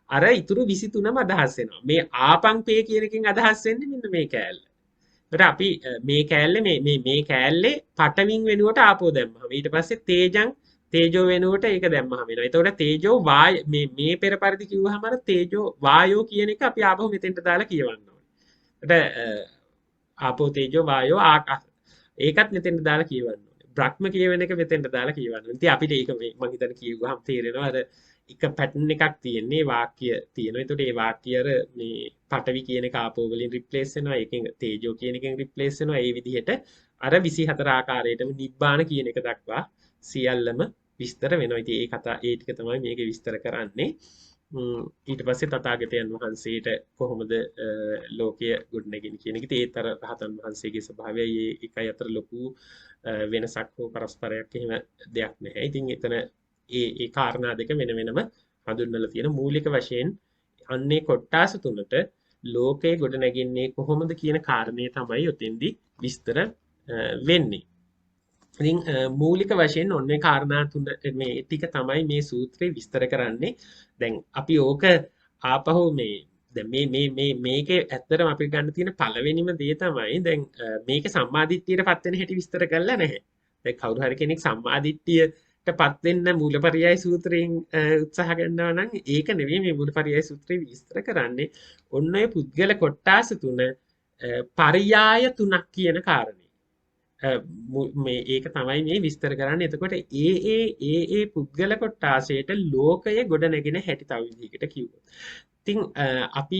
අර ඉතුරු 23ම අදහස් වෙනවා. මේ ආපං පේ කියන එකෙන් අදහස් වෙන්නේ මෙන්න මේ කෑල්ල. එතකොට අපි මේ කෑල්ලේ මේ කෑල්ලේ පටවින් වෙනුවට ආපෝ දැම්මහම ඊට පස්සේ තේජෝ වෙනුවට ඒක දැම්මහම වෙනවා. එතකොට තේජෝ වාය මේ පෙර පරිදි කිව්වහම අර තේජෝ වායෝ කියන එක අපි ආපහු මෙතෙන්ට දාලා කියවන්න ඕනේ. එතකොට ආපෝ තේජෝ වායෝ ආකාශ ඒකත් මෙතෙන්ට දාලා කියවන්න ඕනේ. බ්‍රහ්ම කියවෙන එක මෙතෙන්ට දාලා කියවන්න ඕනේ. ඉතින් අපිට ඒක මේ මම හිතන්නේ කියුවාම තේරෙනවා අර එක පැටර්න් එකක් තියෙන්නේ වාක්‍ය තියෙනවා. එතකොට ඒ වාක්‍ය අර මේ පටවි කියන එක ආපෝ වලින් රිප්ලේස් වෙනවා. ඒකෙන් තේජෝ කියන එකෙන් රිප්ලේස් වෙනවා. ඒ විදිහට අර 24 ආකාරයටම නිබ්බාන කියන එක දක්වා සියල්ලම විස්තර වෙනවා. ඉතින් ඒ ටික තමයි මේකේ විස්තර කරන්නේ. ඊට පස්සේ තථාගතයන් වහන්සේට කොහොමද ලෝකය ගොඩනැගෙන්නේ කියන එක. ඉතින් ඒතර රහතන් වහන්සේගේ ස්වභාවයයි ඒකයි අතර ලොකු වෙනසක් හෝ පරස්පරයක් එහෙම දෙයක් නැහැ. ඉතින් එතන ඒ කාරණා දෙක වෙන වෙනම හඳුන්වලා තියෙන මූලික වශයෙන් අන්නේ කොට්ටාස තුනට ලෝකයේ ගොඩ නැගින්නේ කොහොමද කියන කාරණේ තමයි උතෙන්දි විස්තර වෙන්නේ. ඉතින් මූලික වශයෙන් ඔන්නේ කාරණා තුන මේ ටික තමයි මේ සූත්‍රේ විස්තර කරන්නේ. දැන් අපි ඕක ආපහු දැන් මේකේ ඇත්තටම අපිට ගන්න තියෙන පළවෙනිම දේ තමයි දැන් මේකේ සම්මාදිට්ඨියටපත් වෙන හැටි විස්තර කරලා නැහැ. දැන් කවුරු හරි කෙනෙක් සම්මාදිට්ඨියටපත් වෙන්න මූලපරියාය සූත්‍රයෙන් උත්සාහ ගන්නවා නම් ඒක නෙවෙයි මේ මූලපරියාය සූත්‍රේ විස්තර කරන්නේ. ඔන්න ඔය පුද්ගල කොට්ටාස තුන පරියාය තුනක් කියන කාරණේ. මේ ඒක තමයි මේ විස්තර කරන්නේ. එතකොට ඒ පුද්ගල කොට්ටාසයට ලෝකය ගොඩ නැගෙන හැටි තව විදිහකට කිව්වොත්. ඉතින් අපි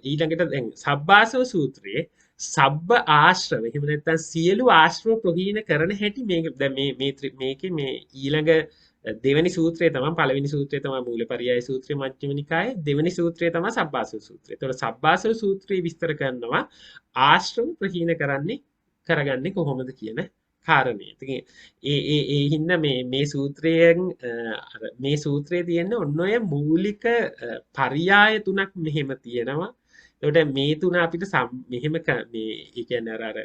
ඊළඟට දැන් සබ්බාසව සූත්‍රයේ සබ්බ ආශ්‍රව එහෙම නැත්නම් සියලු ආශ්‍රව ප්‍රහීන කරන හැටි මේක දැන් මේකේ මේ ඊළඟ දෙවෙනි සූත්‍රය තමයි පළවෙනි සූත්‍රය තමයි මූලපරියාය සූත්‍රය මජ්ක්‍ධිම නිකායේ දෙවෙනි සූත්‍රය තමයි සබ්බාසව සූත්‍රය. ඒතකොට සබ්බාසව සූත්‍රයේ විස්තර කරනවා ආශ්‍රව ප්‍රහීන කරගන්නේ කොහොමද කියන කාරණේ. ඉතින් ඒ හින්දා මේ සූත්‍රයෙන් මේ සූත්‍රයේ තියෙන ඔන්න ඔය මූලික පරියාය තුනක් මෙහෙම තියෙනවා. ඒකට මේ තුන අපිට මෙහෙම මේ ඒ කියන්නේ අර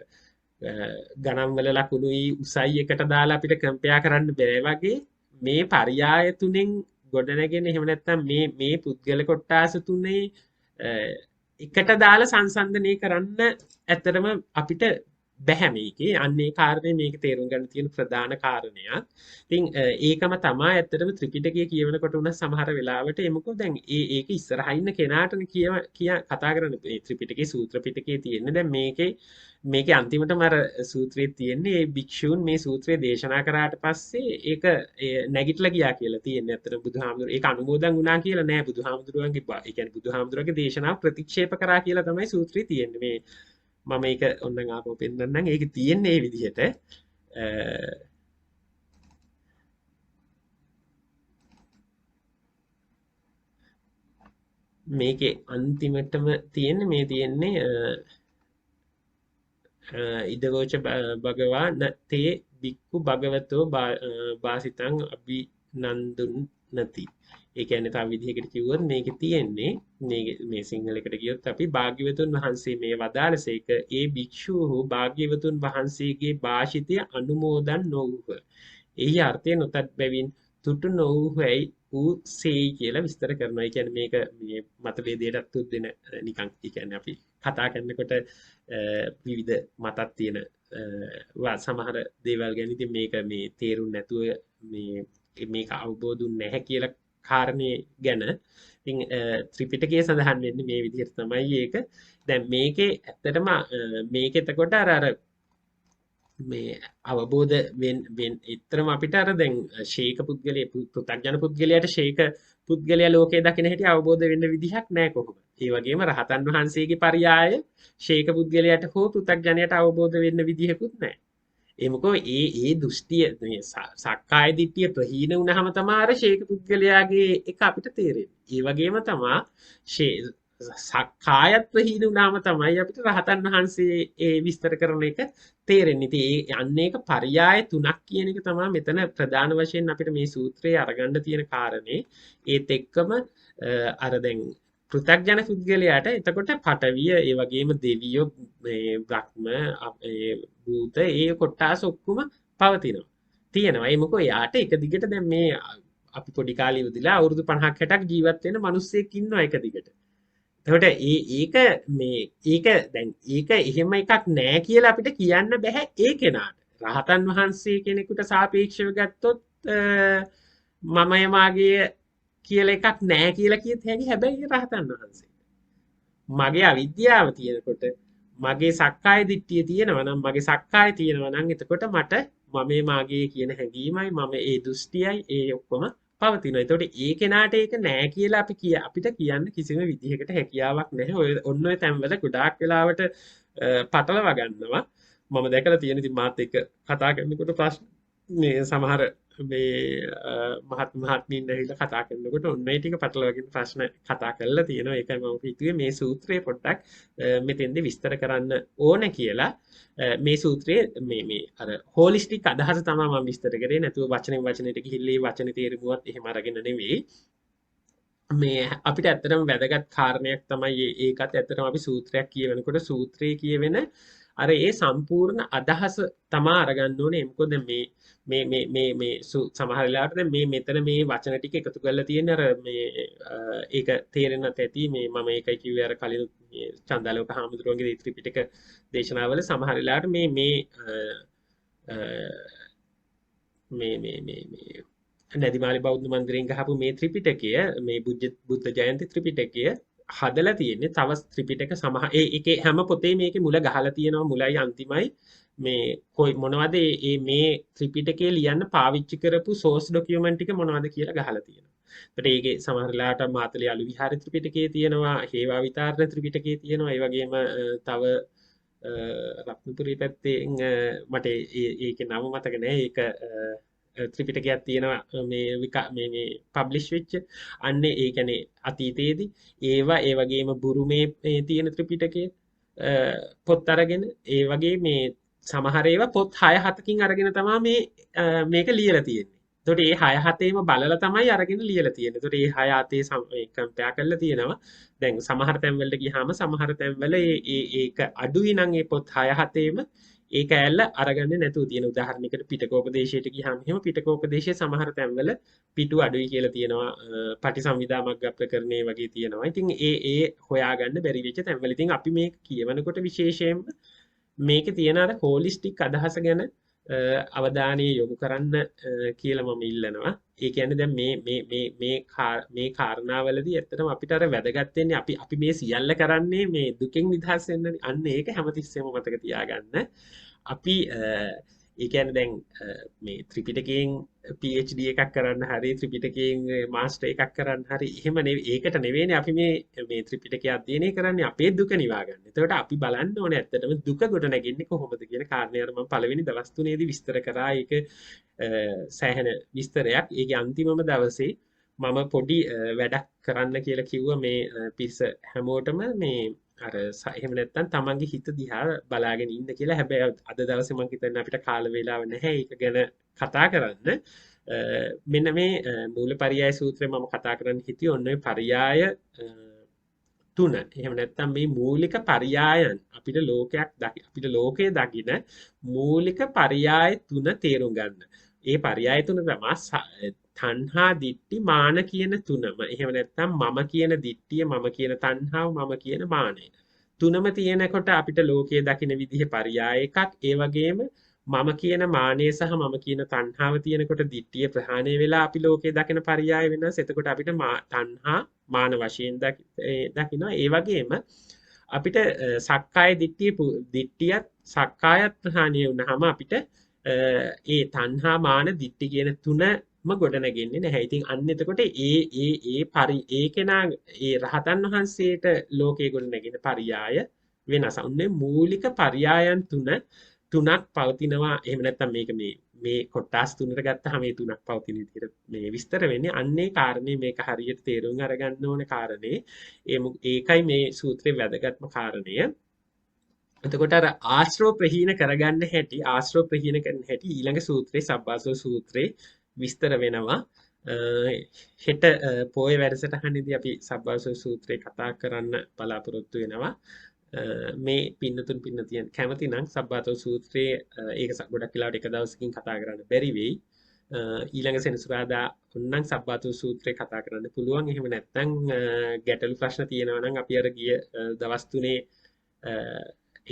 ගණන් වල ලකුණුයි උසයි එකට දාලා අපිට කම්පෙයා කරන්න බැහැ වගේ මේ පරියාය තුනෙන් ගොඩනගෙන එහෙම නැත්නම් මේ පුද්ගල කොටාස තුනේ එකට දාලා සංසන්දනය කරන්න ඇත්තටම අපිට බැහැ මේකේ. අන්න ඒ කාරණේ මේක තේරුම් ගන්න තියෙන ප්‍රධාන කාරණයක්. ඉතින් ඒකම තමයි ඇත්තටම ත්‍රිපිටකය කියවනකොට උන සමහර වෙලාවට මොකද දැන් ඒක ඉස්සරහා ඉන්න කෙනාටනේ කතා කරන්නේ මේ ත්‍රිපිටකයේ සූත්‍ර පිටකයේ තියෙන්නේ. දැන් මේකේ අන්තිමටම අර සූත්‍රයේ තියෙන්නේ මේ භික්ෂූන් මේ සූත්‍රය දේශනා කරාට පස්සේ ඒක නැගිටලා ගියා කියලා තියෙන්නේ. ඇත්තටම බුදුහාමුදුරුවෝ ඒක අනුමෝදන් වුණා කියලා නෑ. බුදුහාමුදුරුවන්ගේ ඒ කියන්නේ බුදුහාමුදුරුවගේ දේශනාව ප්‍රතික්ෂේප කරා කියලා තමයි සූත්‍රයේ තියෙන්නේ. මේ මම ඒක ඔන්නම් ආපහු පෙන්නන්නම්. ඒක තියෙන්නේ මේ විදිහට. මේකේ අන්තිමටම තියෙන්නේ මේ තියෙන්නේ ඉදවෝච භගවා නතේ බික්කු භගවතෝ වාසිතං අභිනන්දුන්නති. ඒ කියන්නේ තව විදිහකට කිව්වොත් මේකේ තියෙන්නේ මේ සිංහලයකට කියොත් අපි භාග්‍යවතුන් වහන්සේ මේ වදාළසේක ඒ භික්ෂූහු භාග්‍යවතුන් වහන්සේගේ භාෂිතය අනුමෝදන් නොවූහ. එහි අර්ථය නොතත් බැවින් තුටු නොවූහයි වූ සේයි කියලා විස්තර කරනවා. ඒ කියන්නේ මේක මේ මතභේදයටත් උත් දෙන නිකන් ඒ කියන්නේ අපි කතා කරනකොට විවිධ මතක් තියෙන සමහර දේවල් ගැන ඉතින් මේක මේ තේරුම් නැතුව මේක අවබෝධුන් නැහැ කියලා කාරණේ ගැන ඉතින් ත්‍රිපිටකයේ සඳහන් වෙන්නේ මේ විදිහට තමයි ඒක. දැන් මේකේ ඇත්තටම මේක එතකොට අර මේ අවබෝධ එතරම් අපිට අර දැන් ශේක පුද්ගලයේ පෘථග්ජන පුද්ගලයාට ශේක පුද්ගලයා ලෝකේ දකින හැටි අවබෝධ වෙන්න විදිහක් නැහැ කොහොමද? ඒ වගේම රහතන් වහන්සේගේ පරියාය ශේක පුද්ගලයාට හෝ පෘථග්ජනයට අවබෝධ වෙන්න විදිහකුත් නැහැ. ඒ මොකෝ ඒ දෘෂ්ටිය මේ සක්කාය දිට්ඨිය ප්‍රහීන වුණාම තමයි අර ශේක පුද්ගලයාගේ එක අපිට තේරෙන්නේ. ඒ වගේම තමයි සක්කායත් ප්‍රහීන වුණාම තමයි අපිට රහතන් වහන්සේ ඒ විස්තර කරන එක තේරෙන්නේ. ඉතින් ඒ අන්න ඒක පරියාය තුනක් කියන එක තමයි මෙතන ප්‍රධාන වශයෙන් අපිට මේ සූත්‍රයේ අරගන්න තියෙන කාරණේ. ඒත් එක්කම අර දැන් පෘථග්ජන පුද්ගලයාට එතකොට පටවිය ඒ වගේම දෙවියෝ මේ බ්‍රහ්ම භූත ඒ කොටස් ඔක්කොම පවතිනවා. තියෙනවා. ඒ මොකෝ යාට එක දිගට දැන් මේ අපි පොඩි කාලේ ඉඳලා අවුරුදු 50ක් 60ක් ජීවත් වෙන මිනිස්සෙක් ඉන්නවා එක දිගට. එතකොට ඒක දැන් ඒක එහෙම එකක් නෑ කියලා අපිට කියන්න බෑ ඒ කෙනාට. රහතන් වහන්සේ කෙනෙකුට සාපේක්ෂව ගත්තොත් මමය මාගේ කියලා එකක් නෑ කියලා කියත් හැකි. හැබැයි රහතන් වහන්සේ මගේ අවිද්‍යාව තියෙනකොට මගේ සක්කාය දිට්ඨිය තියෙනවා නම් මගේ සක්කාය තියෙනවා නම් එතකොට මට මමේ මාගේ කියන හැඟීමයි මම ඒ දෘෂ්ටියයි ඒ ඔක්කොම පවතිනවා. එතකොට ඒ කෙනාට ඒක නෑ කියලා අපිට කියන්න කිසිම විදිහකට හැකියාවක් නැහැ. ඔන්න ඔය තැන්වල ගොඩාක් වෙලාවට පටලවා ගන්නවා. මම දැකලා තියෙන ඉතින් මාත් එක්ක කතා කරනකොට ප්‍රශ්න මේ සමහර මේ මහත්මීන් ඇවිල්ලා කතා කරනකොට ඔන්න ඒ ටික පටලවාගෙන ප්‍රශ්න කතා කරලා තියෙනවා. ඒකයි මම හිතුවේ මේ සූත්‍රය පොඩ්ඩක් මෙතෙන්දී විස්තර කරන්න ඕනේ කියලා. මේ සූත්‍රයේ මේ අර හෝලිස්ටික් අදහස තමයි මම විස්තර කරේ. නැතුව වචනෙන් වචනෙට ගිහිල්ලා වචනේ තේරුමුවත් එහෙම අරගෙන නෙවෙයි. මේ අපිට ඇත්තටම වැදගත් කාරණයක් තමයි ඒකත් ඇත්තටම අපි සූත්‍රයක් කියවනකොට සූත්‍රයේ කියවෙන අර ඒ සම්පූර්ණ අදහස තමා අරගන්න ඕනේ. මොකද මේ සමහර වෙලාවට දැන් මෙතන මේ වචන ටික එකතු කරලා තියෙන අර මේ ඒක තේරෙන්නත් ඇති. මේ මම ඒකයි කිව්වේ අර කලින් මේ චන්දාලෝක හාමුදුරුවන්ගේ ත්‍රිපිටක දේශනාවල සමහර වෙලාවට මේ නැදිමාලි බෞද්ධ මන්දිරයෙන් ගහපු මේ ත්‍රිපිටකය මේ බුද්ධ ජයන්ති ත්‍රිපිටකය හදලා තියෙන්නේ තව ත්‍රිපිටක ඒකේ හැම පොතේ මේකේ මුල ගහලා තියෙනවා. මුලයි අන්තිමයි මේ මොනවද මේ ත්‍රිපිටකේ ලියන්න පාවිච්චි කරපු සෝස් ඩොකියුමන්ට් ටික මොනවද කියලා ගහලා තියෙනවා. ඒකට ඒකේ සමහර වෙලාවට මාතලේ අලු විහාර ත්‍රිපිටකයේ තියෙනවා, හේවා විතාරණ ත්‍රිපිටකයේ තියෙනවා. ඒ වගේම තව රත්නපුරී පැත්තෙන් මට ඒකේ නම මතක නෑ. ඒක ත්‍රිපිටකයක් තියෙනවා මේ පබ්ලිෂ් වෙච්ච. අන්නේ ඒ කියන්නේ අතීතයේදී ඒවා ඒ වගේම බුරුමේ තියෙන ත්‍රිපිටකයේ පොත් අරගෙන ඒ වගේ මේ සමහර ඒවා පොත් 6-7කින් අරගෙන තමයි මේක ලියලා තියෙන්නේ. එතකොට මේ 6-7ේම බලලා තමයි අරගෙන ලියලා තියෙන්නේ. එතකොට මේ 6-7 කම්පෙයාර් කරලා තියෙනවා. දැන් සමහර තැන්වලට ගියාම සමහර තැන්වල ඒක අඩුයි නම් ඒ පොත් 6-7ේම ඒක ඇල්ල අරගන්නේ නැතුව තියෙන. උදාහරණයකට පිටකෝපදේශයට ගියාම එහෙම පිටකෝපදේශයේ සමහර තැන්වල පිටු අඩුයි කියලා තියෙනවා. පටිසංවිදා මග්ග ප්‍රකරණේ වගේ තියෙනවා. ඉතින් ඒ හොයාගන්න බැරි වෙච්ච තැන්වල ඉතින් අපි මේක කියවනකොට විශේෂයෙන්ම මේකේ තියෙන අර හෝලිස්ටික් අදහස ගැන අවධානය යොමු කරන්න කියලා මම ඉල්ලනවා. ඒ කියන්නේ දැන් මේ කාරණාවලදී ඇත්තටම අපිට අර වැදගත් වෙන්නේ අපි මේ සියල්ල කරන්නේ මේ දුකෙන් නිදහස් වෙන්නනේ. අන්න ඒක හැමතිස්සෙම මතක තියාගන්න. අපි ඒ කියන්නේ දැන් මේ ත්‍රිපිටකයෙන් PhD එකක් කරන්න හරි ත්‍රිපිටකයෙන් මාස්ටර් එකක් කරන්න හරි එහෙම ඒකට නෙවෙයිනේ අපි මේ ත්‍රිපිටකය අධ්‍යයනය කරන්නේ අපේ දුක නිවා ගන්න. එතකොට අපි බලන්න ඕනේ ඇත්තටම දුක ගොඩ නැගෙන්නේ කොහොමද කියන කාරණේ අර මම පළවෙනි දවස් තුනේදී විස්තර කරා. ඒක සෑහෙන විස්තරයක්. ඒකේ අන්තිමම දවසේ මම පොඩි වැඩක් කරන්න කියලා කිව්වා මේ පිරිස හැමෝටම මේ අර එහෙම නැත්නම් තමන්ගේ හිත දිහා බලාගෙන ඉන්න කියලා. හැබැයි අද දවසේ මම හිතන්නේ අපිට කාල වේලාව නැහැ ඒක ගැන කතා කරන්න. මෙන්න මේ මූලපරියාය සූත්‍රය මම කතා කරන්න හිතියේ ඔන්න ඔය පරියාය 3. එහෙම නැත්නම් මේ මූලික පරියායන් අපිට ලෝකයේ දකින මූලික පරියාය 3 තේරුම් ගන්න. ඒ පරියාය 3 තමයි තණ්හා දිට්ඨි මාන කියන තුනම. එහෙම නැත්නම් මම කියන දිට්ඨිය, මම කියන තණ්හාව, මම කියන මානය. තුනම තියෙනකොට අපිට ලෝකයේ දකින විදිහේ පරියාය එකක්. ඒ වගේම මම කියන මානය සහ මම කියන තණ්හාව තියෙනකොට දිට්ඨිය ප්‍රහාණය වෙලා අපි ලෝකයේ දකින පරියාය වෙනස්. එතකොට අපිට තණ්හා මාන වශයෙන් දකිනවා. ඒ වගේම අපිට සක්කාය දිට්ඨියත් සක්කායත් ප්‍රහාණය වුණාම අපිට ඒ තණ්හා මාන දිට්ඨි කියන තුනම ගොඩනගෙන්නේ නැහැ. ඉතින් අන්න එතකොට ඒ කෙනා ඒ රහතන් වහන්සේට ලෝකයේ ගොඩනගෙන පරියාය වෙනස. ඔන්නේ මූලික පරියායන් තුනක් පවතිනවා. එහෙම නැත්නම් මේ කොටස් තුනට ගත්තාම මේ තුනක් පවතින විදිහට මේ විස්තර වෙන්නේ. අන්නේ කාරණේ මේක හරියට තේරුම් අරගන්න ඕන කාරණේ. ඒකයි මේ සූත්‍රයේ වැදගත්ම කාරණය. එතකොට අර ආශ්‍රව ප්‍රහීන කරගන්න හැටි ඊළඟ සූත්‍රයේ සබ්බාසව සූත්‍රයේ විස්තර වෙනවා. හෙට පොය වැඩසටහනේදී අපි සබ්බාසව සූත්‍රය කතා කරන්න බලාපොරොත්තු වෙනවා. මේ පින්නතියන් කැමති නම් සබ්බාසව සූත්‍රයේ ඒක ගොඩක් වෙලාවට එක දවසකින් කතා කරන්න බැරි වෙයි. ඊළඟ සෙනසුරාදා ඔන්නම් සබ්බාසව සූත්‍රය කතා කරන්න පුළුවන්. එහෙම නැත්නම් ගැටලු ප්‍රශ්න තියෙනවා නම් අපි අර ගිය දවස් තුනේ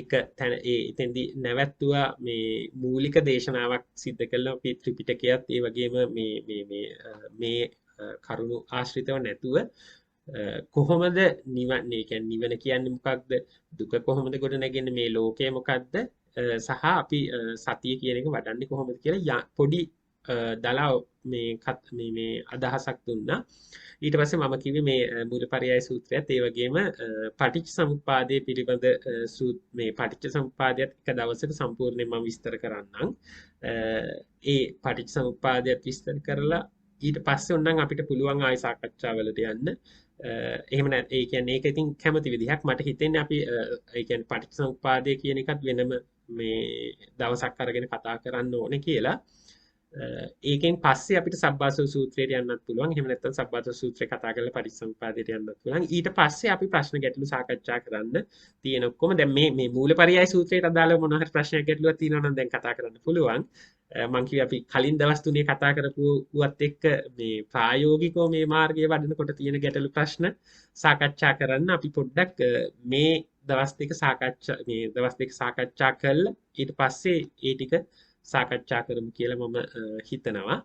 එක තැන එතෙන්දී නැවැත්තුවා මේ මූලික දේශනාවක් සිද්ධ කළා ත්‍රිපිටකයත් ඒ වගේම මේ කරුණු ආශ්‍රිතව නැතුව කොහොමද නිවන කියන්නේ මොකක්ද, දුක කොහොමද ගොඩ නැගෙන්නේ, මේ ලෝකය මොකක්ද සහ අපි සතිය කියන එක වඩන්නේ කොහොමද කියලා පොඩි දලා මේ අදහසක් දුන්නා. ඊට පස්සේ මම කිව්වේ මේ මූලපරියාය සූත්‍රයත් ඒ වගේම පටිච්ච සමුප්පාදයේ පිළිබඳ මේ පටිච්ච සමුප්පාදයත් එක දවසක සම්පූර්ණයෙන් මම විස්තර කරන්නම්. ඒ පටිච්ච සමුප්පාදයත් විස්තර කරලා ඊට පස්සේ ඔන්නම් අපිට පුළුවන් ආයි සාකච්ඡාවලට යන්න. එහෙම නැත්නම් ඒ කියන්නේ ඒක ඉතින් කැමති විදිහක් මට හිතෙන්නේ අපි ඒ කියන්නේ පටිච්ච සමුප්පාදය කියන එකත් වෙනම මේ දවසක් අරගෙන කතා කරන්න ඕනේ කියලා. ඒකෙන් පස්සේ අපිට සබ්බාසව සූත්‍රයට යන්නත් පුළුවන්. එහෙම නැත්නම් සබ්බාසව සූත්‍රය කතා කරලා පටිච්චසමුප්පාදයට යන්නත් පුළුවන්. ඊට පස්සේ අපි ප්‍රශ්න ගැටලු සාකච්ඡා කරන්න තියෙන ඔක්කොම දැන් මේ මූලපරියාය සූත්‍රයට අදාළව මොනවා හරි ප්‍රශ්නයක් ගැටලුවක් තියෙනවා නම් දැන් කතා කරන්න පුළුවන්. මම කිව්වේ අපි කලින් දවස් තුනේ කතා කරපුවත් එක්ක මේ ප්‍රායෝගිකව මේ මාර්ගයේ වඩනකොට තියෙන ගැටලු ප්‍රශ්න සාකච්ඡා කරන්න අපි පොඩ්ඩක් මේ දවස් දෙක සාකච්ඡා කළා. ඊට පස්සේ ඒ ටික සාකච්ඡා කරමු කියලා මම හිතනවා.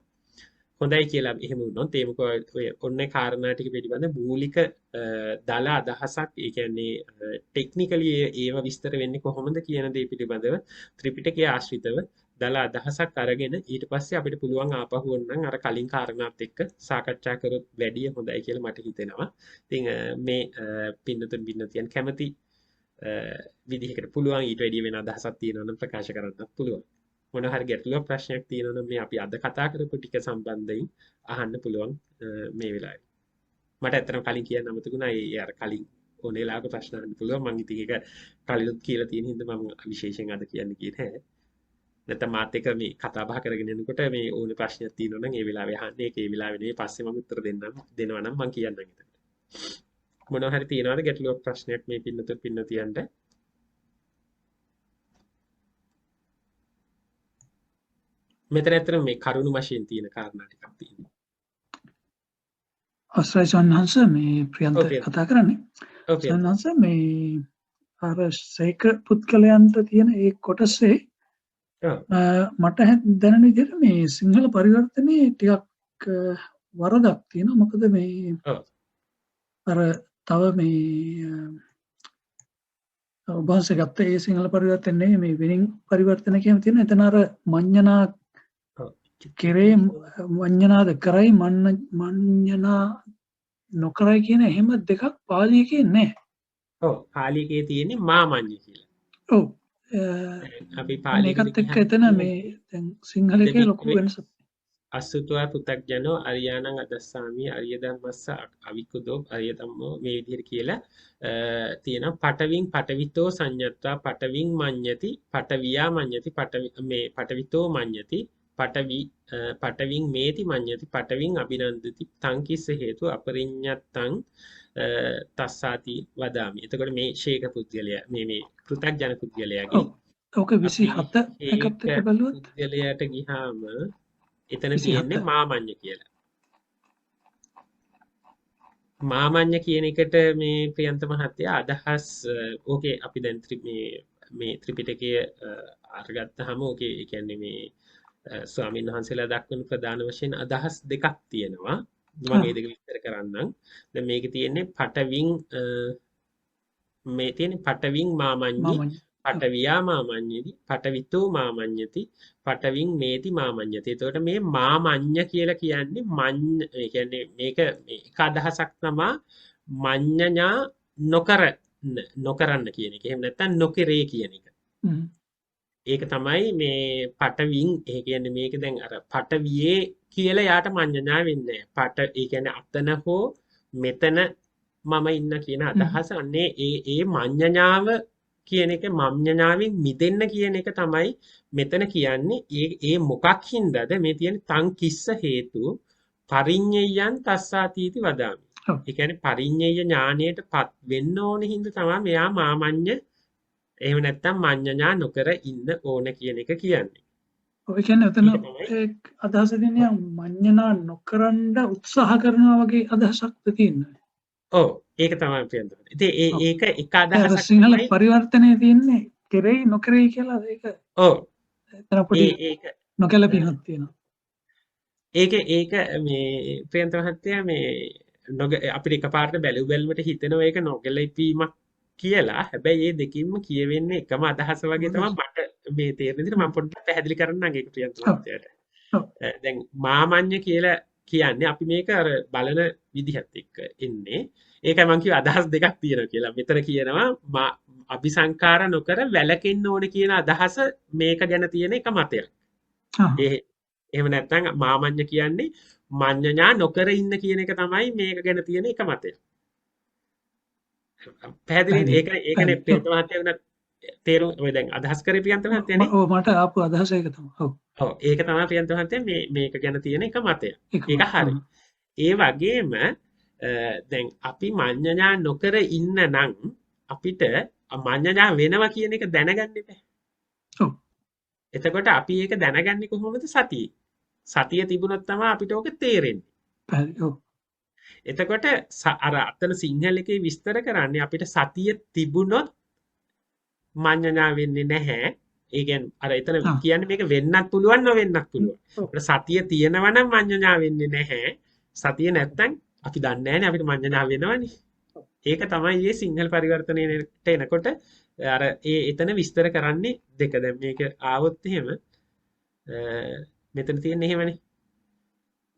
හොඳයි කියලා එහෙම වුණොත් ඒ මොකද ඔය ඔන්න කාරණා ටික පිළිබඳ මූලික දල අදහසක් ඒ කියන්නේ ටෙක්නිකලි ඒව විස්තර වෙන්නේ කොහොමද කියන දේ පිළිබඳව ත්‍රිපිටකයේ ආශ්‍රිතව දලා අදහසක් අරගෙන ඊට පස්සේ අපිට පුළුවන් ආපහු ඔන්නම් අර කලින් කාරණාත් එක්ක සාකච්ඡා කරොත් වැඩිය හොඳයි කියලා මට හිතෙනවා. ඉතින් මේ පින්නතියන් කැමති විදිහකට පුළුවන් ඊට වැඩිය වෙන අදහසක් තියෙනවා නම් ප්‍රකාශ කරන්නත් පුළුවන්. මොන හරි ගැටලුවක් ප්‍රශ්නයක් තියෙනවා නම් මේ අපි අද කතා කරපු ටික සම්බන්ධයෙන් අහන්න පුළුවන් මේ වෙලාවේ. මට ඇත්තටම කලින් කියන්න අමතකුණා ඒ අර කලින් ඕන වෙලාවක ප්‍රශ්න අහන්න පුළුවන්. මම ඉතින් ඒක කලිනුත් කියලා තියෙන හින්දා මම විශේෂයෙන් අද කියන්න ගියේ නැහැ. නැත්නම් මාත් එක්ක මේ කතා බහ කරගෙන යනකොට මේ ඕනේ ප්‍රශ්නයක් තියෙනවා නම් ඒ වෙලාවේ අහන්න. ඒක ඒ වෙලාවේ නෙවෙයි පස්සේ මම උත්තර දෙනවා නම් මම කියන්නම් එතකොට. මොනවා හරි තියෙනවද ගැටලුවක් ප්‍රශ්නයක් මේ පින්නතියන්ට? මෙතන ඇත්තටම මේ කරුණු වශයෙන් තියෙන කාරණා ටිකක් තියෙනවා. අවසරයි සන්නහංස මේ ප්‍රියන්ත කතා කරන්නේ. සන්නහංස මේ අර සේක පුද්ගලයන්ට තියෙන ඒ කොටසේ මට දැනෙන විදිහට මේ සිංහල පරිවර්තනයේ ටිකක් වරදක් තියෙනවා. මොකද මේ අර තව මේ ඔබ වහන්සේ ගත්ත ඒ සිංහල පරිවර්තනයේ මේ වෙනින් පරිවර්තන කියන තියෙන එතන අර මඤ්ඤණා කෙරේ මඤ්ඤණාද කරයි මඤ්ඤණා නොකරයි කියන එහෙම දෙකක් පාලියේ නැහැ. ඔව් පාලියේ තියෙන්නේ මාමඤ්ඤ කියලා. ඔව් අපි පාලියේ මේකත් එක්ක එතන මේ දැන් සිංහල එකේ ලොකු වෙනසක්. අසුතවා පුතග්ජනෝ අරියාණං අදස්සාමි අරිය ධම්මස්ස අවික්කුදෝ අරිය ධම්මෝ මේ විදිහට කියලා තියෙනවා. පටවින් පටවිතෝ සංඤත්වා පටවින් මඤ්ඤති පටවියා මඤ්ඤති මේ පටවිතෝ මඤ්ඤති පටවින් මේති මඤ්ඤති පටවින් අභිනන්දති තං කිස්ස හේතු අපරිඤ්ඤත්තං තස්සාති වදාමි. එතකොට මේ ශේක පුද්ගලයා මේ පෘථග්ජන පුද්ගලයාගේ ඔක 27 එකත් එක්ක බලුවොත් පුද්ගලයාට ගියාම එතන තියෙන්නේ මාමඤ්ඤ කියලා. මාමඤ්ඤ කියන එකට මේ ප්‍රියන්ත මහත්තයා අදහස් ඕකේ අපි දැන් මේ ත්‍රිපිටකය අරගත්තාම ඕකේ ඒ කියන්නේ මේ ස්වාමීන් වහන්සේලා දක්වන ප්‍රධාන වශයෙන් අදහස් දෙකක් තියෙනවා. මම මේ දෙක විස්තර කරන්නම්. දැන් මේකේ තියෙන්නේ පටවින් මේ තියෙන්නේ පටවින් මාමඤ්ඤි පටවියා මාමඤ්ඤති පටවිතෝ මාමඤ්ඤති පටවින් මේති මාමඤ්ඤති. එතකොට මේ මාමඤ්ඤ කියලා කියන්නේ ඒ කියන්නේ මේක එක අදහසක් තමයි මඤ්ඤඤා නොකරන්න කියන එක. එහෙම නැත්නම් නොකරේ කියන එක. ඒක තමයි මේ පටවින් ඒ කියන්නේ මේක දැන් අර පටවියේ කියලා යාට මඤ්ඤණා වෙන්නේ නැහැ. ඒ කියන්නේ අතන හෝ මෙතන මම ඉන්න කියන අදහස අන්නේ ඒ මඤ්ඤණාව කියන එක මඤ්ඤණාවෙන් මිදෙන්න කියන එක තමයි මෙතන කියන්නේ. ඒ මොකක් හින්දාද මේ තියෙන තං කිස්ස හේතු පරිඤ්ඤයයන් තස්සාතීති වදාමි. ඒ කියන්නේ පරිඤ්ඤය ඥාණයටපත් වෙන්න ඕන හින්දා තමයි මෙයා මාමඤ්ඤ එහෙම නැත්නම් මඤ්ඤණා නොකර ඉන්න ඕන කියන එක කියන්නේ. ඔය කියන්නේ එතන අදහස දෙන්නේ මඤ්ඤණා නොකරන්න උත්සාහ කරනවා වගේ අදහසක්ද තියෙන්නේ. ඔව් ඒක තමයි කියන්න ඕනේ. ඉතින් ඒක එක අදහසක් සිංහල පරිවර්තනයේ තියෙන්නේ කෙරෙයි නොකරෙයි කියලා ඒක. ඔව්. එතන පොඩි ඒක නොකැලපීමක් තියෙනවා. ඒක මේ ප්‍රියන්ත මහත්තයා මේ අපිට එකපාරට බැලුවලට හිතෙනවා ඒක නොගැලපීමක් කියලා. හැබැයි මේ දෙකින්ම කියවෙන්නේ එකම අදහස වගේ තමයි මට මේ තේරෙන විදිහට මම පොඩ්ඩක් පැහැදිලි කරන්නම් ඒක ප්‍රියන්ත මහත්තයාට. දැන් මාමඤ්ඤ කියලා කියන්නේ අපි මේක අර බලන විදිහත් එක්ක එන්නේ. ඒකයි මම කිව්ව අදහස් දෙකක් තියෙනවා කියලා. මෙතන කියනවා අபிසංකාර නොකර වැළකෙන්න ඕන කියන අදහස මේක ගැන තියෙන එක මතයක්. එහෙම නැත්නම් මාමඤ්ඤ කියන්නේ මඤ්ඤණා නොකර ඉන්න කියන එක තමයි මේක ගැන තියෙන එක මතය. පැහැදිලිද? ඒකනේ ප්‍රියන්ත මහත්තයා වුණත් තේරුම් ඔය දැන් අදහස් කරේ ප්‍රියන්ත මහත්තයානේ. ඔව් මට ආපු අදහස ඒක තමයි. ඔව් ඒක තමයි ප්‍රියන්ත මහත්තයා මේක ගැන තියෙන එක මතය. ඒක හරි. ඒ වගේම දැන් අපි මඤ්ඤණා නොකර ඉන්න නම් අපිට මඤ්ඤණා වෙනවා කියන එක දැනගන්න බෑ. ඔව්. එතකොට අපි ඒක දැනගන්නේ කොහොමද? සතියේ. සතිය තිබුණොත් තමයි අපිට ඕක තේරෙන්නේ. හරි. ඔව්. එතකොට අර අතන සිංහල එකේ විස්තර කරන්නේ අපිට සතිය තිබුණොත් මඤ්ඤණා වෙන්නේ නැහැ. ඒ කියන්නේ අර එතන කියන්නේ මේක වෙන්නත් පුළුවන් නොවෙන්නත් පුළුවන්. අපිට සතිය තියෙනවා නම් මඤ්ඤණා වෙන්නේ නැහැ. සතිය නැත්තම් අපි දන්නේ නැහැනේ අපිට මඤ්ඤණා වෙනවනේ. ඒක තමයි මේ සිංහල පරිවර්තනයේට එනකොට අර එතන විස්තර කරන්නේ දෙක. දැන් මේක ආවොත් එහෙම මෙතන තියෙන්නේ එහෙමනේ.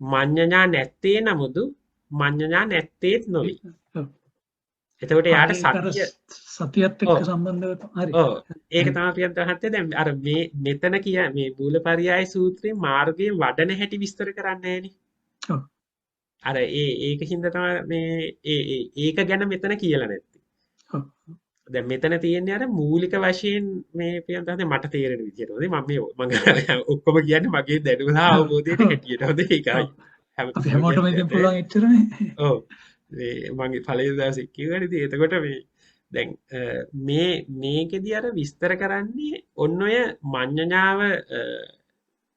මඤ්ඤඤා නැත්තේ නමුදු මඤ්ඤඤා නැත්තේත් නොවේ. එතකොට යාට සතියත් එක්ක සම්බන්ධව හරි. ඔව් ඒක තමයි ප්‍රියන්ත මහත්තයා දැන් අර මේ මෙතන මේ මූලපරියාය සූත්‍රයේ මාර්ගයේ වඩන හැටි විස්තර කරන්නේ නැහැනේ. අර ඒකින්ද තමයි මේ ඒක ගැන මෙතන කියලා නැත්තේ. දැන් මෙතන තියෙන්නේ අර මූලික වශයෙන් මේ ප්‍රියන්ත මහත්තයා මට තේරෙන විදිහට. හොඳයි මම ඔක්කොම කියන්නේ මගේ දැනුම සහ අවබෝධයට හැටියට. හොඳයි ඒකයි. හැමෝටම ඉතින් පුළුවන් එච්චරනේ. ඔව්. මගේ පළවෙනි දවසේ කිව්වනේ ඉතින් එතකොට මේ දැන් මේකෙදි අර විස්තර කරන්නේ ඔන්න ඔය මඤ්ඤණාව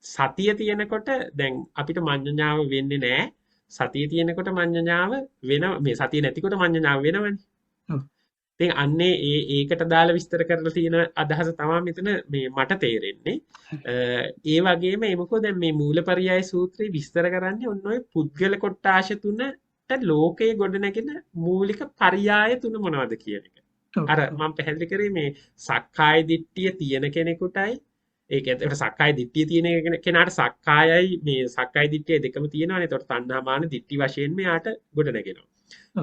සතිය තියෙනකොට දැන් අපිට මඤ්ඤණාව වෙන්නේ නැහැ. සතිය තියෙනකොට මඤ්ඤණාව වෙන මේ සතිය නැතිකොට මඤ්ඤණාව වෙනවනේ. ඉතින් අන්නේ ඒකට දාලා විස්තර කරලා තියෙන අදහස තමයි මෙතන මේ මට තේරෙන්නේ. ඒ වගේම මොකද දැන් මේ මූලපරියාය සූත්‍රය විස්තර කරන්නේ ඔන්න ඔය පුද්ගල කොටාශ තුනට ලෝකයේ ගොඩනැගෙන මූලික පරියාය තුන මොනවද කියන එක. අර මම පැහැදිලි කරේ මේ සක්කාය දිට්ඨිය තියෙන කෙනෙකුටයි ඒක ඇත්තට සක්කාය දිට්ඨිය තියෙන කෙනාට සක්කායයි මේ සක්කාය දිට්ඨිය දෙකම තියෙනවානේ. ඒතකොට තණ්හා මාන දිට්ඨි වශයෙන් මෙයාට ගොඩනගෙනවා.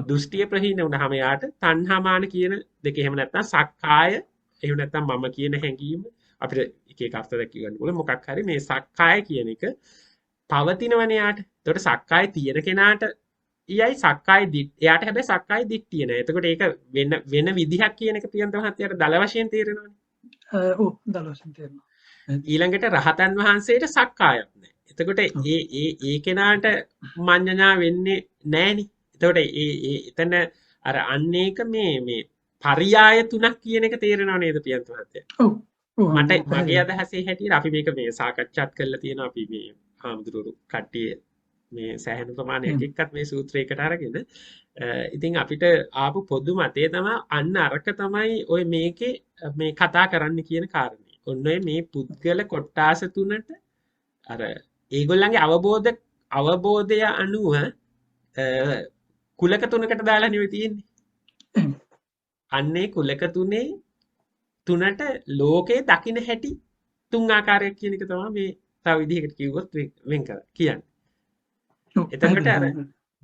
දෘෂ්ටිය ප්‍රහීන වුණාම යාට තණ්හා මාන කියන දෙක එහෙම නැත්නම් සක්කාය එහෙම නැත්නම් මම කියන හැඟීම අපිට එක එක අර්ථ දැක්ක ගන්න ඕනේ. මොකක් හරි මේ සක්කාය කියන එක පවතිනවනේ යාට. ඒතකොට සක්කාය තියෙන කෙනාට ඊයයි සක්කාය එයාට හැබැයි සක්කාය දිට්ඨිය නෑ. එතකොට ඒක වෙන විදිහක් කියන එක ප්‍රියන්ත මහත්තයාට දල වශයෙන් තේරෙනවනේ. ඔව් දල වශයෙන් තේරෙනවා. ඊළඟට රහතන් වහන්සේට සක්කායක් නෑ. එතකොට ඒ කෙනාට මඤ්ඤණා වෙන්නේ නෑනේ. එතකොට එතන අර අන්න ඒක මේ පරියාය තුනක් කියන එක තේරෙනව නේද ප්‍රියන්ත මහත්තයා? ඔව්. මට මගේ අදහසේ හැටියට අපි මේක මේ සාකච්ඡාත් කරලා තියෙනවා අපි මේ හාමුදුරුවෝ කට්ටිය මේ සෑහෙන ප්‍රමාණයක් එක්කත් මේ සූත්‍රයකට අරගෙන ඉතින් අපිට ආපු පොදු මතය තමයි අන්න අරක තමයි ඔය මේකේ මේ කතා කරන්න කියන කාරණේ. ඔන්න ඔය මේ පුද්ගල කොටාස තුනට අර ඒගොල්ලන්ගේ අවබෝධය අනුව කුලක තුනකට දාලා නෙවෙයි තියෙන්නේ. අන්නේ කුලක තුනට ලෝකේ දකින්න හැටි තුන් ආකාරයක් කියන එක තමයි මේ තව විදිහකට කිව්වොත් වෙන් කර කියන්නේ. එතකොට අර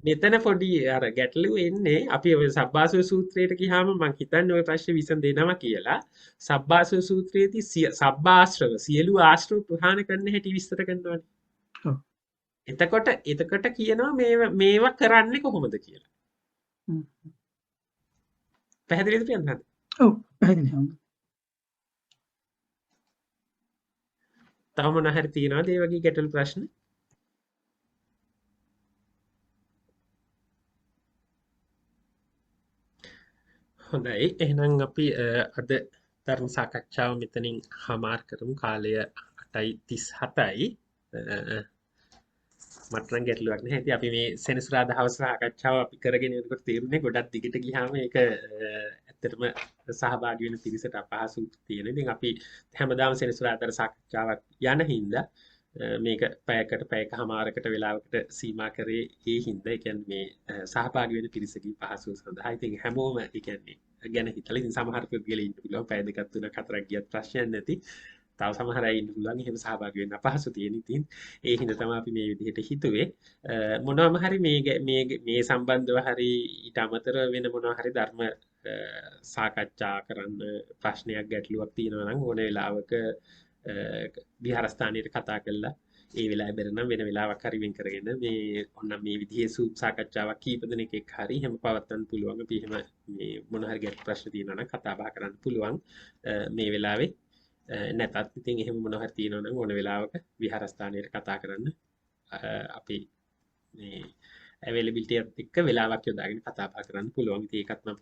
මෙතන පොඩි අර ගැටලුව එන්නේ අපි ඔය සබ්බාසව සූත්‍රයට ගියාම මම හිතන්නේ ඔය ප්‍රශ්නේ විසඳෙනවා කියලා. සබ්බාසව සූත්‍රයේදී සබ්බාශ්‍රව සියලු ආශ්‍රව ප්‍රහාණ කරන්න හැටි විස්තර කරනවානේ. එතකොට කියනවා මේවා කරන්නේ කොහොමද කියලා. පැහැදිලිද කියන්න? ඔව් පැහැදිලි. තව මොන හරි තියෙනවද ඒ වගේ ගැටලු ප්‍රශ්න? හොඳයි එහෙනම් අපි අද ධර්ම සාකච්ඡාව මෙතනින් හමාර කරමු. කාලය 8:37යි. මට නම් ගැටලුවක් නැහැ. ඉතින් අපි මේ සෙනසුරාදා හවස සාකච්ඡාව අපි කරගෙන යනකොට තේරුනේ ගොඩක් දිගට ගියාම ඒක ඇත්තටම සහභාගී වෙන පිරිසට අපහසු තියෙන. ඉතින් අපි හැමදාම සෙනසුරාදා සාකච්ඡාවක් යන හින්දා මේක පැයකමාරකට වෙලාවකට සීමා කරේ ඒ හින්දා ඒ කියන්නේ මේ සහභාගී වෙන පිරිසකින් පහසුව සඳහා. ඉතින් හැමෝම ඒ කියන්නේ ගැන හිතලා ඉතින් සමහර පුද්ගලයන් ඉන්න පුළුවන් පැය දෙකක් තුනක් හතරක් ගියත් ප්‍රශ්නයක් නැති. තව සමහර අය ඉන්න පුළුවන් එහෙම සහභාගී වෙන්න අපහසු තියෙන. ඉතින් ඒ හින්දා තමයි අපි මේ විදිහට හිතුවේ. මොනවාම හරි මේ සම්බන්ධව හරි ඊට අමතරව වෙන මොනවා හරි ධර්ම සාකච්ඡා කරන්න ප්‍රශ්නයක් ගැටලුවක් තියෙනවා නම් ඕන වෙලාවක විහාරස්ථානයේ කතා කරලා ඒ වෙලාවේ බැරනම් වෙන වෙලාවක් හරි වෙන් කරගෙන මේ ඔන්න මේ විදිහේ සාකච්ඡාවක් කීප දෙනෙක් එක්ක හරි හැම පවත්වන්න පුළුවන්. අපි එහෙම මේ මොන හරි ගැටලු ප්‍රශ්න තියෙනවා නම් කතා බහ කරන්න පුළුවන් මේ වෙලාවේ. නැතත් ඉතින් එහෙම මොනවා හරි තියෙනවා නම් ඕන වෙලාවක විහාරස්ථානයේ කතා කරන්න අපි මේ availability එකත් එක්ක වෙලාවක් යොදාගෙන කතා බහ කරන්න පුළුවන්. ඉතින් ඒකත් මම